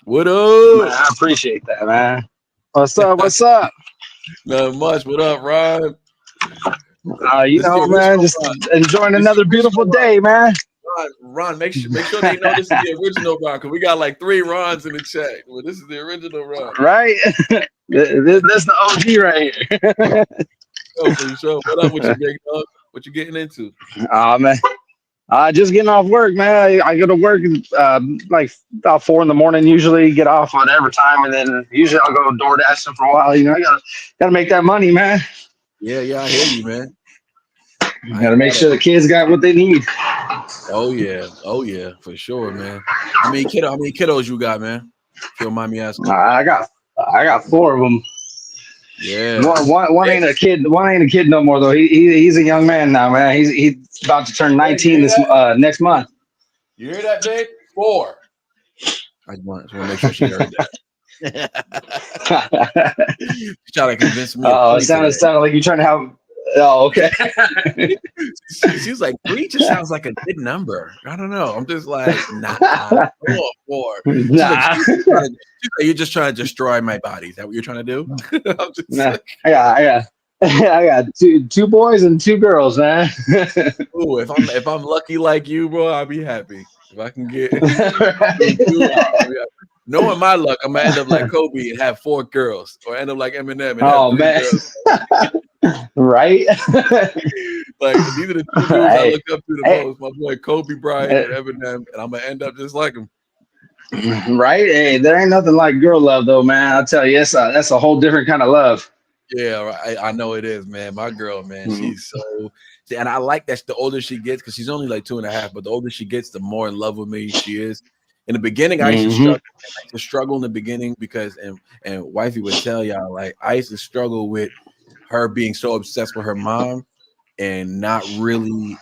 What up? Man, I appreciate that, man. What's up? Not much. What up, Ron? You know, man, just enjoying another beautiful day, man. Ron, make sure they know this is the original Ron, because we got like 3 Rons in the chat. Well, this is the original Ron. Right? This the OG right here. Oh, for sure. What up with you, big dog? What you getting into? Man. Just getting off work, man. I go to work like about 4 in the morning, usually get off whatever time, and then usually I'll go door dashing for a while. You know, I gotta make that money, man. Yeah, I hear you, man. I gotta make sure the kids got what they need. Oh yeah, for sure, man. How many kiddos you got, man? If you don't mind me asking. I got 4 of them. Yeah. One ain't a kid. One ain't a kid no more though. He's a young man now, man. He's about to turn 19 this next month. You hear that, babe? 4. I just want to make sure she heard that. She's trying to convince me. Oh, it sounded like you're trying to have. Oh, okay. She's like 3 just sounds like a good number. I don't know. I'm just like, nah. 4. Nah. She's like, you're just trying to destroy my body. Is that what you're trying to do? I'm just nah. I got two boys and 2 girls, man. Ooh, if I'm lucky like you, bro, I'll be happy. If I can get knowing my luck, I'm gonna end up like Kobe and have 4 girls, or end up like Eminem and have 3 man. girls. Right? Like these are the 2 dudes I look up to the most. My boy Kobe Bryant and Eminem, and I'm gonna end up just like him. Right? Hey, there ain't nothing like girl love though, man. I'll tell you, that's a whole different kind of love. Yeah, I know it is, man. My girl, man, she's so, and I like that the older she gets, because she's only like 2.5, but the older she gets, the more in love with me she is. In the beginning, I used to struggle in the beginning because, and wifey would tell y'all, like, I used to struggle with her being so obsessed with her mom and not really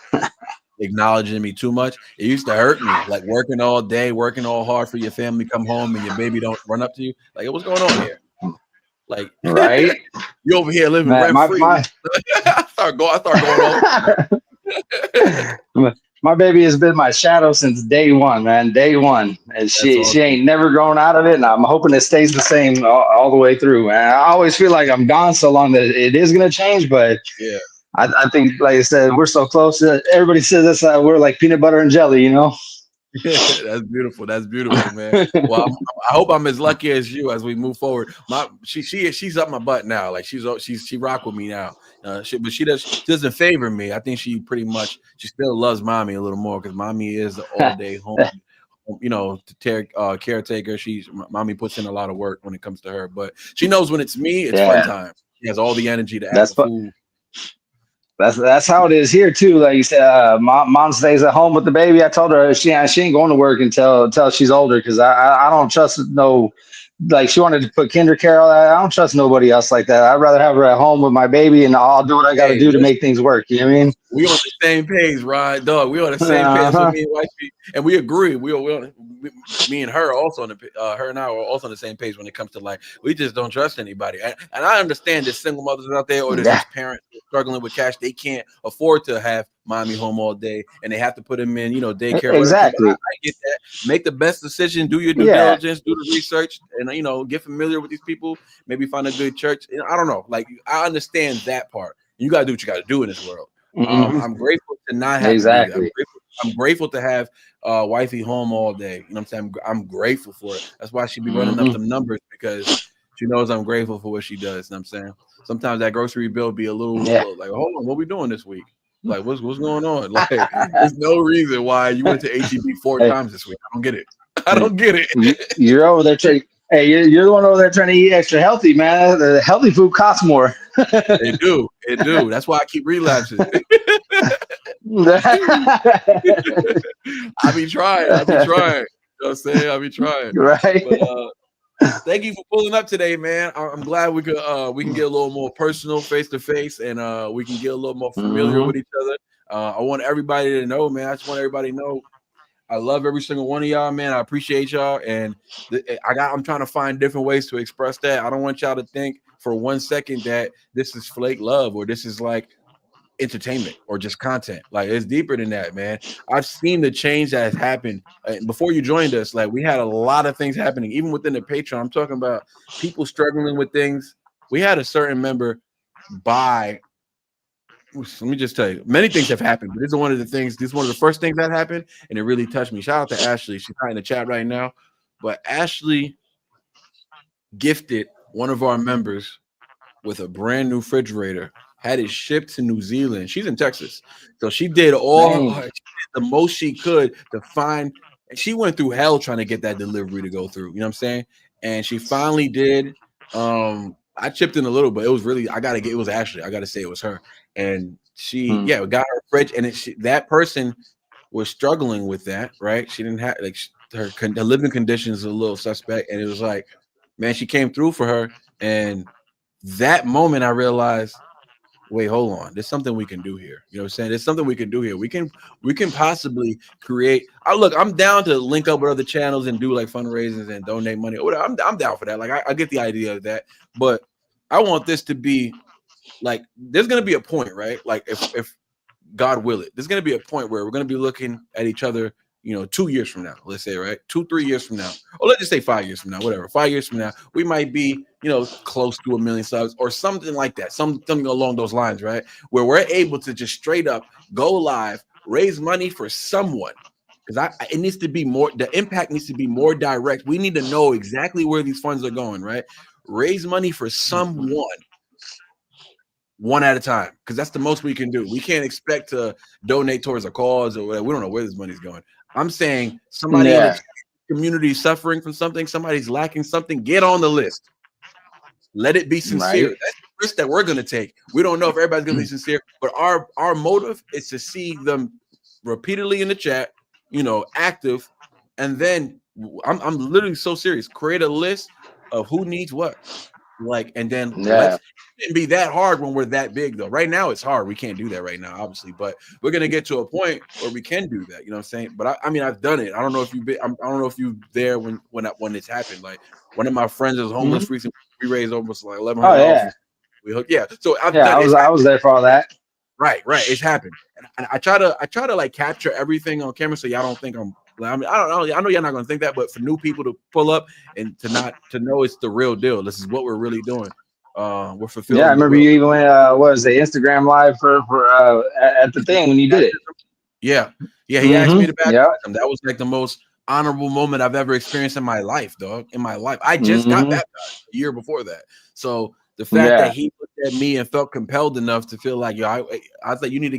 acknowledging me too much. It used to hurt me, like working all day, working all hard for your family, come home and your baby don't run up to you. Like, what's going on here? Like, right? You over here living rent free. I start going on. My baby has been my shadow since day one, man. Day one, and she ain't never grown out of it. And I'm hoping it stays the same all the way through. Man, I always feel like I'm gone so long that it is gonna change, but yeah. I think, like I said, we're so close. Everybody says that we're like peanut butter and jelly, you know. That's beautiful. That's beautiful, man. Well, I hope I'm as lucky as you as we move forward. She's up my butt now. Like she rock with me now. But she doesn't favor me. I think she still loves mommy a little more because mommy is the all day home. You know, caretaker. Mommy puts in a lot of work when it comes to her, but she knows when it's me, it's fun time. She has all the energy to add food. That's how it is here too. Like you said, mom stays at home with the baby. I told her she ain't going to work until she's older because I don't trust no. Like she wanted to put kinder care. I don't trust nobody else like that. I'd rather have her at home with my baby, and I'll do what I got to do to make things work. You know what I mean? We on the same page, right, dog? We on the same page with me and wifey, and we agree. Me and her also on the her and I are also on the same page when it comes to like we just don't trust anybody. And I understand there's single mothers out there or there's just parents struggling with cash. They can't afford to have mommy home all day, and they have to put them in, daycare. Exactly. I get that. Make the best decision. Do your due diligence. Do the research, and get familiar with these people. Maybe find a good church. I don't know. Like I understand that part. You gotta do what you gotta do in this world. I'm grateful to not have to do that. I'm grateful to have wifey home all day. You know what I'm saying? I'm grateful for it. That's why she be running up them numbers, because she knows I'm grateful for what she does. You know what I'm saying? Sometimes that grocery bill be a little like, hold on, what we doing this week? Like, what's going on? Like, there's no reason why you went to HEB 4 times this week. I don't get it. I don't get it. You're over there trying. Hey, you're the one over there trying to eat extra healthy, man. The healthy food costs more. It do. That's why I keep relapsing. I be trying. You know what I'm saying? I be trying. Right. But, thank you for pulling up today, man. I'm glad we can get a little more personal, face to face, and we can get a little more familiar with each other. I want everybody to know, man. I just want everybody to know I love every single one of y'all, man. I appreciate y'all, and I'm trying to find different ways to express that. I don't want y'all to think for 1 second that this is flake love or this is like entertainment or just content. Like, it's deeper than that, man. I've seen the change that has happened. Before you joined us, like, we had a lot of things happening, even within the Patreon. I'm talking about people struggling with things. We had a certain member buy. Let me just tell you, many things have happened, but this is one of the things. This is one of the first things that happened, and it really touched me. Shout out to Ashley. She's not in the chat right now, but Ashley gifted one of our members with a brand new refrigerator. Had it shipped to New Zealand. She's in Texas, so she did the most she could to find. And she went through hell trying to get that delivery to go through. You know what I'm saying? And she finally did. I chipped in a little, but it was really it was Ashley. I got to say it was her. And she got her fridge, and that person was struggling with that, right? She didn't have her living conditions a little suspect, and it was like, man, she came through for her. And that moment I realized, wait, hold on, there's something we can do here. You know what I'm saying? There's something we can do here. We can possibly create. I'm down to link up with other channels and do like fundraisers and donate money or whatever. I'm down for that. Like, I get the idea of that, but I want this to be like, there's gonna be a point, right? Like, if God will it, there's gonna be a point where we're gonna be looking at each other, 2 years from now, let's say, right? 2-3 years from now, or let's just say 5 years from now, whatever. 5 years from now, we might be, close to 1 million subs or something like that, something along those lines, right? Where we're able to just straight up go live, raise money for someone. Because it needs to be more, the impact needs to be more direct. We need to know exactly where these funds are going, right? Raise money for someone. One at a time, because that's the most we can do. We can't expect to donate towards a cause or whatever. We don't know where this money's going. I'm saying somebody in the community suffering from something, somebody's lacking something, get on the list. Let it be sincere. Right. That's the risk that we're going to take. We don't know if everybody's going to be sincere, but our motive is to see them repeatedly in the chat, active. And then I'm literally so serious. Create a list of who needs what. Like, and then let's be that hard when we're that big, though. Right now, it's hard. We can't do that right now, obviously, but we're gonna get to a point where we can do that. You know what I'm saying? But I mean, I've done it. I don't know if I don't know if you there when it's happened. Like, one of my friends is homeless recently. We raised almost like $1,100. We hooked. Yeah. So I was there for all that. Right. It's happened. And I try to like capture everything on camera so y'all don't think I'm. I mean, I don't know. I know you're not gonna think that, but for new people to pull up and to know it's the real deal. This is what we're really doing. We're fulfilling. Yeah, I remember you even went Instagram live for at the thing when you did it. Yeah. He asked me to baptize him. That was like the most honorable moment I've ever experienced in my life, dog. In my life, I just got baptized a year before that. So the fact that he looked at me and felt compelled enough to feel like, I thought you need to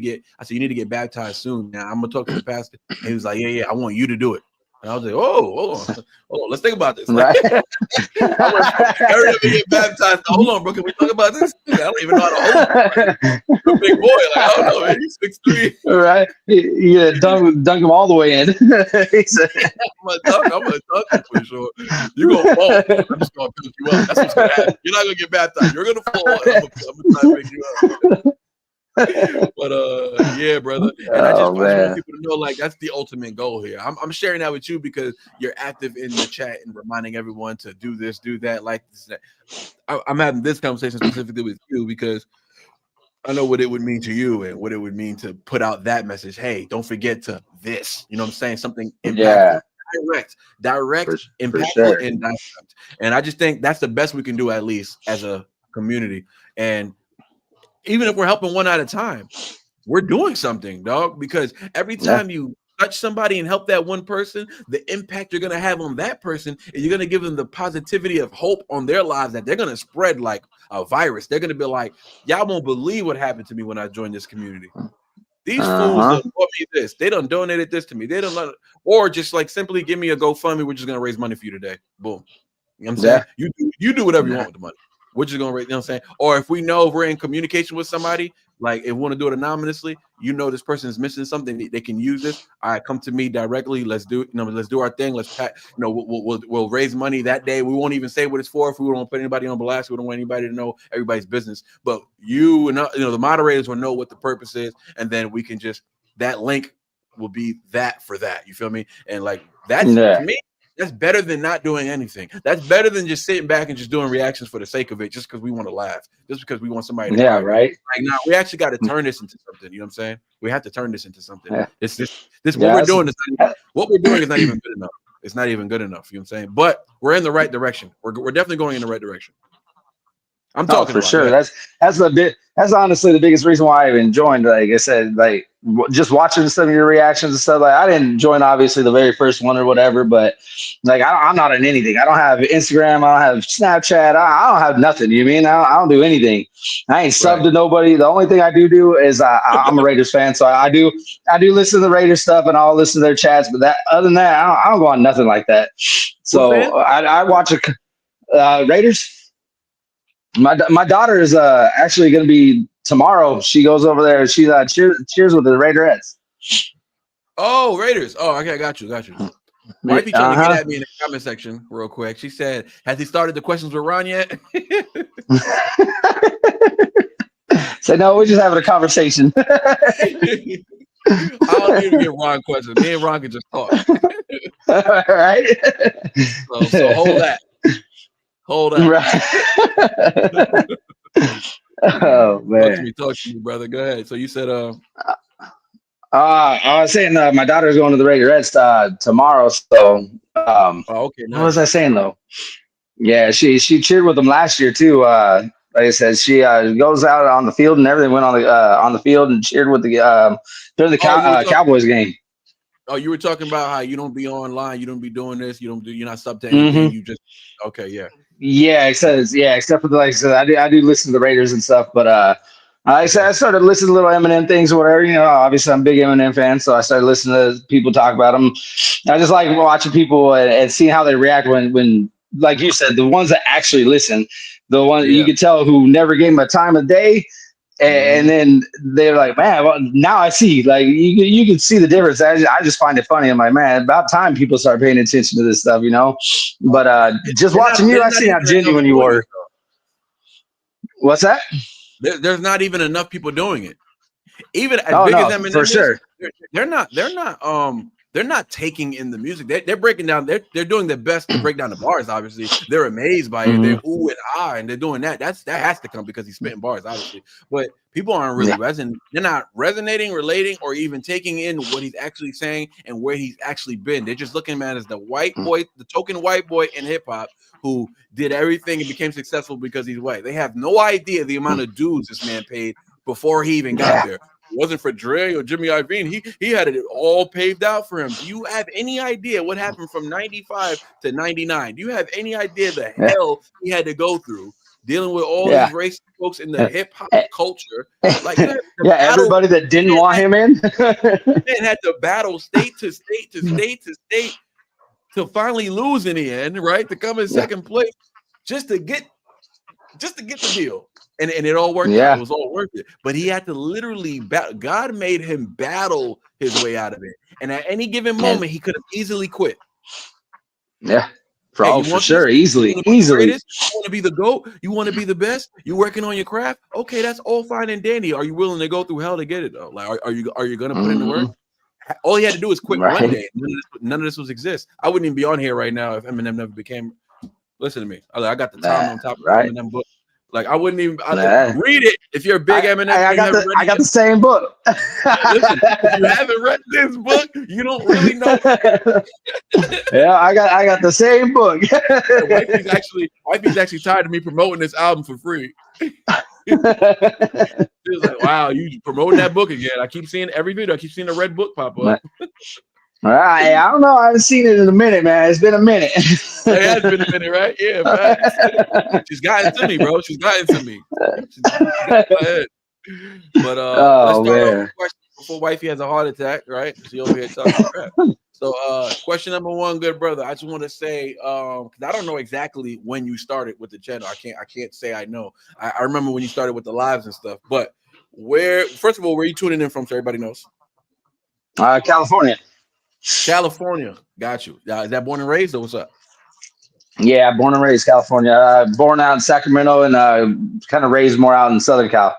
get baptized soon. Now I'm gonna talk to the pastor. And he was like, yeah, I want you to do it. And I was like, hold on, let's think about this. Like, I hurry up and get baptized. Hold on, bro, can we talk about this? I don't even know how to hold him. You're a big boy, like, I don't know, man. He's 6'3". Right? Yeah, dunk him all the way in. I'm gonna dunk him for sure. You're gonna fall. I'm just gonna pick you up. That's what's gonna happen. You're not gonna get baptized. You're gonna fall. I'm gonna try to pick you up. But yeah, brother. And I just want people to know, like, that's the ultimate goal here. I'm sharing that with you because you're active in the chat and reminding everyone to do this, do that, like this. I'm having this conversation specifically with you because I know what it would mean to you and what it would mean to put out that message. Hey, don't forget to this. You know what I'm saying? Something impactful. Direct, impactful, and direct. And I just think that's the best we can do, at least as a community. And even if we're helping one at a time, we're doing something, dog. Because every time you touch somebody and help that one person, the impact you're gonna have on that person, and you're gonna give them the positivity of hope on their lives that they're gonna spread like a virus. They're gonna be like, y'all won't believe what happened to me when I joined this community. These fools done bought me this. They done donated this to me. They done or just like simply give me a GoFundMe. We're just gonna raise money for you today. Boom. You know what I'm saying? You do whatever you want with the money. We're just gonna raise, you know what I'm saying? Or if we know if we're in communication with somebody, like if we want to do it anonymously, this person is missing something, they can use this. All right, come to me directly. Let's do it. Let's do our thing. Let's we'll raise money that day. We won't even say what it's for if we don't want to put anybody on blast. We don't want anybody to know everybody's business. But the moderators will know what the purpose is, and then we can just that link will be that for that. You feel me? And like that's to me. That's better than not doing anything. That's better than just sitting back and just doing reactions for the sake of it, just because we want to laugh, just because we want somebody to cry. Right. Like, now we actually got to turn this into something. You know what I'm saying? We have to turn this into something. This what we're doing is what we're doing is not even good enough. It's not even good enough. You know what I'm saying? But we're in the right direction. We're definitely going in the right direction. I'm talking for sure. That's honestly the biggest reason why I even joined. Like I said, like just watching some of your reactions and stuff. Like I didn't join obviously the very first one or whatever, but like I'm not in anything. I don't have Instagram. I don't have Snapchat. I don't have nothing. You mean I don't do anything. I ain't subbed to nobody. The only thing I do is I'm a Raiders fan, so I do listen to the Raiders stuff and I'll listen to their chats. But other than that, I don't go on nothing like that. So I watch Raiders. My daughter is actually going to be tomorrow. She goes over there. She cheers with the Raiderettes. Oh, Raiders. Oh, okay, I got you. Wifey trying to get at me in the comment section real quick. She said, "Has he started the questions with Ron yet?" So no, we're just having a conversation. I don't need to get Ron questions. Me and Ron can just talk. All right. So hold that. Right. Oh man. Talk to me, brother. Go ahead. So you said I was saying my daughter's going to the Raiderettes tomorrow. So okay. Nice. What was I saying though? Yeah, she cheered with them last year too. Like I said, she goes out on the field and everything. Went on the field and cheered with the during the Cowboys game. Oh, you were talking about how you don't be online, you don't be doing this, you're not sub to anything. You just Yeah, except for like I said, I do listen to the Raiders and stuff, but I started listening to little Eminem things or whatever. Obviously I'm a big Eminem fan, so I started listening to people talk about him. I just like watching people and seeing how they react when, like you said, the ones that actually listen, the ones you could tell who never gave him a time of day. And then they're like, man, well, now I see. Like you can see the difference. I just find it funny. I'm like, man, about time people start paying attention to this stuff, But just watching you, I see how genuine you were. What's that? There's not even enough people doing it. Even as big as Eminem for sure. They're not taking in the music. They're breaking down. They're doing their best to break down the bars. Obviously, they're amazed by it. They're ooh and ah, and they're doing that. That has to come because he's spitting bars, obviously. But people aren't really resonating. They're not resonating, relating, or even taking in what he's actually saying and where he's actually been. They're just looking at him as the white boy, the token white boy in hip hop who did everything and became successful because he's white. They have no idea the amount of dues this man paid before he even got there. It wasn't for Dre or Jimmy Iovine. He had it all paved out for him. Do you have any idea what happened from 95 to 99? Do you have any idea the hell he had to go through dealing with all these racist folks in the hip hop culture? Like, everybody that didn't want him in. Man had to battle state to state to state to state to finally lose in the end, right? To come in second place just to get the deal. And it all worked out. It was all worth it. But he had to literally God made him battle his way out of it. And at any given moment, he could have easily quit. Yeah. For sure. Easily. You want to be the GOAT? You want to be the best? You working on your craft? Okay, that's all fine and dandy. Are you willing to go through hell to get it though? Like, are you gonna put in the work? All he had to do is quit one day. None of this was exist. I wouldn't even be on here right now if Eminem never became. Listen to me. I got the time on top of Eminem book. Like I wouldn't even Nah. read it if you're a big Eminem. I got the same book. Listen, if you haven't read this book, you don't really know. Yeah, I got the same book. Wifey's actually tired of me promoting this album for free. She was like, "Wow, you promoting that book again?" I keep seeing every video. I keep seeing the red book pop up. All right, I don't know. I haven't seen it in a minute, man. It's been a minute. It has been a minute, right? Yeah, man. She's gotten to me, bro. She's gotten to me. She's got my head. But let's start off with a question before wifey has a heart attack, right? She over here talking crap. So question number one, good brother. I just want to say, because I don't know exactly when you started with the channel. I can't say I know. I remember when you started with the lives and stuff, but first of all, where are you tuning in from so everybody knows? California. California. Got you. Is that born and raised or what's up? Yeah, born and raised California. Born out in Sacramento and kind of raised more out in Southern Cal.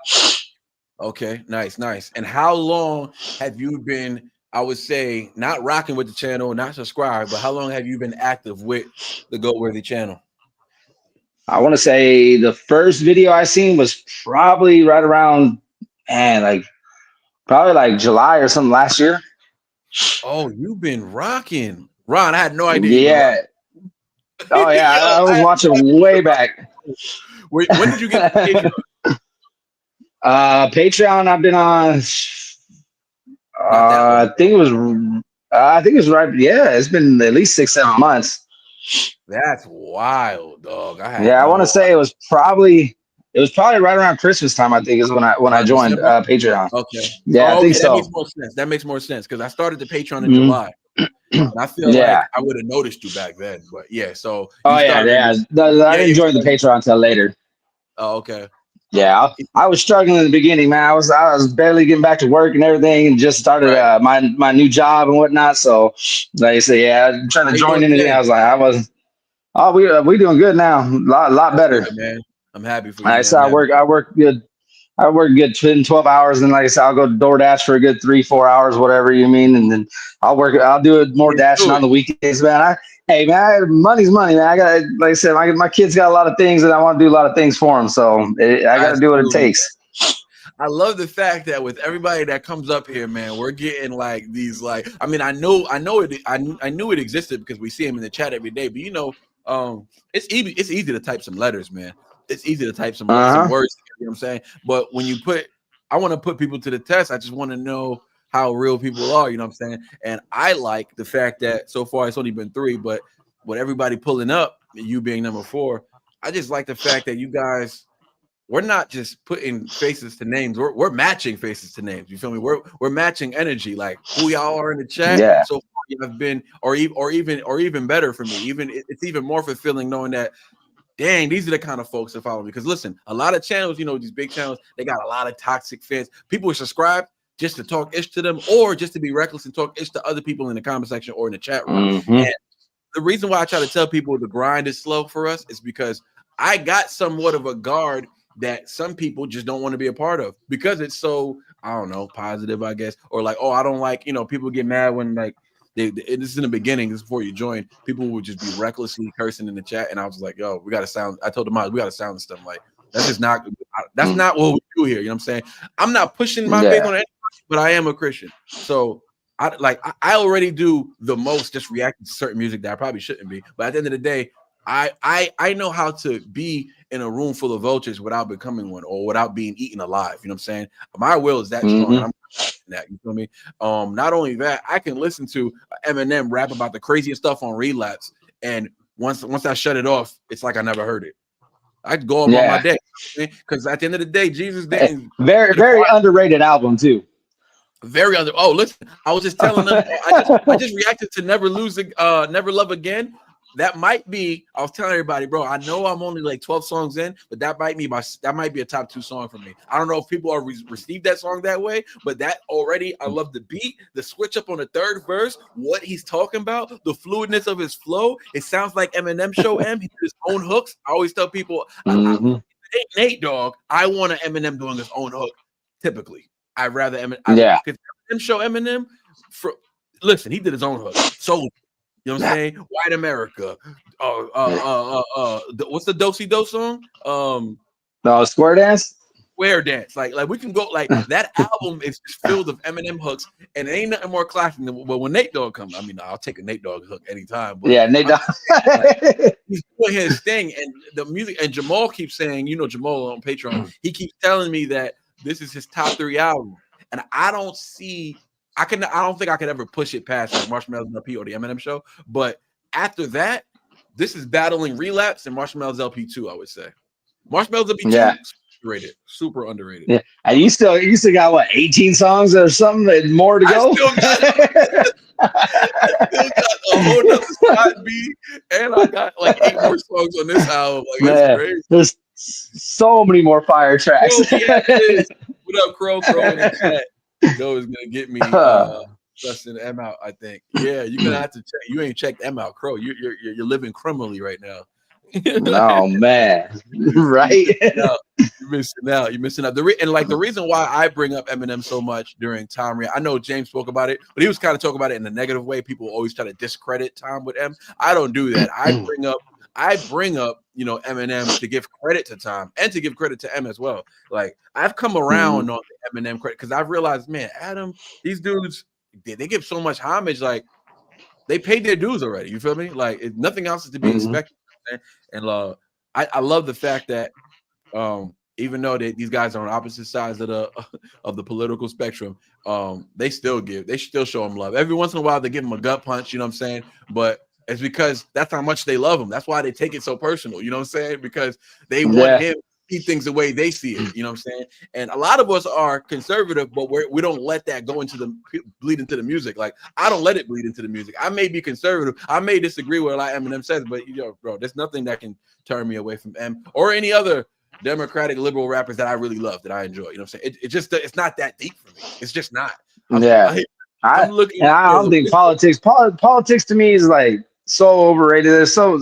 Okay, nice. And how long have you been, I would say, not rocking with the channel, not subscribed, but how long have you been active with the Goatworthy channel? I want to say the first video I seen was probably right around, probably like July or something last year. Oh, you've been rocking. Ron, I had no idea. Yeah. Oh, yeah. I was watching way back. When did you get Patreon? Patreon, I've been on, I think it was right. Yeah, it's been at least 6-7 months. That's wild, dog. I want to say it was probably right around Christmas time. I think is when I joined Patreon. Okay. Yeah, I think so. That makes more sense. That makes more sense because I started the Patreon in July. And I feel like I would have noticed you back then, but yeah. So I didn't join the Patreon until later. Oh, okay. Yeah, I was struggling in the beginning, man. I was barely getting back to work and everything, and just started my new job and whatnot. So, like I said, I'm trying to join anything. I was like, I wasn't. Oh, we doing good now. A lot better, good, man. I'm happy for you. Like I said, I work good. I work good 12 hours, and like I said, I'll go DoorDash for a good 3-4 hours, whatever you mean, and then I'll do it more dashing on the weekends, man. Money's money, man. I got, like I said, my kids got a lot of things, and I want to do a lot of things for them, so I got to do what it takes. I love the fact that with everybody that comes up here, man, we're getting like these, like, I mean, I knew it existed because we see him in the chat every day, but it's easy to type some letters, man. It's easy to type some words, you know what I'm saying? But when I want to put people to the test. I just want to know how real people are, you know what I'm saying? And I like the fact that so far it's only been 3, but with everybody pulling up, you being number 4, I just like the fact that you guys, we're not just putting faces to names. We're matching faces to names. You feel me? We're matching energy, like who y'all are in the chat. Yeah. So far you have been, or even better for me. It's even more fulfilling knowing that, dang, these are the kind of folks that follow me. Because listen, a lot of channels, these big channels, they got a lot of toxic fans. People subscribe just to talk ish to them, or just to be reckless and talk ish to other people in the comment section or in the chat room. And the reason why I try to tell people the grind is slow for us is because I got somewhat of a guard that some people just don't want to be a part of because it's so, I don't know, positive, I guess, or like, oh, I don't like, people get mad when like this is in the beginning, this is before you join, people would just be recklessly cursing in the chat, and I was like, yo, we got to sound. I told them, we got to sound this stuff. Like that's just not. That's not what we do here. You know what I'm saying? I'm not pushing my faith on anybody, but I am a Christian, so I already do the most, just reacting to certain music that I probably shouldn't be. But at the end of the day, I know how to be in a room full of vultures without becoming one or without being eaten alive. You know what I'm saying? My will is that strong. And I'm that, you feel me? Not only that, I can listen to Eminem rap about the craziest stuff on Relapse, and once I shut it off, it's like I never heard it. I could go on my day, because at the end of the day, Jesus didn't. Very underrated album too. Oh, listen, I was just telling them. I just reacted to Never Love Again. That might be. I was telling everybody, bro. I know I'm only like 12 songs in, but that might be a top 2 song for me. I don't know if people are received that song that way, but that already, I love the beat, the switch up on the 3rd verse, what he's talking about, the fluidness of his flow. It sounds like Eminem Show M. He did his own hooks. I always tell people, Nate, dog, I want an Eminem doing his own hook. Typically, I'd rather Eminem. Eminem Show Eminem. Listen, he did his own hook. So. You know what I'm saying? White America. What's the Do-Si-Do song? No, Square Dance. Square Dance, like we can go like that album is just filled with Eminem hooks, and it ain't nothing more classic than when Nate Dogg comes. I mean, I'll take a Nate Dogg hook anytime, but Yeah, Nate Dogg. like, he's doing his thing, and the music. And Jamal keeps saying, Jamal on Patreon, he keeps telling me that this is his top 3 album, and I don't think I could ever push it past like Marshmallows LP or the Eminem Show. But after that, this is battling Relapse and Marshmallows LP 2. I would say Marshmallows LP 2. Yeah. Underrated, super underrated. Yeah, and you still got what 18 songs or something and more to go. I still got a whole nother side B, and I got like 8 more songs on this album. Like, Man, it's crazy. there's so many more fire tracks. What up, Crow? Crow in the chat. Joe is gonna get me busting M out. I think. Yeah, you're gonna have to check. You ain't checked M out, Crow. You're living criminally right now. Oh man, right? No, you're missing out. You're missing out. The reason why I bring up Eminem so much during Time, I know James spoke about it, but he was kind of talking about it in a negative way. People always try to discredit Time with M. I don't do that. I bring up Eminem to give credit to Time and to give credit to M as well. Like I've come around on the Eminem credit because I've realized, man, Adam, these dudes they give so much homage. Like they paid their dues already. You feel me? Like nothing else is to be expected. And I love the fact that even though these guys are on opposite sides of the political spectrum, they still show them love. Every once in a while they give them a gut punch, you know what I'm saying? But it's because that's how much they love him. That's why they take it so personal, you know what I'm saying? Because they want him to see things the way they see it, you know what I'm saying? And a lot of us are conservative, but we don't let that bleed into the music. Like I don't let it bleed into the music. I may be conservative. I may disagree with a lot Eminem says, but bro, there's nothing that can turn me away from M or any other democratic liberal rappers that I really love, that I enjoy. You know what I'm saying? It's not that deep for me. It's just not. I don't think politics to me is like so overrated. There's so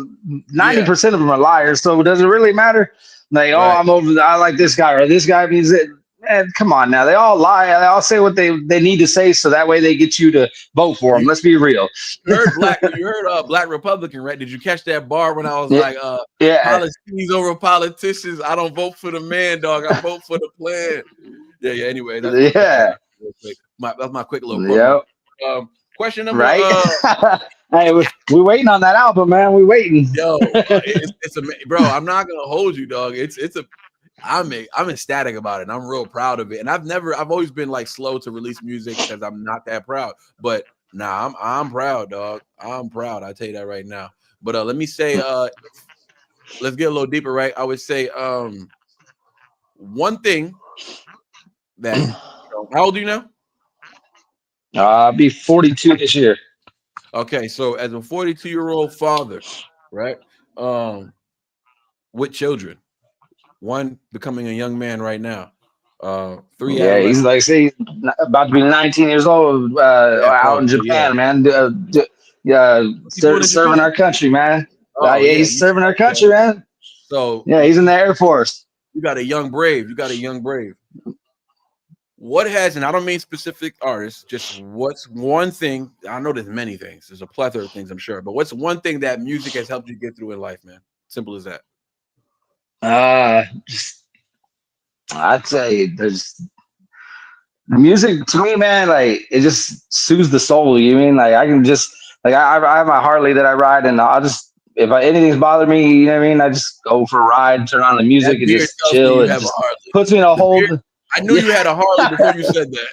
90% of them are liars. So does it really matter? Like, I like this guy or this guy means it. Man, come on now. They all lie. They all say what they need to say, so that way they get you to vote for them. Let's be real. You heard Black Republican, right? Did you catch that bar when I was policies over politicians? I don't vote for the man, dog. I vote for the plan. Yeah. Anyway, that's my quick little promo. Question number Hey, we're waiting on that album, man. We're waiting. Yo, it's bro. I'm not gonna hold you, dog. I'm ecstatic about it. And I'm real proud of it. And I've always been like slow to release music because I'm not that proud. But nah, I'm proud, dog. I'm proud. I tell you that right now. But let me say, let's get a little deeper, right? I would say, one thing that how old are you now? I'll be 42 this year. Okay, so as a 42-year-old father, right? With children, one becoming a young man right now. 3. Yeah, he's like he's about to be 19 years old. Out in Japan, man. Serving our country, man. He's serving our country, man. So he's in the Air Force. You got a young brave. What has, and I don't mean specific artists, just what's one thing, I know there's many things, there's a plethora of things I'm sure, but what's one thing that music has helped you get through in life, man? Simple as that. I'd say there's music to me, man, like it just soothes the soul. You mean like I can just like I have my Harley that I ride, and I'll just anything's bothering me, you know what I mean? I just go for a ride, turn on the music, and just chill. It just puts me in a whole. I knew you had a Harley before you said that.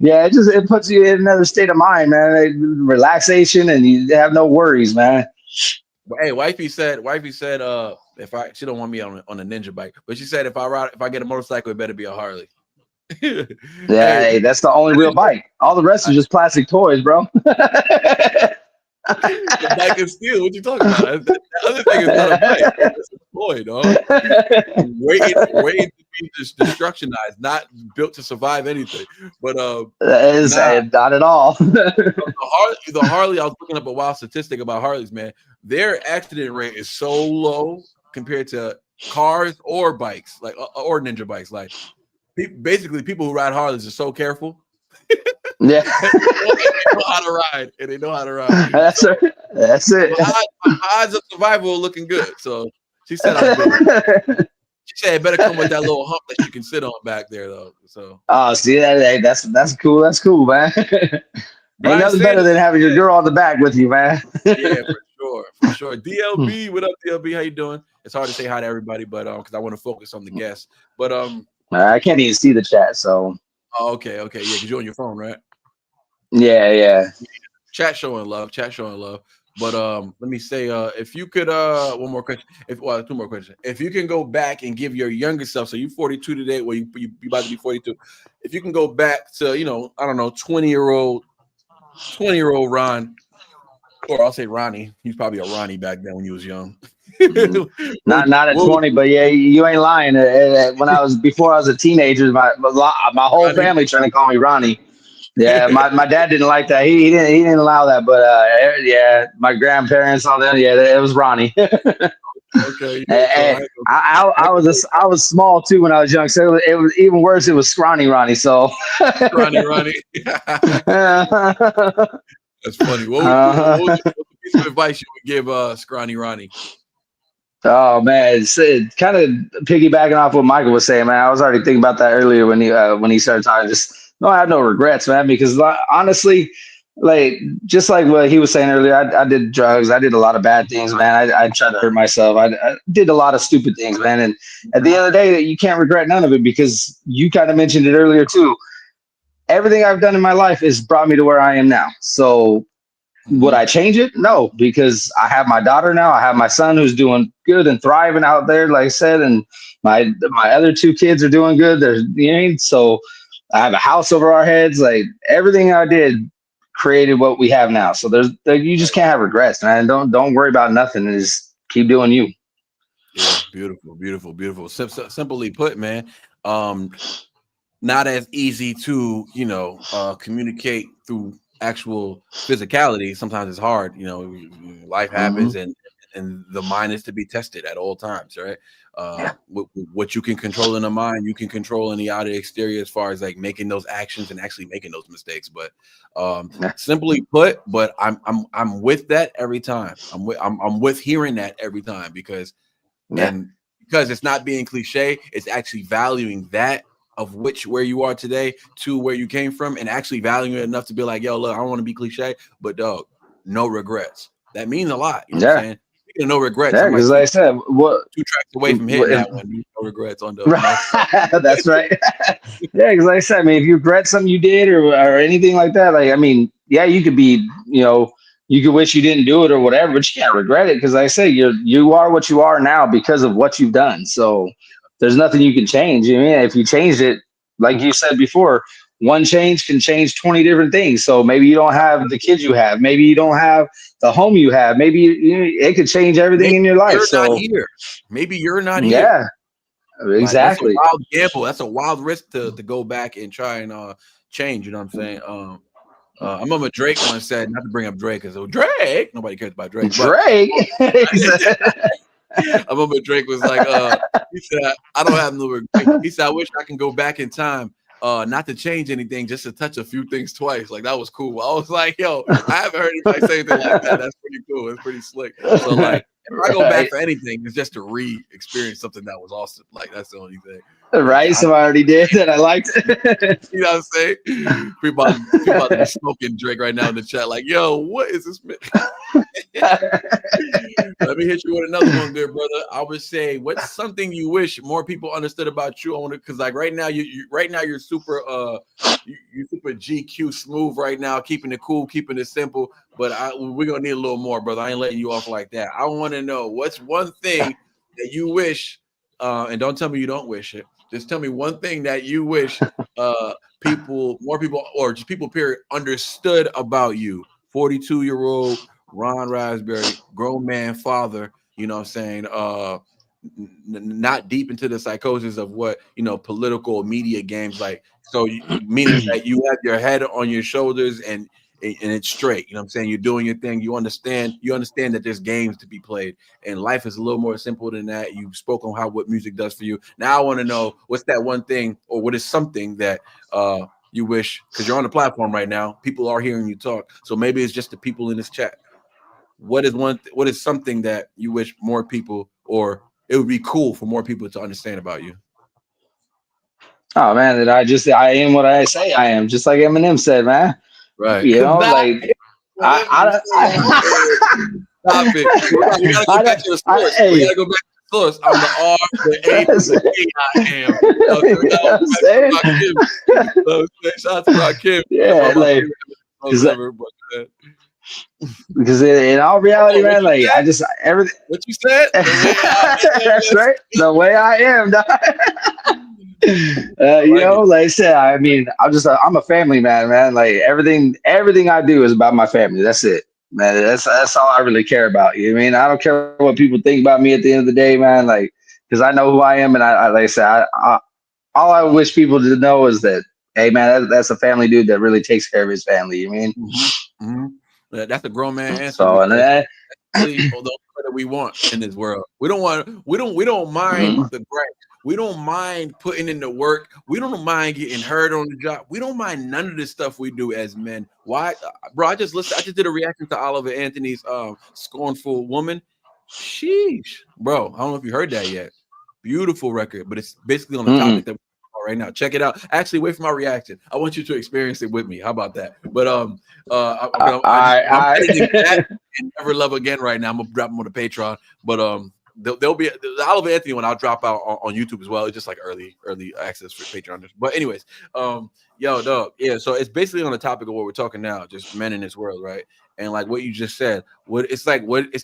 It puts you in another state of mind, man. Relaxation, and you have no worries, man. Hey, wifey said she don't want me on a ninja bike, but she said if I get a motorcycle, it better be a Harley. Hey, that's the only real bike. All the rest are just plastic toys, bro. The bike is steel. What you talking about? The other thing is not a bike. It's a toy, dog. Waiting to be destructionized, not built to survive anything. But not at all. The Harley, I was looking up a wild statistic about Harleys, man. Their accident rate is so low compared to cars or bikes, like or ninja bikes. Like basically, people who ride Harleys are so careful. Yeah, they know how to ride, and they know how to ride. That's it. My odds of survival are looking good. So she said I'm good. She said it better come with that little hump that you can sit on back there, though. So See that's cool. That's cool, man. Ain't Brian nothing better Sanders, than having your girl on the back with you, man. yeah, for sure. DLB, what up, DLB? How you doing? It's hard to say hi to everybody, but because I want to focus on the guests. But I can't even see the chat, so okay, yeah, because you're on your phone, right? yeah. Chat showing love. But let me say, if you could, one more question. Two more questions. If you can go back and give your younger self, so you're 42 today, well, you about to be 42. If you can go back to, I don't know, 20-year-old Ron, or I'll say Ronnie. He's probably a Ronnie back then when he was young. Not at 20, but yeah, you ain't lying. Before I was a teenager, my whole Ronnie, family trying to call me Ronnie. Yeah, my dad didn't like that. He didn't allow that. But yeah, my grandparents, all that. Yeah, it was Ronnie. Okay. Yeah, I was small too when I was young, so it was even worse. It was scrawny Ronnie. So Ronnie. That's funny. What was the piece of advice you would give scrawny Ronnie? Oh man, it's kind of piggybacking off what Michael was saying, man. I was already thinking about that earlier when he started talking. I have no regrets, man, because honestly, like just like what he was saying earlier, I did drugs, I did a lot of bad things, man. I tried to hurt myself, I did a lot of stupid things, man. And at the end of the day, you can't regret none of it because you kind of mentioned it earlier too. Everything I've done in my life has brought me to where I am now. So would I change it? No, because I have my daughter now. I have my son who's doing good and thriving out there, like I said, and my other two kids are doing good. So I have a house over our heads. Like everything I did created what we have now. So you just can't have regrets, man. Don't worry about nothing. And just keep doing you. Yeah, beautiful. Simply put, man. Not as easy to communicate through actual physicality. Sometimes it's hard. Life happens, and the mind is to be tested at all times, right? What you can control in the mind, you can control in the outer exterior as far as like making those actions and actually making those mistakes. But simply put, but I'm with that every time. I'm with hearing that every time because it's not being cliche. It's actually valuing that of where you are today to where you came from, and actually valuing it enough to be like, yo, look, I don't want to be cliche, but dog, no regrets. That means a lot. You know what I'm saying? No regrets. Yeah, because like I said, 2 tracks away from hitting that one. No regrets on the. That's right. Yeah, because like I said, I mean, if you regret something you did or anything like that, like I mean, yeah, you could be, you could wish you didn't do it or whatever, but you can't regret it because like I say, you are what you are now because of what you've done. So there's nothing you can change. If you changed it, like you said before, one change can change 20 different things. So maybe you don't have the kids you have. Maybe you don't have the home you have. Maybe it could change everything in your life. Not here. Maybe you're not here. Yeah, exactly. That's a wild gamble. That's a wild risk to go back and try and change. You know what I'm saying? I remember Drake once said, not to bring up Drake, because Drake, nobody cares about Drake. Drake. I remember Drake was like, he said, I don't have no regret. He said, I wish I can go back in time, not to change anything, just to touch a few things twice. Like, that was cool. I was like, yo, I haven't heard anybody say anything like that. That's pretty cool. It's pretty slick. So, like, if I go back for anything, it's just to re-experience something that was awesome. Like, that's the only thing. Right, so I already did that. I liked it. You know what I'm saying? People about to be smoking Drake right now in the chat, like, yo, what is this? Let me hit you with another one, good brother. I would say, what's something you wish more people understood about you? On it, because like right now, you're super you're super GQ smooth right now, keeping it cool, keeping it simple. But we're gonna need a little more, brother. I ain't letting you off like that. I want to know what's one thing that you wish, and don't tell me you don't wish it. Just tell me one thing that you wish more people, or just people, period, understood about you. 42-year-old Ron Raspberry, grown man, father, you know what I'm saying? Not deep into the psychosis of what, political media games like. So meaning that you have your head on your shoulders and it's straight. You know what I'm saying? You're doing your thing. You understand that there's games to be played, and life is a little more simple than that. You spoke on what music does for you. Now I want to know, what's that one thing, or what is something that you wish, because you're on the platform right now, people are hearing you talk. So maybe it's just the people in this chat. what is something that you wish more people, or it would be cool for more people to understand about you? Oh man, that I am what I say I am, just like Eminem said, man. Right. You know, like Stop it. We gotta go back to the source. We gotta go back to the source. I'm the R, the A, the A I am. Shout out to Rakim. Yeah, like because in all reality, man, like I just everything. What you said? That's right. The way I am. You know, like I said, I mean, I'm a family man. Like everything I do is about my family. That's it, man. That's all I really care about. You know what I mean? I don't care what people think about me at the end of the day, man. Like, because I know who I am, and I like I said, all I wish people to know is that, hey, man, that's a family dude that really takes care of his family. You mean? That's a grown man answer. So, and that we want in this world. We don't mind the grind. We don't mind putting in the work. We don't mind getting hurt on the job. We don't mind none of this stuff we do as men. Why, bro? I just did a reaction to Oliver Anthony's "Scornful Woman." Sheesh, bro. I don't know if you heard that yet. Beautiful record, but it's basically on the topic that we're right now. Check it out. Actually, wait for my reaction. I want you to experience it with me. How about that? But I'm editing that and Never Love Again right now. I'm gonna drop them on the Patreon, but there'll be the Oliver Anthony one. I'll drop out on YouTube as well. It's just like early access for Patreon. But anyways, yo, dog, yeah. So it's basically on the topic of what we're talking now, just men in this world, right? And like what you just said, it's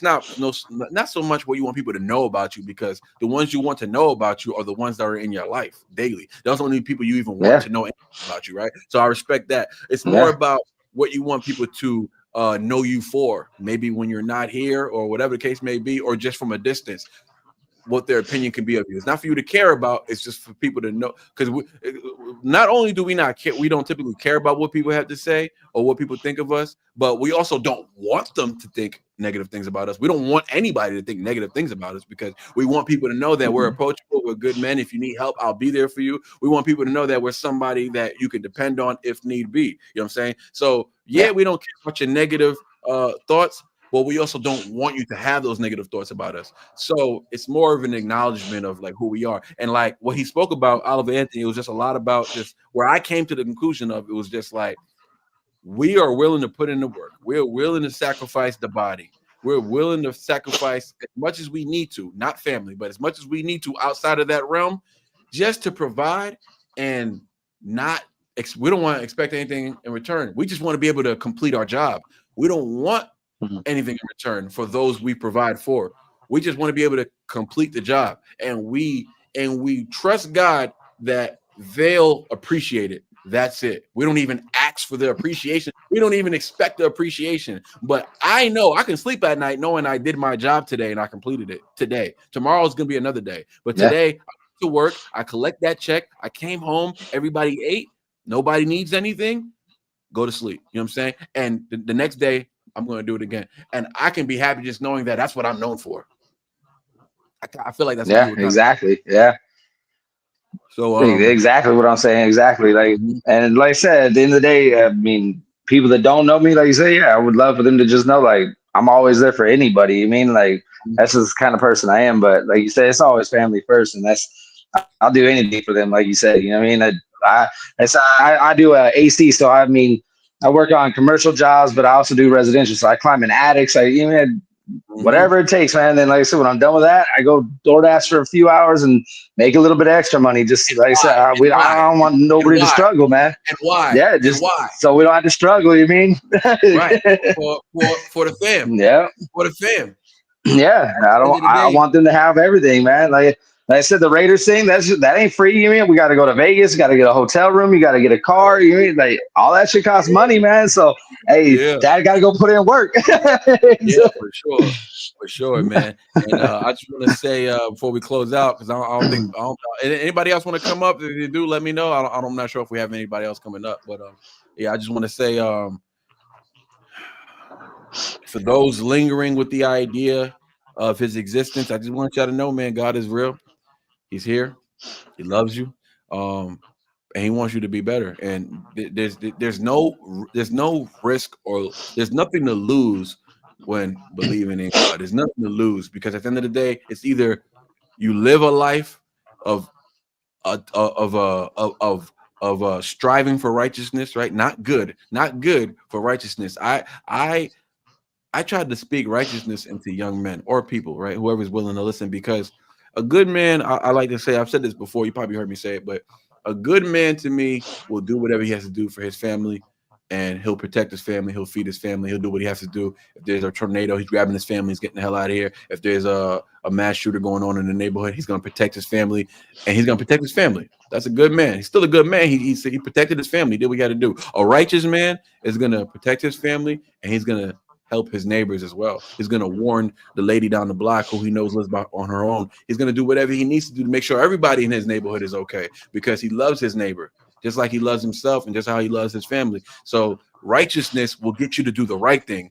not so much what you want people to know about you, because the ones you want to know about you are the ones that are in your life daily. Those are the only people you even want to know about you, right? So I respect that. It's more about what you want people to know you for, maybe when you're not here or whatever the case may be, or just from a distance, what their opinion can be of you. It's not for you to care about. It's just for people to know, because not only do we not care, we don't typically care about what people have to say or what people think of us, but we also don't want them to think negative things about us. We don't want anybody to think negative things about us, because we want people to know that we're approachable, we're good men. If you need help, I'll be there for you. We want people to know that we're somebody that you can depend on if need be. You know what I'm saying? So we don't care about your negative thoughts, but we also don't want you to have those negative thoughts about us. So it's more of an acknowledgement of like who we are. And like what he spoke about, Oliver Anthony, it was just a lot about just where I came to the conclusion of, it was just like, we are willing to put in the work. We're willing to sacrifice the body. We're willing to sacrifice as much as we need to, not family, but as much as we need to outside of that realm, just to provide, and we don't want to expect anything in return. We just want to be able to complete our job. We don't want anything in return for those we provide for. We just want to be able to complete the job, and we trust God that they'll appreciate it. That's it. We don't even ask for the appreciation. We don't even expect the appreciation. But I know I can sleep at night knowing I did my job today and I completed it today. Tomorrow is going to be another day. But today, I went to work, I collect that check, I came home, everybody ate, nobody needs anything, go to sleep. You know what I'm saying? And the next day, I'm going to do it again. And I can be happy just knowing that that's what I'm known for. I feel like that's exactly. Yeah. So exactly what I'm saying. Exactly. Like, and like I said, at the end of the day, I mean, people that don't know me, like you say, I would love for them to just know, like, I'm always there for anybody. You mean, like, that's just the kind of person I am. But like you said, it's always family first, and I'll do anything for them. Like you said, you know what I mean? I do AC, so I mean, I work on commercial jobs, but I also do residential. So I climb in attics. Whatever it takes, man. Then, like I said, when I'm done with that, I go DoorDash for a few hours and make a little bit of extra money. Just like I said, I don't want nobody to struggle, man. And why? Yeah, just so we don't have to struggle. You mean? Right. For the fam. Yeah. For the fam. Yeah. I want them to have everything, man. Like I said, the Raiders thing, that ain't free. You mean? We got to go to Vegas, got to get a hotel room, you got to get a car. You mean, like, all that shit costs money, man. So hey, Dad got to go put in work. Yeah, for sure, man. And I just want to say before we close out, because I don't think anybody else want to come up. If you do, let me know. I'm not sure if we have anybody else coming up, but I just want to say for those lingering with the idea of his existence, I just want y'all to know, man, God is real. He's here. He loves you. And he wants you to be better. And there's no risk, or there's nothing to lose when believing in God. There's nothing to lose because at the end of the day, it's either you live a life of striving for righteousness, right? Not good for righteousness. I tried to speak righteousness into young men or people, right? Whoever's willing to listen, because a good man, I like to say, I've said this before, you probably heard me say it, but a good man to me will do whatever he has to do for his family, and he'll protect his family, he'll feed his family, he'll do what he has to do. If there's a tornado, he's grabbing his family, he's getting the hell out of here. If there's a mass shooter going on in the neighborhood, he's going to protect his family, and he's going to protect his family. That's a good man. He's still a good man. He protected his family, he did what he got to do. A righteous man is going to protect his family, and he's going to help his neighbors as well. He's going to warn the lady down the block who he knows lives on her own. He's going to do whatever he needs to do to make sure everybody in his neighborhood is okay, because he loves his neighbor just like he loves himself and just how he loves his family. So righteousness will get you to do the right thing.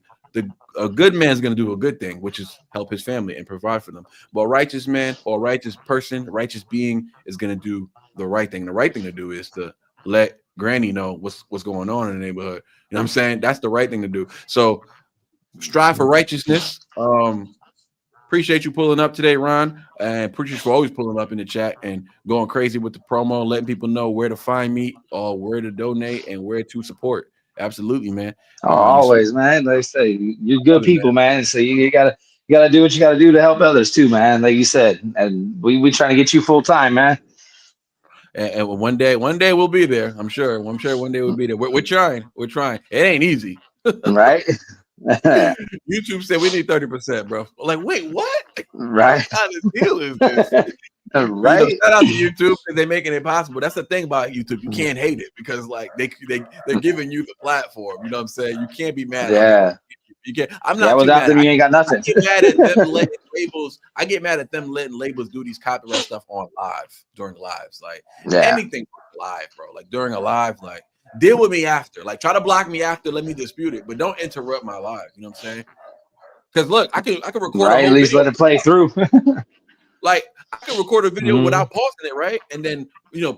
A good man is going to do a good thing, which is help his family and provide for them. But a righteous man or a righteous person, a righteous being is going to do the right thing. The right thing to do is to let Granny know what's going on in the neighborhood. You know what I'm saying? That's the right thing to do. So strive for righteousness. Appreciate you pulling up today, Ron, and appreciate you for always pulling up in the chat and going crazy with the promo, letting people know where to find me, or where to donate, and where to support. Absolutely, man. Always, man. Like I say, you're good people, man. So you gotta do what you gotta do to help others too, man. Like you said, and we trying to get you full time, man. And one day we'll be there. I'm sure one day we'll be there. We're trying. It ain't easy, right? YouTube said we need 30%, bro. Like, wait, what? Right? What kind of deal is this? Right? You know, shout out to YouTube because they're making it possible. That's the thing about YouTube. You can't hate it because like they're giving you the platform. You know what I'm saying? You can't be mad. Yeah. You can't. I'm not. Yeah, without them, you ain't got nothing. I get mad at them letting labels. I get mad at them letting labels do these copyright stuff on live during lives. Like anything live, bro. Like during a live, like deal with me after. Like try to block me after. Let me dispute it, but don't interrupt my live. You know what I'm saying? Because look, I can record. Right. At least video. Let it play through. Like I can record a video without pausing it, right? And then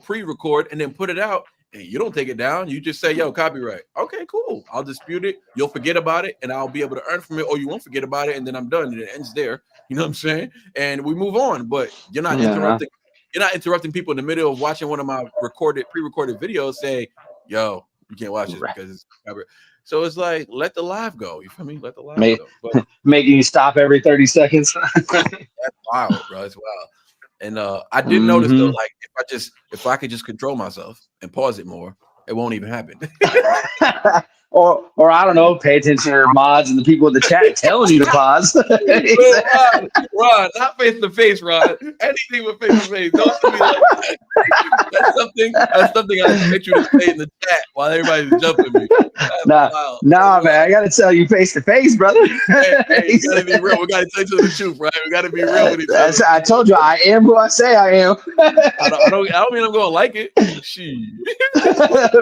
pre-record and then put it out. And you don't take it down. You just say, yo, copyright. Okay, cool. I'll dispute it. You'll forget about it, and I'll be able to earn from it, or you won't forget about it, and then I'm done. And it ends there. You know what I'm saying? And we move on. But you're not interrupting. You're not interrupting people in the middle of watching one of my pre-recorded videos. Say, yo, you can't watch this because it's copyright. So it's like, let the live go. You feel me? Let the live go. But making you stop every 30 seconds. That's wild, bro. It's wild. And I did notice though, like if I could just control myself and pause it more, it won't even happen. or I don't know, pay attention to your mods and the people in the chat telling you to pause. Ron, not face to face, Ron. Anything with face to face. Don't do me like that. That's something I expect you to say in the chat while everybody's jumping me. Nah, man, I gotta tell you face to face, brother. Hey, you gotta be real. We gotta tell you the truth, right? We gotta be real with each other. I told you, I am who I say I am. I don't mean I'm gonna like it. Shit.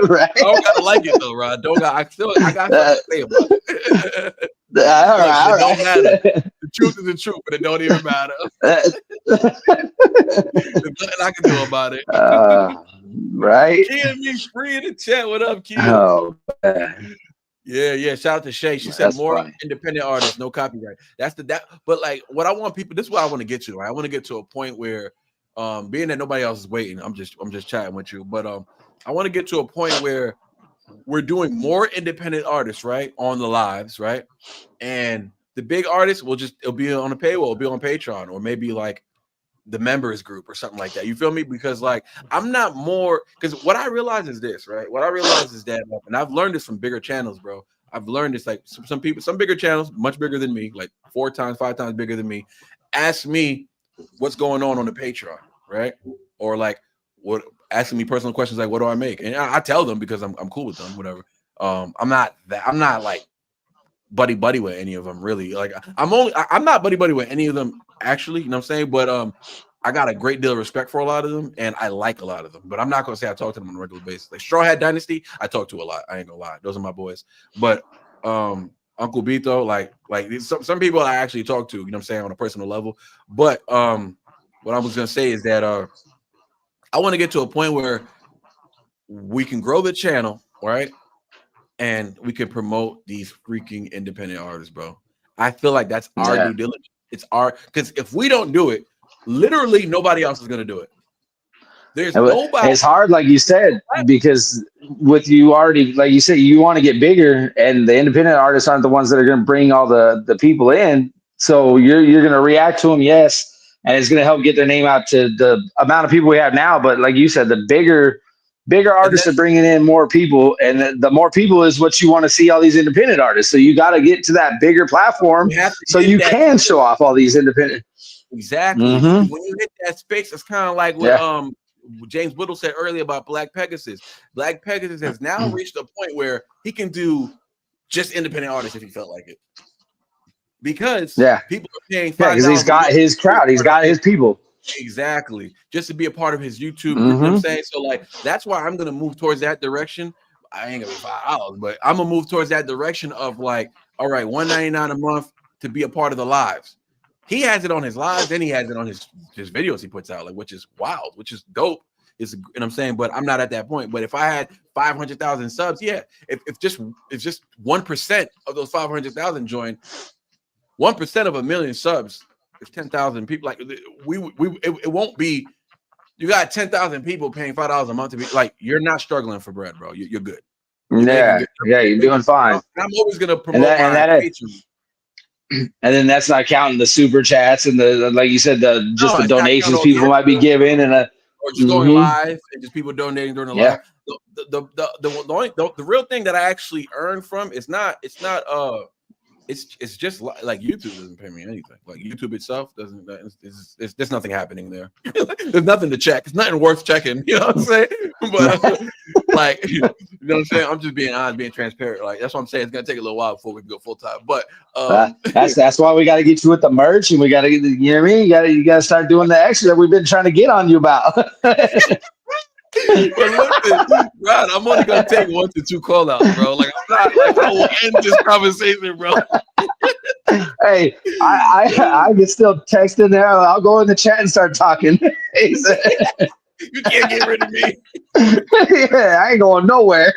Right. I don't gotta like it though, Ron. I got something to say about it. All right. Don't matter. The truth is the truth, but it don't even matter. There's nothing I can do about it. Right. Kimmy's free in the chat. What up, Kim? Oh, yeah. Shout out to Shay. She said more independent artists, no copyright. But like, what I want people. This is what I want to get to. Right? I want to get to a point where, being that nobody else is waiting, I'm just chatting with you. But I want to get to a point where we're doing more independent artists, right, on the lives, right, and the big artists it'll be on a paywall, it'll be on Patreon, or maybe like the members group or something like that. You feel me? Because like I'm not more, because what I realize is this, right? What I realize is that, and I've learned this from bigger channels, bro. I've learned this, like some people, some bigger channels, much bigger than me, like 4 times, 5 times bigger than me, ask me what's going on the Patreon, right? Or like asking me personal questions like, what do I make? And I tell them because I'm cool with them, whatever. I'm not like buddy with any of them, really. Like I'm not buddy with any of them, actually, you know what I'm saying? But I got a great deal of respect for a lot of them, and I like a lot of them. But I'm not gonna say I talk to them on a regular basis. Like Straw Hat Dynasty, I talk to a lot. I ain't gonna lie, those are my boys. But Uncle Bito, like some people I actually talk to, you know what I'm saying, on a personal level. But what I was gonna say is that I want to get to a point where we can grow the channel, right? And we can promote these freaking independent artists, bro. I feel like that's our due diligence. It's our, because if we don't do it, literally nobody else is going to do it. There's nobody. It's hard, like you said, because with you already, like you said, you want to get bigger, and the independent artists aren't the ones that are going to bring all the people in. So you're going to react to them, yes, and it's going to help get their name out to the amount of people we have now. But like you said, the bigger artists are bringing in more people, and the more people is what you want to see all these independent artists. So you got to get to that bigger platform so you can show off all these independent. Exactly. Mm-hmm. When you hit that space, it's kind of like what James Whittle said earlier about Black Pegasus. Black Pegasus has now reached a point where he can do just independent artists if he felt like it. Because people are paying $5. Because he's got his crowd, he's got his people. Exactly. Just to be a part of his YouTube. You know what I'm saying? So like that's why I'm gonna move towards that direction. I ain't gonna be $5, but I'm gonna move towards that direction of like, all right, $1.99 a month to be a part of the lives. He has it on his lives, and he has it on his videos he puts out, like, which is wild, which is dope. You know what I'm saying? But I'm not at that point. But if I had 500,000 subs, if just 1% of those 500,000 join, 1% of 1 million subs is 10,000 people. Like it won't be. You got 10,000 people paying $5 a month to be like, you're not struggling for bread, bro. You're good. You're doing fine. I'm always gonna promote my Patreon. And then that's not counting the super chats and the, like you said, the donations people might be giving, and or just going live and just people donating during the live. The real thing that I actually earn from is it's just like YouTube doesn't pay me anything. Like YouTube itself doesn't. There's nothing happening there. There's nothing to check. It's nothing worth checking. You know what I'm saying? But like, you know what I'm saying? I'm just being honest, being transparent. Like that's what I'm saying. It's gonna take a little while before we can go full time. But that's why we got to get you with the merch, and we got to get, you know what I mean? You got to start doing the extra that we've been trying to get on you about. But listen, Rod, I'm only gonna take 1 to 2 call outs, bro. Like I'm not like I will end this conversation, bro. Hey, I can still text in there. I'll go in the chat and start talking. You can't get rid of me. Yeah, I ain't going nowhere.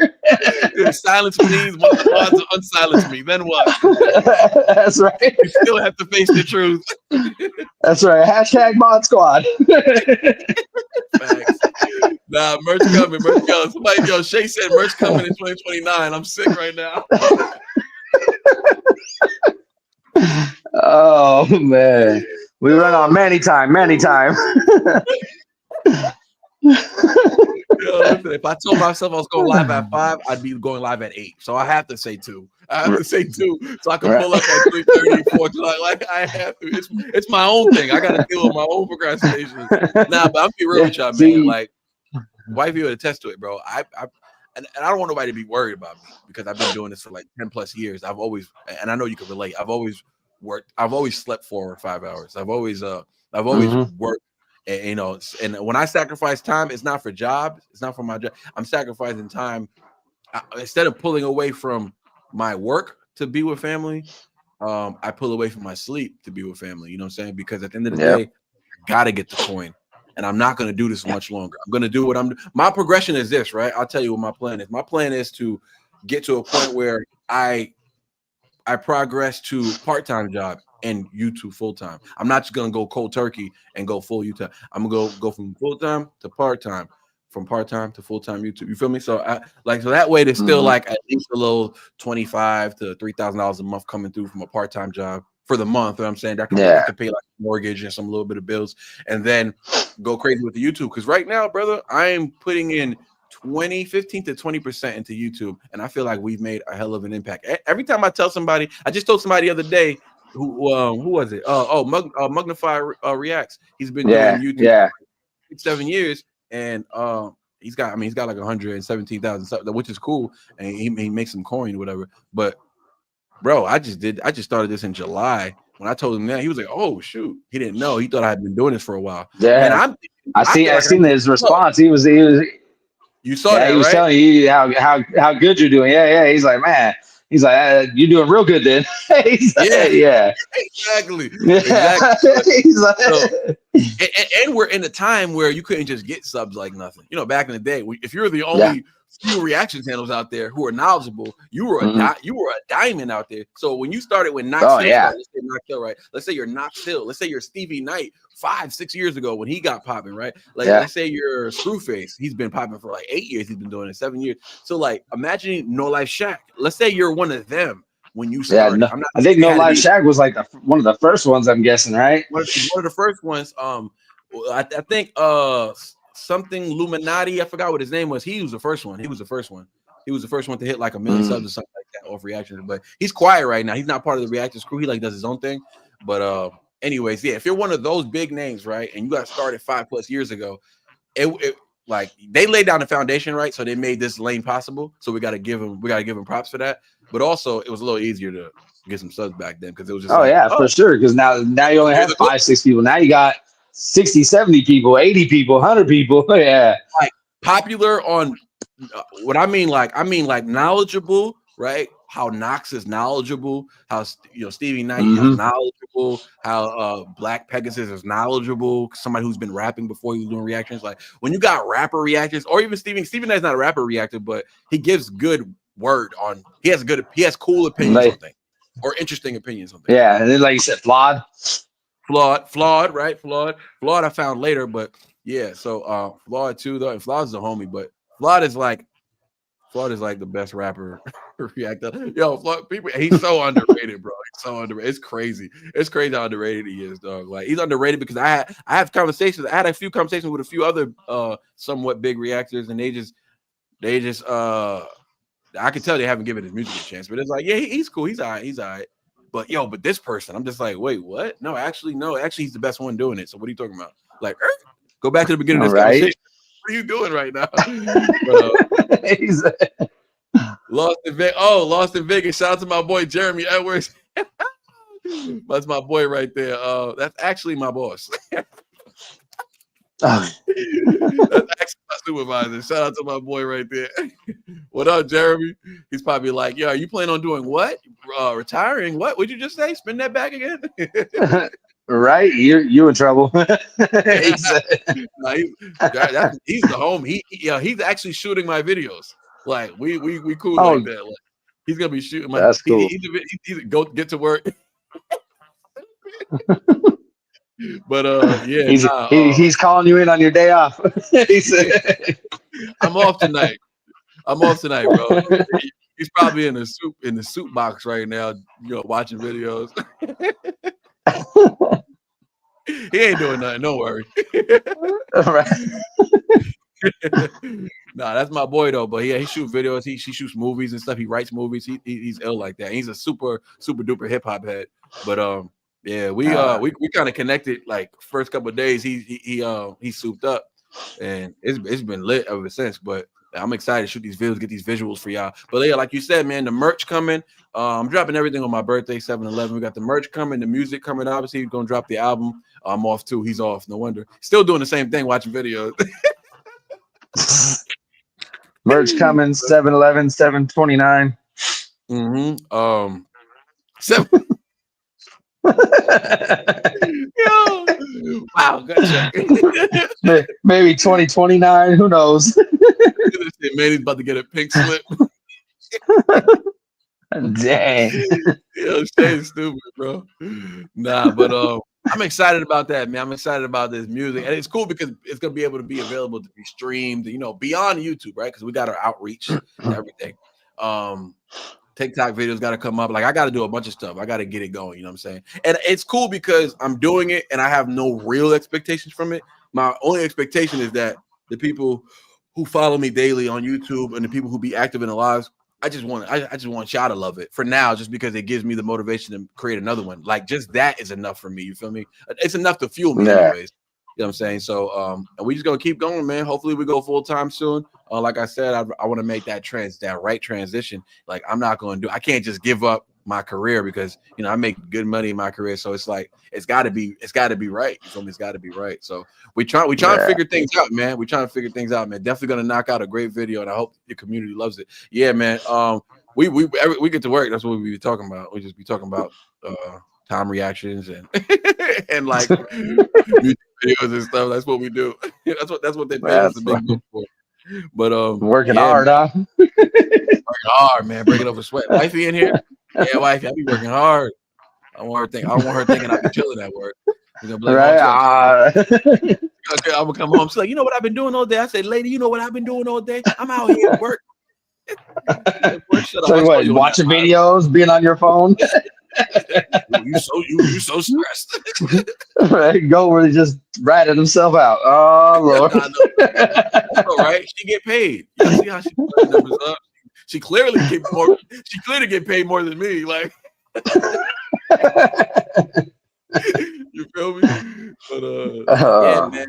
Silence me. Once the mods unsilence me, then what? That's right. You still have to face the truth. That's right. Hashtag mod squad. Facts. Nah, merch coming. Somebody, Shay said merch coming in 2029. I'm sick right now. Oh man, we run on many time. Listen, if I told myself I was going live at 5, I'd be going live at 8. So I have to say 2. I have to say 2 so I can pull up at 3:30, 4. Like I have to. It's my own thing. I got to deal with my own procrastination. Nah, but I'm be real with y'all, man. Like, wifey would attest to it, bro. And I don't want nobody to be worried about me because I've been doing this for like 10 plus years. I've always, and I know you can relate. I've always worked. I've always slept 4 or 5 hours. I've always worked. And, you know, and when I sacrifice time, it's not for jobs. It's not for my job. I'm sacrificing time. Instead of pulling away from my work to be with family, I pull away from my sleep to be with family. You know what I'm saying? Because at the end of the day, I got to get the coin. And I'm not going to do this much longer. I'm going to do what my progression is this, right? I'll tell you what my plan is. My plan is to get to a point where I progress to part-time job and YouTube full-time. I'm not just going to go cold turkey and go full YouTube. I'm going to go from full-time to part-time, from part-time to full-time YouTube. You feel me? So so that way there's still like at least a little $2,500 to $3,000 a month coming through from a part-time job for the month. You know what I'm saying? That can pay like mortgage and some little bit of bills, and then go crazy with the YouTube. Because right now, brother, I am putting in 15 to 20% into YouTube, and I feel like we've made a hell of an impact. Every time I tell somebody, I just told somebody the other day, who was it? Magnify Reacts. He's been doing YouTube 6-7 years, and he's got like 117,000 subs, which is cool, and he makes some coin or whatever. But bro, I just started this in July. When I told him that, he was like, "Oh shoot!" He didn't know. He thought I had been doing this for a while. Yeah, and I seen his response. He was. You saw that, he was right? telling you how good you're doing. Yeah. He's like, man. He's like, you're doing real good then. He's like, exactly. He's like, and we're in a time where you couldn't just get subs like nothing. You know, back in the day, if you're the only few reaction channels out there who are knowledgeable. You were a diamond out there. So when you started when Knox Hill started, let's say Knox Hill, right? Let's say you're Knox Hill. Let's say you're Stevie Knight 5-6 years ago when he got popping, right? Like let's say you're Screwface. He's been popping for like 8 years. He's been doing it 7 years. So like imagine No Life Shaq. Let's say you're one of them when you started. Yeah, I think No Life Shaq was like one of the first ones. I'm guessing, right? One of the first ones. I think something Illuminati. I forgot what his name was. He was the first one. He was the first one to hit like 1 million subs or something like that off reactions. But he's quiet right now. He's not part of the reactors crew. He like does his own thing. But anyways, yeah, if you're one of those big names, right, and you got started 5+ years ago, it like they laid down the foundation, right? So they made this lane possible. So we gotta give them props for that. But also it was a little easier to get some subs back then because it was just for sure. Because now you only have 5-6 people. Now you got 60, 70 people, 80 people, 100 people. Yeah. Like popular on what I mean like knowledgeable, right? How Knox is knowledgeable, how Stevie Knight is knowledgeable, how Black Pegasus is knowledgeable, somebody who's been rapping before he was doing reactions. Like when you got rapper reactors, or even Stevie Knight's not a rapper reactor, but he gives good word on he has cool opinions on things or interesting opinions on things. Yeah, and then like you said, flawed, right? Flawed I found later, but yeah, so Flawed too though, and Flawed's a homie, but Flawed is like the best rapper reactor. Yo, people, he's so underrated, bro. He's so underrated. It's crazy. It's crazy how underrated he is, dog. Like he's underrated because I have conversations. I had a few conversations with a few other somewhat big reactors, and they just I can tell they haven't given his music a chance. But it's like, yeah, he's cool. He's all right. But this person, I'm just like, wait, what? No, actually, he's the best one doing it. So what are you talking about? Like, go back to the beginning of this conversation. What are you doing right now? Lost in Vegas. Shout out to my boy Jeremy Edwards. That's my boy right there. That's actually my boss. That's actually my supervisor. Shout out to my boy right there. What up, Jeremy? He's probably like, "Yo, are you planning on doing what? Retiring? What? Would you just say? Spin that back again?" Right? You in trouble. He's the home. He's actually shooting my videos. Like we cool like that. Like, he's gonna be shooting my. That's cool. He's go get to work. But yeah, he's calling you in on your day off. He said, I'm off tonight, bro. He's probably in the soup box right now, watching videos. He ain't doing nothing. Don't worry. Right. Nah, that's my boy though. But yeah, he shoots videos. He shoots movies and stuff. He writes movies. He's ill like that. He's a super duper hip hop head. But yeah, we kind of connected like first couple of days. He souped up, and it's been lit ever since. But I'm excited to shoot these videos, get these visuals for y'all. But yeah, like you said, man, the merch coming. I'm dropping everything on my birthday, 7/11. We got the merch coming, the music coming. Obviously, he's gonna drop the album. I'm off too. He's off. No wonder. Still doing the same thing, watching videos. Merch coming, 7/11, 7/29. Mm-hmm. 7. Yo. Wow, good check. Maybe 2029. Who knows? Man, he's about to get a pink slip. Dang. Yo, Shay's stupid, bro. Nah, but I'm excited about that, man. I'm excited about this music, and it's cool because it's gonna be able to be available to be streamed, beyond YouTube, right? Because we got our outreach and everything. TikTok videos got to come up. Like I got to do a bunch of stuff. I got to get it going. You know what I'm saying? And it's cool because I'm doing it, and I have no real expectations from it. My only expectation is that the people who follow me daily on YouTube and the people who be active in the lives, I just want y'all to love it for now, just because it gives me the motivation to create another one. Like just that is enough for me. You feel me? It's enough to fuel me anyways. You know what I'm saying? So and we just gonna keep going, man. Hopefully we go full time soon. Like I said, I want to make that right transition. Like I can't just give up my career because I make good money in my career. So it's like it's gotta be right. You feel me? It's gotta be right. So we try to figure things out, man. We trying to figure things out, man. Definitely gonna knock out a great video, and I hope the community loves it. Yeah, man. We get to work. That's what we be talking about. We just be talking about time reactions and and like YouTube videos and stuff. That's what we do. That's what they pay us a big book for. But working yeah, hard, huh? working hard, man. Breaking over sweat. Wifey in here? Yeah, wifey, I be working hard. I don't want her thinking I be chilling at work. You know, like, Right? I'm gonna come home. She's like, you know what I've been doing all day? I said, lady, you know what I've been doing all day? I'm out here at work. So what? Watching videos, being on your phone. you so stressed. Right? Go really just ratted himself out. Oh Lord. All right, she get paid. You see how she put the numbers up? She clearly get more. She clearly get paid more than me. Like, you feel me? But yeah, man.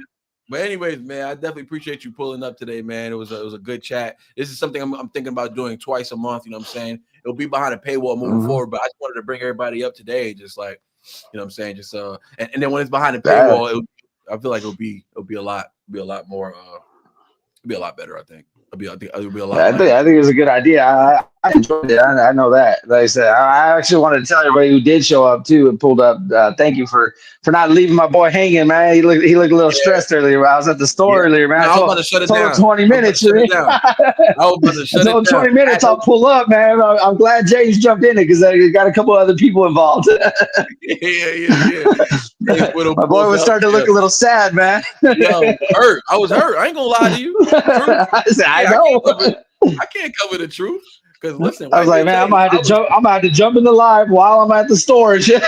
But anyways, man, I definitely appreciate you pulling up today, man. It was a good chat. This is something I'm thinking about doing twice a month. You know what I'm saying? It'll be behind a paywall moving forward, but I just wanted to bring everybody up today, just like, you know what I'm saying? Just and then when it's behind a paywall, I feel like it'll be a lot more it'll be a lot better, I think. It'll be a lot. I think it's a good idea. I enjoyed it. I know that. Like I said, I actually wanted to tell everybody who did show up too and pulled up. Thank you for not leaving my boy hanging, man. He looked a little stressed earlier. I was at the store earlier, man. No, I was about to shut it down. 20 minutes. I was about to shut it down. 20 minutes. I'll pull up, man. I'm glad James jumped in it because I got a couple other people involved. Yeah. My boy was starting to look a little sad, man. Yo, hurt. I was hurt. I ain't gonna lie to you. I know. I can't cover the truth. Because listen, I was like, man, I'm gonna have to jump in the live while I'm at the storage. He said,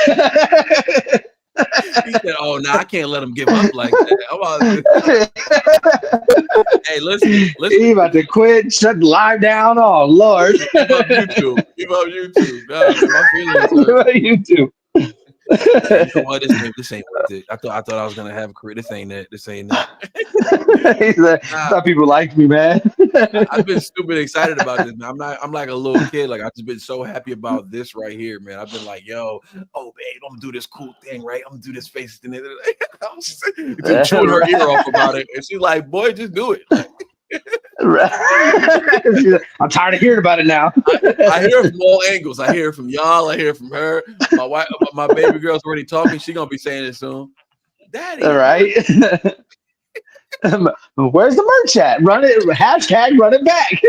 "Oh no, I can't let him give up like that." Hey, listen. He about to quit, shut the live down. Oh Lord. Give up YouTube. God, my feelings hurt. YouTube. Hey, you know what? This ain't worth it. I thought I was gonna have a career. This ain't it. He said, I thought people liked me, man. I've been stupid excited about this, man. I'm like a little kid. Like I've just been so happy about this right here, man. I've been like, yo, oh babe, I'm gonna do this cool thing, right? I'm gonna do this face thing. Just chewing her ear off about it, and she's like, boy, just do it. I'm tired of hearing about it now. I hear it from all angles. I hear it from y'all. I hear it from her. My wife, my baby girl's already talking. She's gonna be saying it soon. Daddy, all right. Where's the merch at? Run it. Hashtag run it back.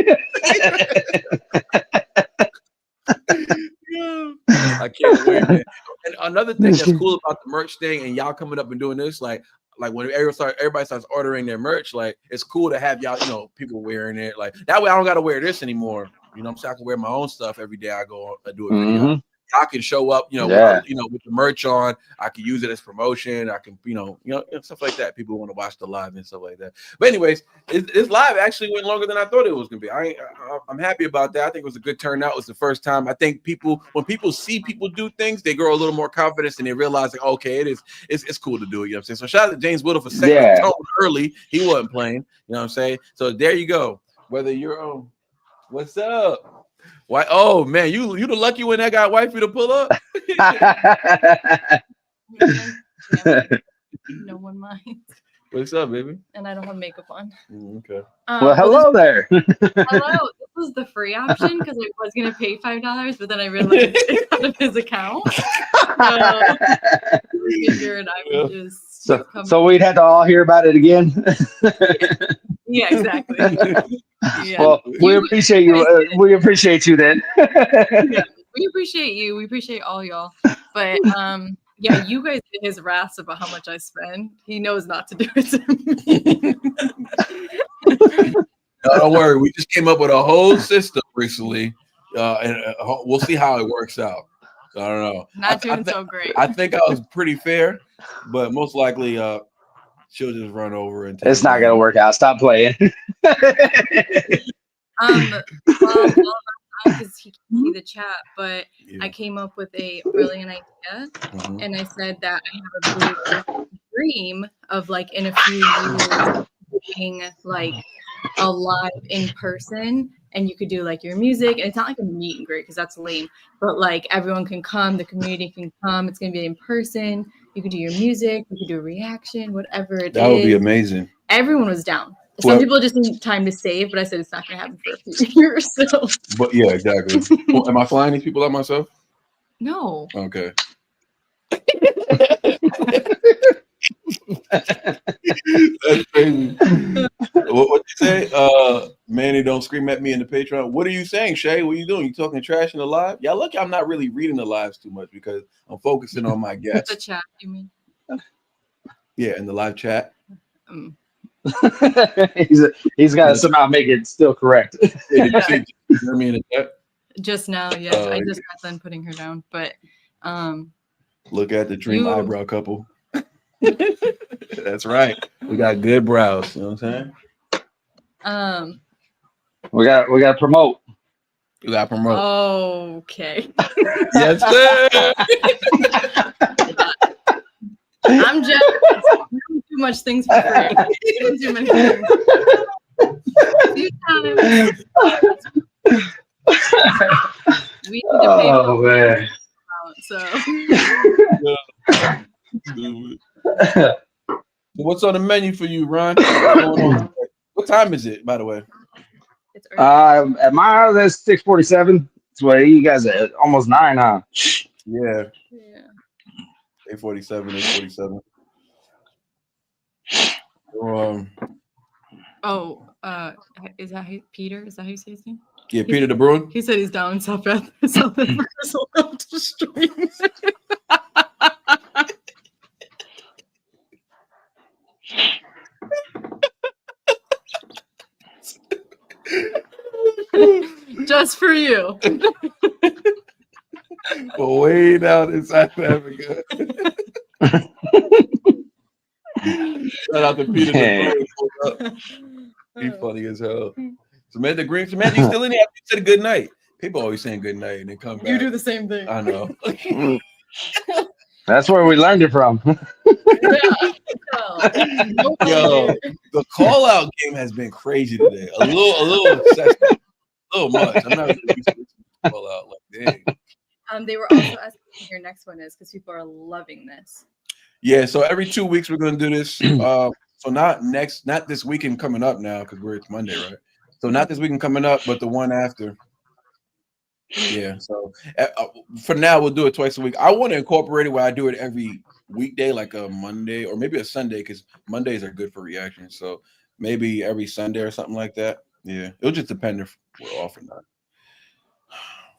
I can't wait, man. And another thing that's cool about the merch thing, and y'all coming up and doing this, like when everybody starts ordering their merch, like it's cool to have y'all, you know, people wearing it. Like that way, I don't got to wear this anymore. You know, what I'm saying I can wear my own stuff every day. I go I do a video. I can show up, you know, with the merch on. I can use it as promotion. I can, you know, stuff like that. People want to watch the live and stuff like that. But anyways, this live actually went longer than I thought it was gonna be. I'm happy about that. I think it was a good turnout. It was the first time. I think when people see people do things, they grow a little more confidence and they realize like, okay, it's cool to do it. You know what I'm saying? So shout out to James Whittle for setting the tone early. He wasn't playing. You know what I'm saying? So there you go. Whether you're what's up? Why? Oh man, you the lucky one that got wifey to pull up. No one minds. What's up, baby? And I don't have makeup on. Okay. Well, hello there. Hello. This was the free option because I was gonna pay $5, but then I realized it's out of his account. So figured I would just. So we'd have to all hear about it again. Yeah, exactly. Yeah. Well, we appreciate you. We appreciate you then. Yeah, we appreciate you. We appreciate all y'all. But yeah, you guys get his wrath about how much I spend. He knows not to do it to me. No, don't worry. We just came up with a whole system recently, and we'll see how it works out. I don't know. Not doing so great. I think I was pretty fair, but most likely she'll just run over and it's not gonna work out. Stop playing. Because he can see the chat, but I came up with a brilliant idea, and I said that I have a dream of like in a few years being like a live in person, and you could do like your music, and it's not like a meet and greet because that's lame, but like everyone can come, the community can come. It's gonna be in person. You could do your music, you could do a reaction, whatever it is. That would be amazing. Everyone was down. Some people just need time to save, but I said it's not going to happen for a few years. So. But yeah, exactly. Well, am I flying these people out myself? No. Okay. That's crazy. What you say? Manny, don't scream at me in the Patreon. What are you saying, Shay? What are you doing? You talking trash in the live? Yeah, look, I'm not really reading the lives too much because I'm focusing on my guests. The chat, you mean? Yeah, in the live chat. He's got to somehow make it still correct. Did you see me in the chat? Just now, yes. I just got done putting her down, but look at the dream eyebrow couple. That's right. We got good brows. You know what I'm saying? We got to promote. We got to promote. Okay. Yes, sir. I'm just doing too much things for free. Too many things. We need to pay man. So. What's on the menu for you, Ron? What time is it, by the way? It's early. At my house, that's 6:47. It's where you guys are at almost 9, huh? Yeah. 8:47. Is that Peter? Is that how you say his name? Yeah, Peter the Bruin. He said he's down in South Africa to stream. Just for you. Way down in South Africa. Shout out to Peter the Bruin. He's funny as hell. Samantha Green. Samantha, you still in there? You said good night. People always saying good night and then come back. You do the same thing. I know. That's where we learned it from. Yo, the call out game has been crazy today. A little obsessed. A little much. I'm not really used to call out. Like, dang. They were also asking what your next one is because people are loving this. Yeah, so every 2 weeks we're gonna do this. So not this weekend coming up now because it's Monday, right? So not this weekend coming up, but the one after. Yeah. So for now we'll do it twice a week. I want to incorporate it where I do it every weekday, like a Monday or maybe a Sunday, because Mondays are good for reactions. So maybe every Sunday or something like that. Yeah, it'll just depend if we're off or not.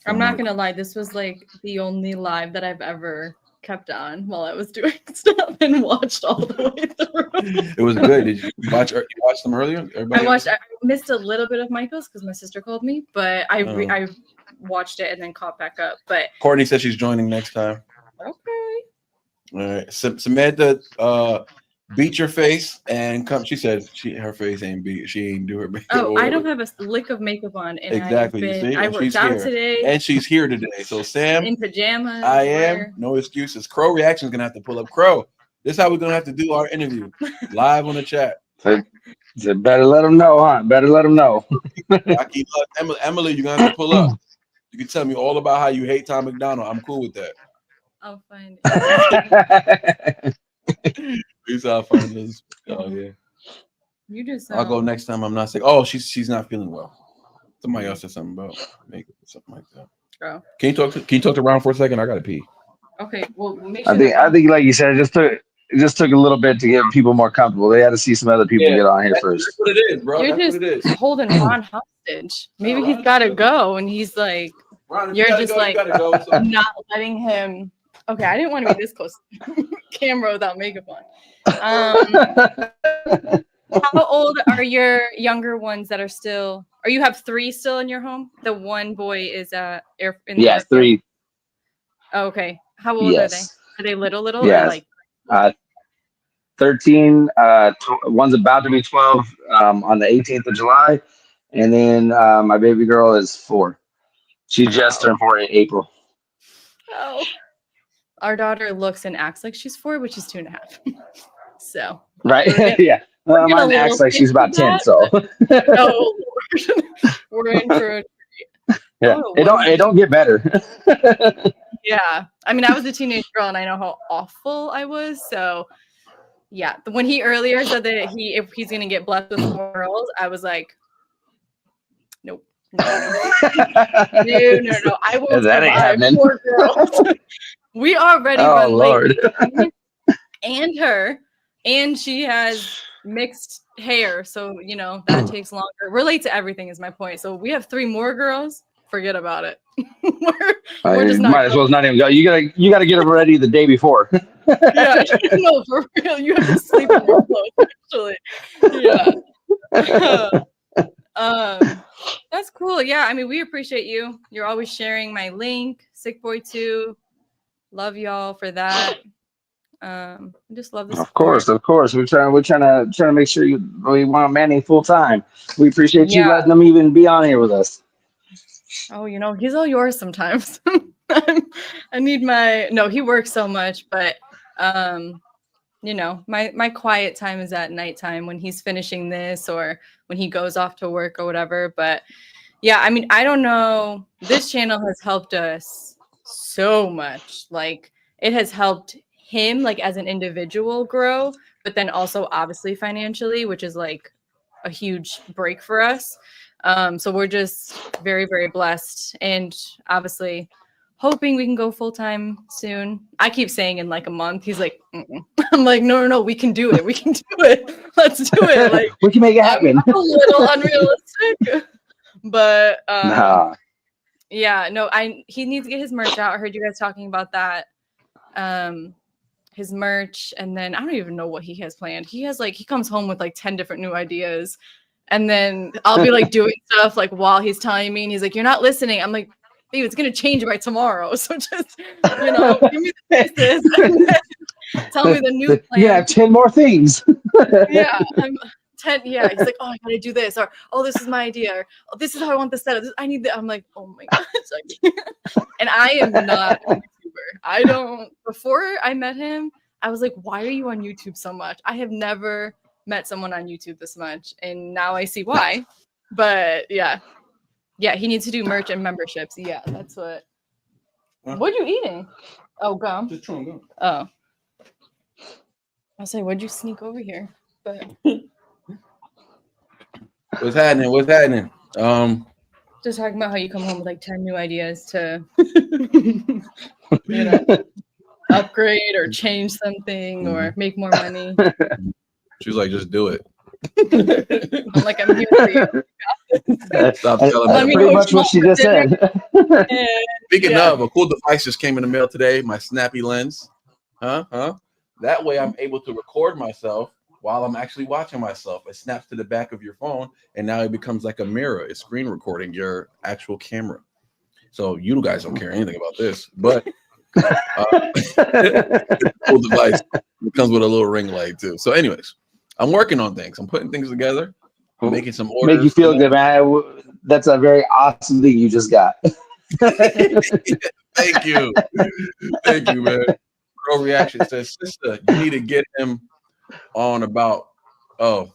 I'm not gonna lie, this was like the only live that I've ever kept on while I was doing stuff and watched all the way through. It was good. Did you watch them earlier? I missed a little bit of Michael's because my sister called me, but I watched it and then caught back up. But Courtney said she's joining next time. Okay. All right. Samantha beat your face and come. She said her face ain't beat. She ain't do her makeup. Oh, I don't have a lick of makeup on. And exactly. I worked out today. And she's here today. So Sam, in pajamas. I am. No excuses. Crow Reaction's gonna have to pull up. Crow, this is how we're gonna have to do our interview live on the chat. So better let them know, huh? Better let them know. Emily, you're gonna have to pull up. You can tell me all about how you hate Tom McDonald. I'm cool with that. I'll find it. He's out finding this. Oh yeah. You just. I'll go next time. I'm not sick. Oh, she's not feeling well. Somebody else said something about makeup or something like that. Bro. Can you talk to Ron for a second? I gotta pee. Okay. Well, make sure I think like you said, it just took a little bit to get people more comfortable. They had to see some other people get on here first. That's what it is, bro. You're that's just what it is. holding Ron hostage. Maybe he's got to go, and he's like, Ron, you're just like go, so. not letting him. Okay, I didn't want to be this close to the camera without makeup on. How old are your younger ones that are still? Or you have 3 still in your home? The one boy is in the 3. Oh, okay. How old are they? Are they little? Yes. Or like 13. One's about to be 12 on the 18th of July, and then my baby girl is 4. She just turned 4 in April. Oh. Our daughter looks and acts like she's 4, but she's 2.5. So. Right. Yeah. Mine acts like she's about 10. So. No, we're in for a treat. Yeah. Oh, it don't get better. Yeah. I mean, I was a teenage girl, and I know how awful I was. So. Yeah, when he earlier said that if he's gonna get blessed with 4 girls, I was like, nope. No. I will survive 4 girls. We already run Lord. late, and her. and she has mixed hair, so you know that takes longer. We're late to everything is my point. So we have 3 more girls. Forget about it. we're just not might as well not even go. You gotta get them ready the day before. Yeah, no, for real. You have to sleep in your clothes, actually. Yeah. That's cool. Yeah, I mean, we appreciate you. You're always sharing my link, Sick Boy 2. Love y'all for that. I just love the support. Of course. We're trying to make sure we want Manny full time. We appreciate you letting him even be on here with us. Oh, you know, he's all yours sometimes. I need my he works so much, but you know, my quiet time is at nighttime when he's finishing this or when he goes off to work or whatever. But yeah, I mean, I don't know. This channel has helped us so much. Like it has helped him like as an individual grow, but then also obviously financially, which is like a huge break for us. So we're just very, very blessed and obviously hoping we can go full time soon. I keep saying in like a month. He's like, mm-mm. I'm like, no, we can do it. We can do it. Let's do it. Like we can make it happen. I'm a little unrealistic, but yeah, no, he needs to get his merch out. I heard you guys talking about that. His merch, and then I don't even know what he has planned. He comes home with like 10 different new ideas, and then I'll be like doing stuff like while he's telling me, and he's like, "You're not listening." I'm like, "Babe, it's gonna change by tomorrow, so just give me the pieces and then tell me the new plan." You have 10 more things. Yeah, I'm 10. Yeah, he's like, "Oh, I gotta do this," or "Oh, this is my idea," or "Oh, this is how I want the setup. I need that." I'm like, "Oh my gosh!" And I am not a YouTuber. Before I met him, I was like, "Why are you on YouTube so much?" I have never met someone on YouTube this much, and now I see why. But yeah, he needs to do merch and memberships. Yeah, that's what. What are you eating? Oh, gum. Just chewing gum. Oh, I'll say, what'd you sneak over here? But What's happening? Just talking about how you come home with like 10 new ideas to, upgrade or change something or make more money. She was like, just do it. I'm like, I'm here for you. Stop telling me. Pretty much what she just said. Speaking of, a cool device just came in the mail today, my snappy lens. That way I'm able to record myself while I'm actually watching myself. It snaps to the back of your phone, and now it becomes like a mirror. It's screen recording your actual camera. So you guys don't care anything about this, but cool device. It comes with a little ring light too. So anyways, I'm working on things. I'm putting things together. I'm making some orders. Make you feel good, man. That's a very awesome thing you just got. Thank you, man. Pro Reaction says, "Sister, you need to get him on about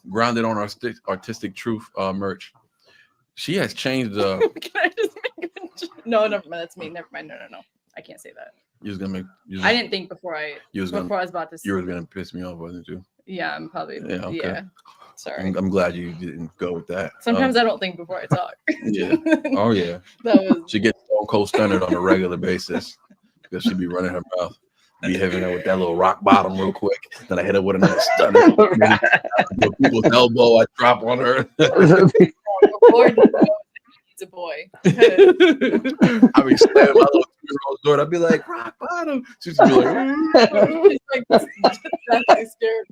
grounded on artistic truth merch." She has changed the. Can I just make a... No, never mind. That's me. Never mind. No. I can't say that. You was gonna make. I didn't think before I was about to. You were gonna piss me off, wasn't you? Yeah, I'm probably. Yeah. Okay. Yeah. Sorry. I'm glad you didn't go with that. Sometimes I don't think before I talk. Yeah. Oh yeah. She gets Stone Cold Stunner on a regular basis because she be running her mouth, be hitting her with that little rock bottom real quick. Then I hit her with another stunner. People's elbow, I drop on her. It's a boy. I be slamming my little 2-year-old door. I'd be like, rock bottom. She'd be like, she's scared.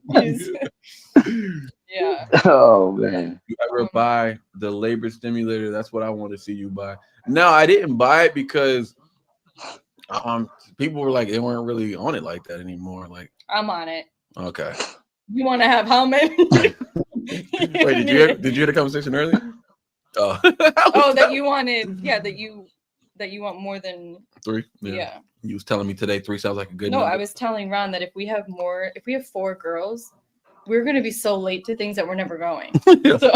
Yeah. Oh man. You ever buy the labor stimulator? That's what I want to see you buy. No, I didn't buy it because people were like, they weren't really on it like that anymore. Like, I'm on it. Okay. You want to have how many? Wait, did you hear the conversation earlier? Oh, that you wanted, that you want more than 3. Yeah. You was telling me today 3 sounds like a good number. number. I was telling Ron that if we have 4 girls, we're gonna be so late to things that we're never going. So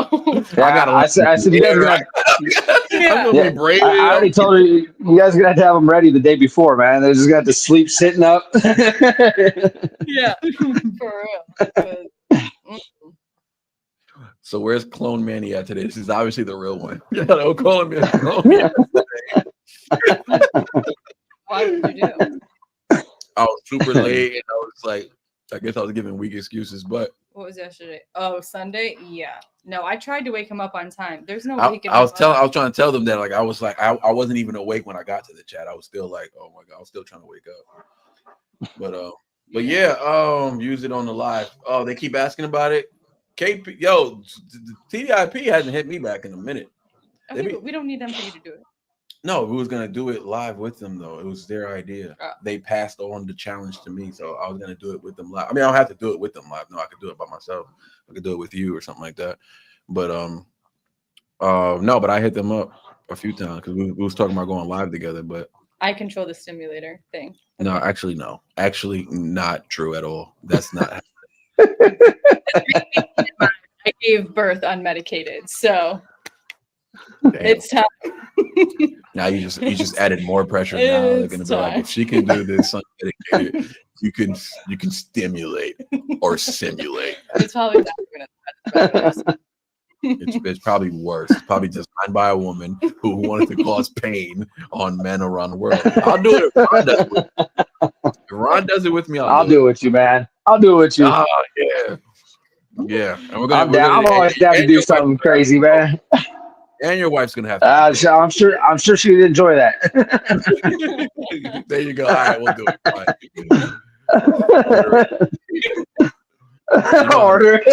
I said you guys are gonna. I already told her you guys are gonna have to have them ready the day before, man. They're just gonna have to sleep sitting up. Yeah, for real. So where's Clone Manny at today? This is obviously the real one. Yeah, don't call him Clone. Why would you do? I was super late, and I was like, I guess I was giving weak excuses, but what was yesterday? Oh, Sunday. Yeah. No, I tried to wake him up on time. There's no I waking was him up. I was trying to tell them that like I wasn't even awake when I got to the chat. I was still like, oh my god, I was still trying to wake up. But yeah, use it on the live. Oh, they keep asking about it. KP, yo, TDIP hasn't hit me back in a minute. Okay, but we don't need them for you to do it. No, we was gonna do it live with them though. It was their idea. They passed on the challenge to me, so I was gonna do it with them live. I mean, I don't have to do it with them live. No, I could do it by myself. I could do it with you or something like that. But no, but I hit them up a few times because we was talking about going live together. But I control the stimulator thing. no, actually, no, actually, not true at all. That's not. I gave birth unmedicated, so it's time. Now you just added more pressure. Now they're gonna be like, if she can do this unmedicated, you can stimulate or simulate. It's probably it's probably worse. It's probably designed by a woman who wanted to cause pain on men around the world. I'll do it if Ron does it with me. If Ron does it with me, I'll do it with you, man. I'll do it with you. Oh, yeah. Yeah. And we're gonna, I'm always down to do something crazy, man. And your wife's gonna have to. I'm sure she'd enjoy that. There you go. All right, we'll do it. Order.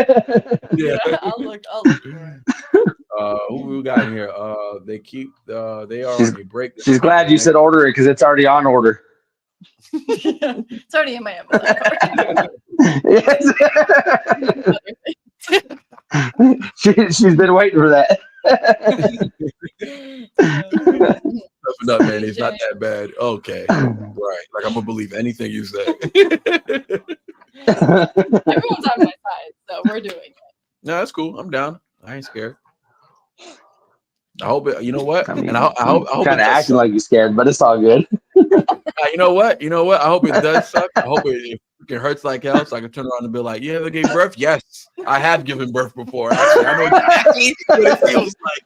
Yeah. I'll look for it. Who we got here? They are on a break. She's glad you said order it because it's already on order. It's already in my Amazon Yes. She's been waiting for that. Toughen up, man. It's not that bad. Okay. Right. Like I'm gonna believe anything you say. Everyone's on my side, so we're doing it. No, that's cool. I'm down. I ain't scared. I hope it, you know what? I mean, and I hope kind of acting like you're scared, but it's all good. You know what? I hope it does suck. I hope it hurts like hell, so I can turn around and be like, "You ever gave birth?" Yes, I have given birth before. Actually, I know exactly what it feels like.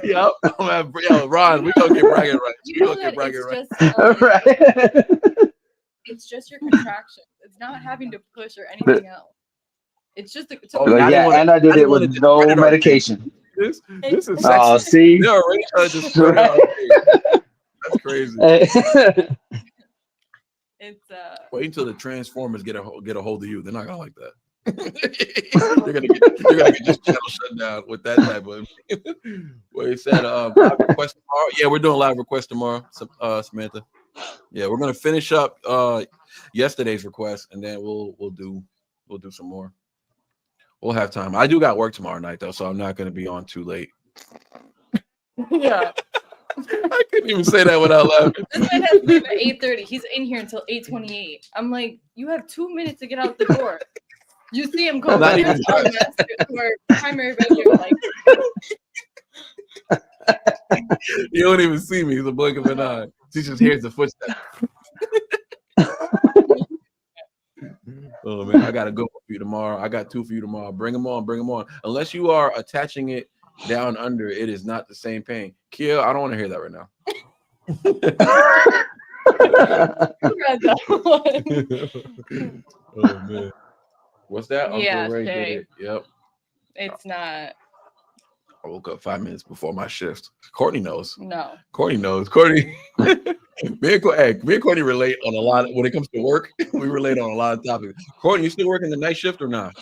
Yo, Ron, we gonna get bragging right. It's just your contractions. It's not having to push or anything else. It's just and I did it with no medication. This is sexy. Oh, see, they're already trying to just that's crazy. It's wait until the Transformers get a hold of you. They're not gonna like that. You're gonna get this channel shut down with that type of. Where he said live request tomorrow. Yeah, we're doing live request tomorrow, Samantha. Yeah, we're gonna finish up yesterday's request, and then we'll do some more. We'll have time. I do got work tomorrow night though, so I'm not gonna be on too late. Yeah. I couldn't even say that without laughing. This man has to leave at 8:30. He's in here until 8:28. I'm like, you have 2 minutes to get out the door. You see him go to our primary venue, like. You don't even see me. He's a blink of an eye. She just hears the footsteps. Oh man, I got a good one for you tomorrow. I got 2 for you tomorrow. Bring them on. Unless you are attaching it down under, it is not the same pain. Kia, I don't want to hear that right now. Oh man, what's that? Yeah, Ray Shay. did it. Yep. It's not. I woke up 5 minutes before my shift. Courtney knows. No. Courtney knows. Courtney. Me and Courtney relate on a lot when it comes to work. We relate on a lot of topics. Courtney, you still working the night shift or not?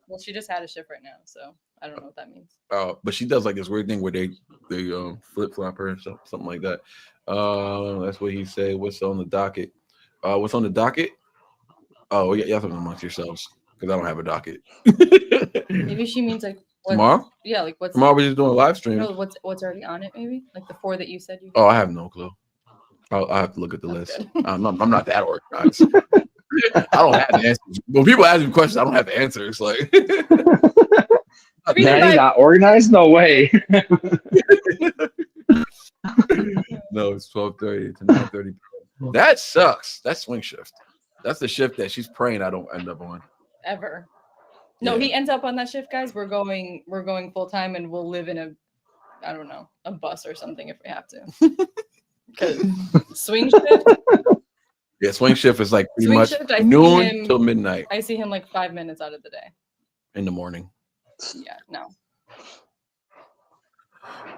Well, she just had a shift right now, so I don't know what that means. But she does like this weird thing where they flip flop her or something like that. That's what he said. What's on the docket? What's on the docket? Oh, yeah, y'all talking amongst yourselves because I don't have a docket. Maybe she means like tomorrow. Yeah, like what's tomorrow? We're just doing a live stream. No, what's already on it? Maybe like the 4 that you said you. Oh, I have no clue. I have to look at the list. I'm not that organized. I don't have the answers. When people ask me questions, I don't have the answers. Like, man, he's not organized. No way. No, it's 12:30 to 9:30. That sucks. That's swing shift. That's the shift that she's praying I don't end up on. Ever. No, he ends up on that shift, guys. We're going full time, and we'll live in a bus or something if we have to. Because swing shift, Yeah, swing shift is like pretty Swing much shift, I see noon him- till midnight I see him like 5 minutes out of the day. in the morning. Yeah, no.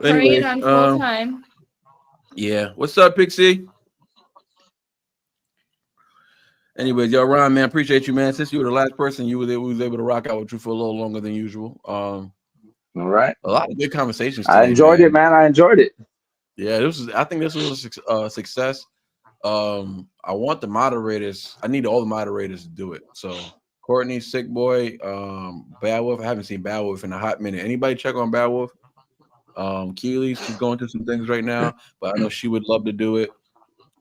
Anyway, Praying on full time. yeah. What's up, Pixie? Anyways, yo, Ron, man, appreciate you, man. Since you were the last person, we was able to rock out with you for a little longer than usual. All right. A lot of good conversations I today, enjoyed it, man. I enjoyed it. Yeah, I think this was a success. I want the moderators. I need all the moderators to do it. So Courtney, Sick Boy, Bad Wolf. I haven't seen Bad Wolf in a hot minute. Anybody check on Bad Wolf? Keely, she's going through some things right now, but I know she would love to do it.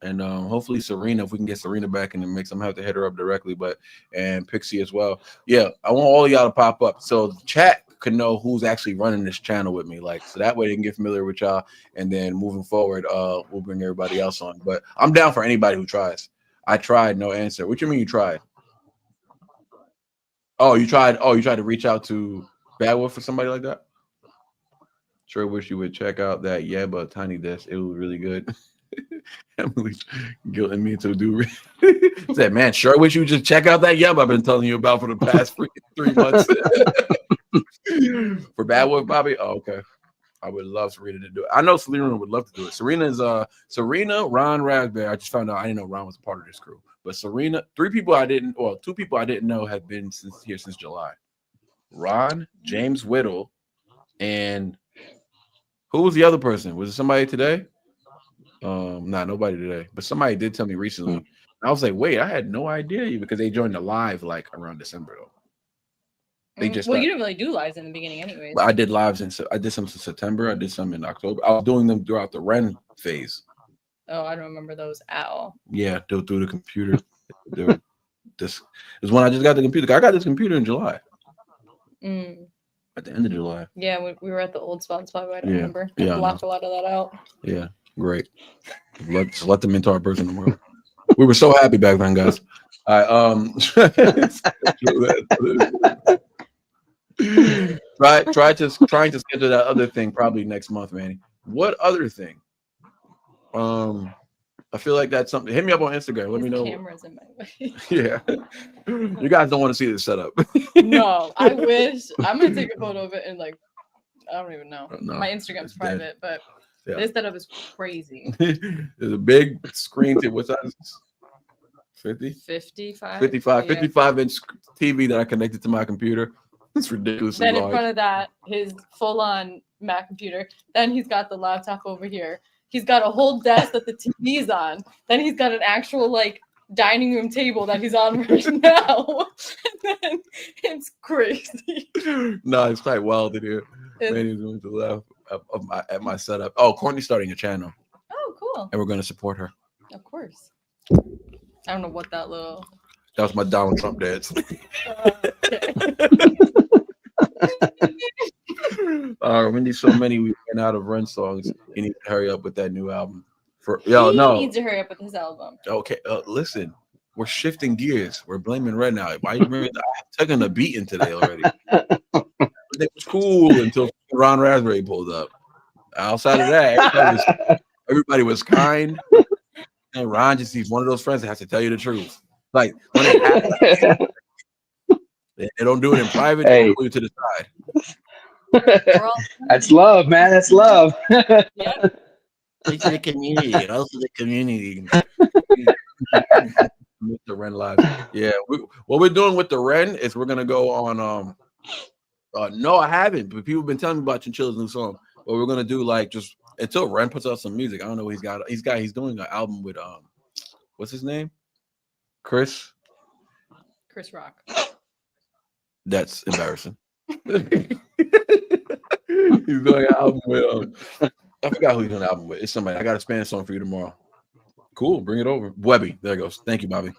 And hopefully Serena, if we can get Serena back in the mix, I'm gonna have to hit her up directly, and Pixie as well. Yeah, I want all of y'all to pop up so the chat can know who's actually running this channel with me, like, so that way they can get familiar with y'all, and then moving forward, we'll bring everybody else on. But I'm down for anybody who tries. I tried, no answer. What you mean you tried? Oh, you tried to reach out to Bad Wolf for somebody like that? Sure wish you would check out that Yeba Tiny Desk. It was really good. Emily's guilting me to do. Said, man, sure wish you just check out that Yeba I've been telling you about for the past 3 months. For Bad Wolf, Bobby? Oh, okay. I would love Serena to do it. I know Serena would love to do it. Serena, Ron, Raspberry. I just found out I didn't know Ron was a part of this crew. But Serena, 2 people I didn't know have been since July. Ron, James Whittle, and who was the other person? Was it somebody today? Not nobody today, but somebody did tell me recently. I was like, wait, I had no idea because they joined the live like around December though. They just you didn't really do lives in the beginning, anyways. I did lives I did some in September. I did some in October. I was doing them throughout the Ren phase. Oh, I don't remember those at all. Yeah, through the computer. This is when I just got the computer. I got this computer in July. At the end of July. Yeah, we were at the old spot, so I don't remember. I Yeah, blocked a lot of that out. Yeah, great. Let's let them into our personal world. We were so happy back then, guys. Try trying to schedule that other thing probably next month, man. What other thing? I feel like that's something. Hit me up on Instagram. Let me know. Cameras in my way. Yeah, you guys don't want to see this setup. No, I wish. I'm gonna take a photo of it and like, I don't even know. No, my Instagram's private, but this setup is crazy. There's a big screen. What size? 50? 55. 55-inch TV that I connected to my computer. It's ridiculous. Then in front of that, his full-on Mac computer. Then he's got the laptop over here. He's got a whole desk that the TV's on. Then he's got an actual like dining room table that he's on right now. And then it's crazy. No, it's quite wild in here. Manny's going to laugh at my setup. Oh, Courtney's starting a channel. Oh, cool. And we're going to support her. Of course. I don't know what that little. That was my Donald Trump dance. Wendy, so many we ran out of Run songs. You need to hurry up with that new album. He needs to hurry up with his album. Okay, listen, we're shifting gears. We're blaming Red now. Why you bring? I've taken a beating today already. It was cool until Ron Raspberry pulled up. Outside of that, everybody was kind. And Ron just he's one of those friends that has to tell you the truth. Like when it happens, they don't do it in private. They do it to the side. That's love, man. That's love. Yeah. It's the community, also the community. The Ren Live. Yeah, what we're doing with the Ren is we're gonna go on. No, I haven't, but people have been telling me about Chinchilla's new song. But we're gonna do like just until Ren puts out some music. I don't know what he's got. He's doing an album with what's his name? Chris Rock. That's embarrassing. He's doing an album with I forgot who he's doing an album with. It's somebody. I got a Spanish song for you tomorrow. Cool, bring it over. Webby. There it goes. Thank you, Bobby.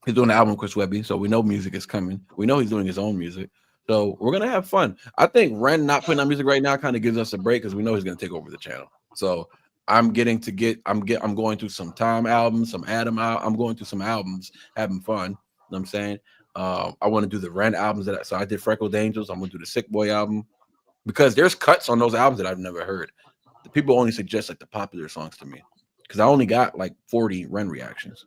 He's doing an album with Chris Webby, so we know music is coming. We know he's doing his own music. So we're gonna have fun. I think Ren not putting out music right now kind of gives us a break because we know he's gonna take over the channel. So I'm going through some Tom albums, some Adam out. I'm going through some albums, having fun. You know what I'm saying? I want to do the Ren albums so I did Freckled Angels. I'm gonna do the Sick Boy album because there's cuts on those albums that I've never heard. The people only suggest like the popular songs to me because I only got like 40 Ren reactions.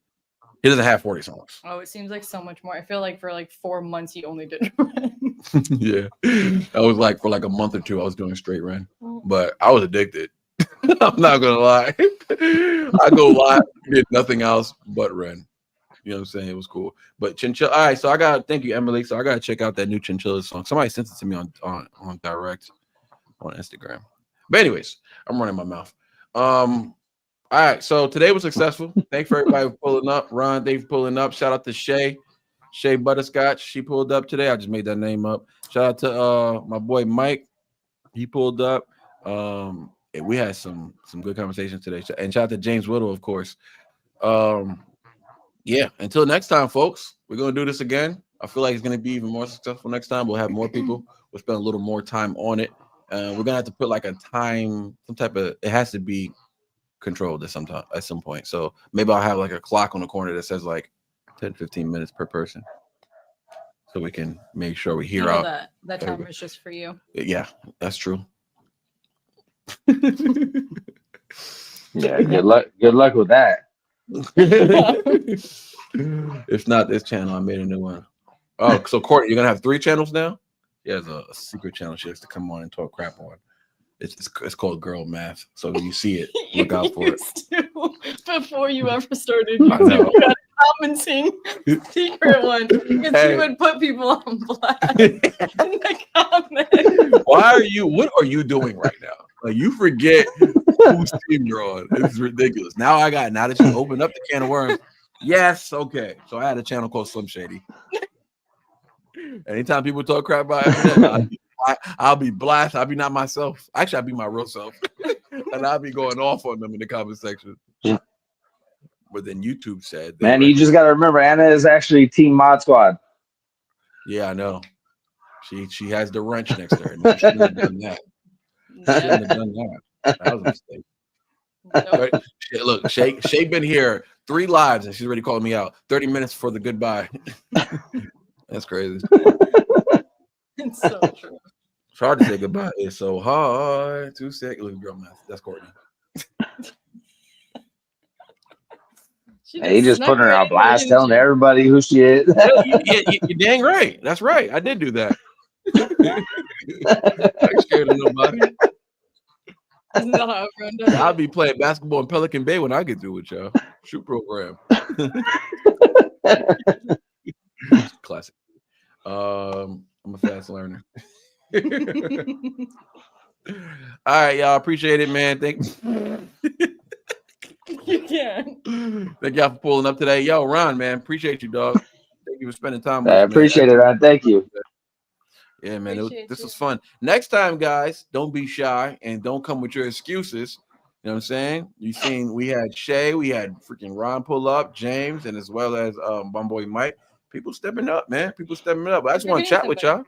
He doesn't have 40 songs. Oh, it seems like so much more. I feel like for like 4 months he only did Yeah. I was like for like a month or two, I was doing straight Ren. But I was addicted. I'm not gonna lie. I go live, did nothing else but Ren. You know what I'm saying? It was cool. But Chinchilla, all right, so I gotta thank you, Emily. So I gotta check out that new Chinchilla song. Somebody sent it to me on direct on Instagram. But anyways, I'm running my mouth. All right, so today was successful. Thanks for everybody for pulling up. Ron, thanks for pulling up. Shout out to Shay Butterscotch. She pulled up today. I just made that name up. Shout out to my boy Mike. He pulled up. We had some good conversations today. And shout out to James Whittle, of course. Yeah, until next time, folks. We're gonna do this again. I feel like it's gonna be even more successful next time. We'll have more people. We'll spend a little more time on it. We're gonna have to put like a time, some type of. It has to be controlled at some point. So maybe I'll have like a clock on the corner that says like 10-15 minutes per person, so we can make sure we hear out that time is just for you. Yeah, that's true. Yeah, good luck with that. If not this channel, I made a new one. Oh, so Courtney, you're gonna have 3 channels now? She has a secret channel she has to come on and talk crap on. It's called Girl Math. So when you see it, look out for it. Before you ever started, you got commenting secret one because you would put people on blast in the comments. What are you doing right now? Like, you forget whose team you're on. It's ridiculous. Now that you opened up the can of worms. Yes, okay. So I had a channel called Slim Shady. Anytime people talk crap about Eminem, I'll be blasted. I'll be not myself. Actually, I'll be my real self. And I'll be going off on them in the comment section. But then YouTube said, man, you just got to remember, Anna is actually Team Mod Squad. Yeah, I know. She has the wrench next to her. And she shouldn't have done that. Shouldn't have done that. That was a mistake. Nope. Look, Shay been here 3 lives and she's already calling me out. 30 minutes for the goodbye. That's crazy. It's so true. It's hard to say goodbye. It's so hard to say. Look, Girl Math. That's Courtney. He just put her on blast, telling everybody who she is. You're dang right. That's right. I did do that. I ain't scared of nobody. Isn't that how everyone does it? I'll be playing basketball in Pelican Bay when I get through with y'all. Shoot program. Classic. I'm a fast learner. All right, y'all. Appreciate it, man. You can. Thank y'all for pulling up today. Yo, Ron, man, appreciate you, dog. Thank you for spending time with us. I appreciate it, Ron. Thank you. Yeah, man, this was fun. Next time, guys, don't be shy and don't come with your excuses. You know what I'm saying? You seen we had Shay, we had freaking Ron pull up, James, and as well as Bumboy Mike. People stepping up, man. People stepping up. I just want to chat with y'all.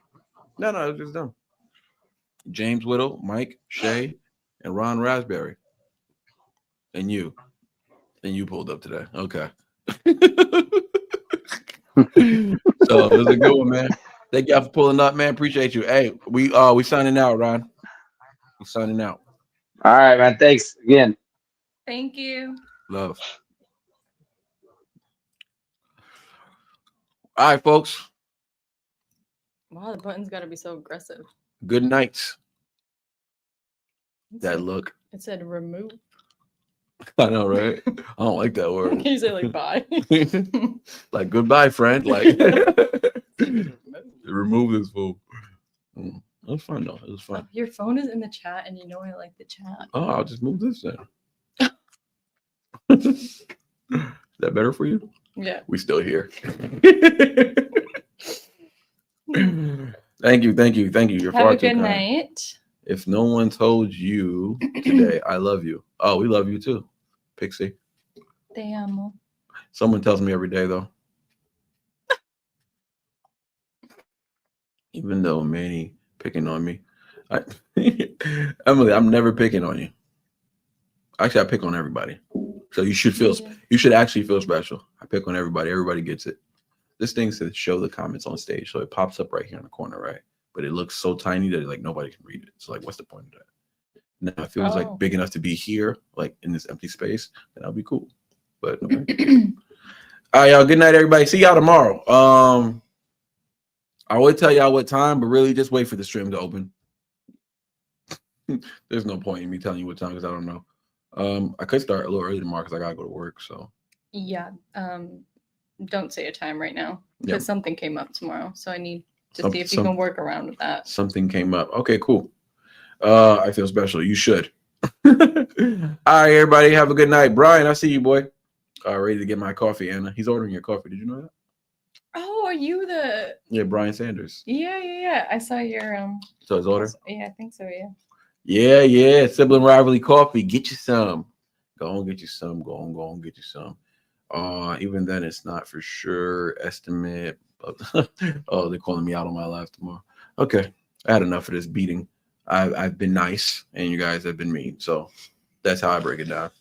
No, it was just them. James Whittle, Mike, Shay, and Ron Raspberry. And you. And you pulled up today. Okay. So it was a good one, man. Thank y'all for pulling up, man. Appreciate you. Hey, we signing out, Ron. We signing out. All right, man. Thanks again. Thank you. Love. All right, folks. Wow, the button's got to be so aggressive. Good night. That look. It said remove. I know, right? I don't like that word. Can you say like bye? Like goodbye, friend. Like remove this fool. It was fun though. It was fun. Your phone is in the chat, and you know I like the chat. Oh, I'll just move this then. Is that better for you? Yeah. We still here. Thank you. You're Have far a too good kind. night. If no one told you today, I love you. Oh, we love you too, Pixie. Te amo. Someone tells me every day though. Even though Manny picking on me, Emily, I'm never picking on you. Actually, I pick on everybody. So you should actually feel special. I pick on everybody. Everybody gets it. This thing says show the comments on stage, so it pops up right here in the corner, right? But it looks so tiny that like nobody can read it. So like, what's the point of that? Now if it was like big enough to be here, like in this empty space, then that'll be cool. But okay. All All right, y'all. Good night, everybody. See y'all tomorrow. I would tell y'all what time, but really just wait for the stream to open. There's no point in me telling you what time because I don't know. I could start a little early tomorrow because I gotta go to work. So yeah, don't say a time right now because something came up tomorrow, so I need to see if you can work around with that. Something came up. Okay, cool. I feel special. You should. All right, everybody. Have a good night. Brian, I see you, boy. Ready to get my coffee, Anna. He's ordering your coffee. Did you know that? Oh, are you the? Yeah, Brian Sanders. Yeah. I saw your So his order. Yeah, I think so. Yeah. Yeah. Sibling rivalry coffee. Get you some. Go on, get you some. Go on, get you some. Even then, it's not for sure estimate. But oh, they're calling me out on my live tomorrow. Okay, I had enough of this beating. I've been nice, and you guys have been mean. So that's how I break it down.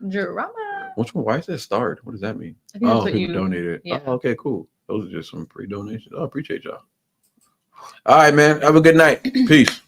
Drama. Which one? Why is that starred? What does that mean? I think that's what people you donated. Yeah. Oh, okay, cool. Those are just some free donations. Oh, appreciate y'all. All right, man. Have a good night. Peace.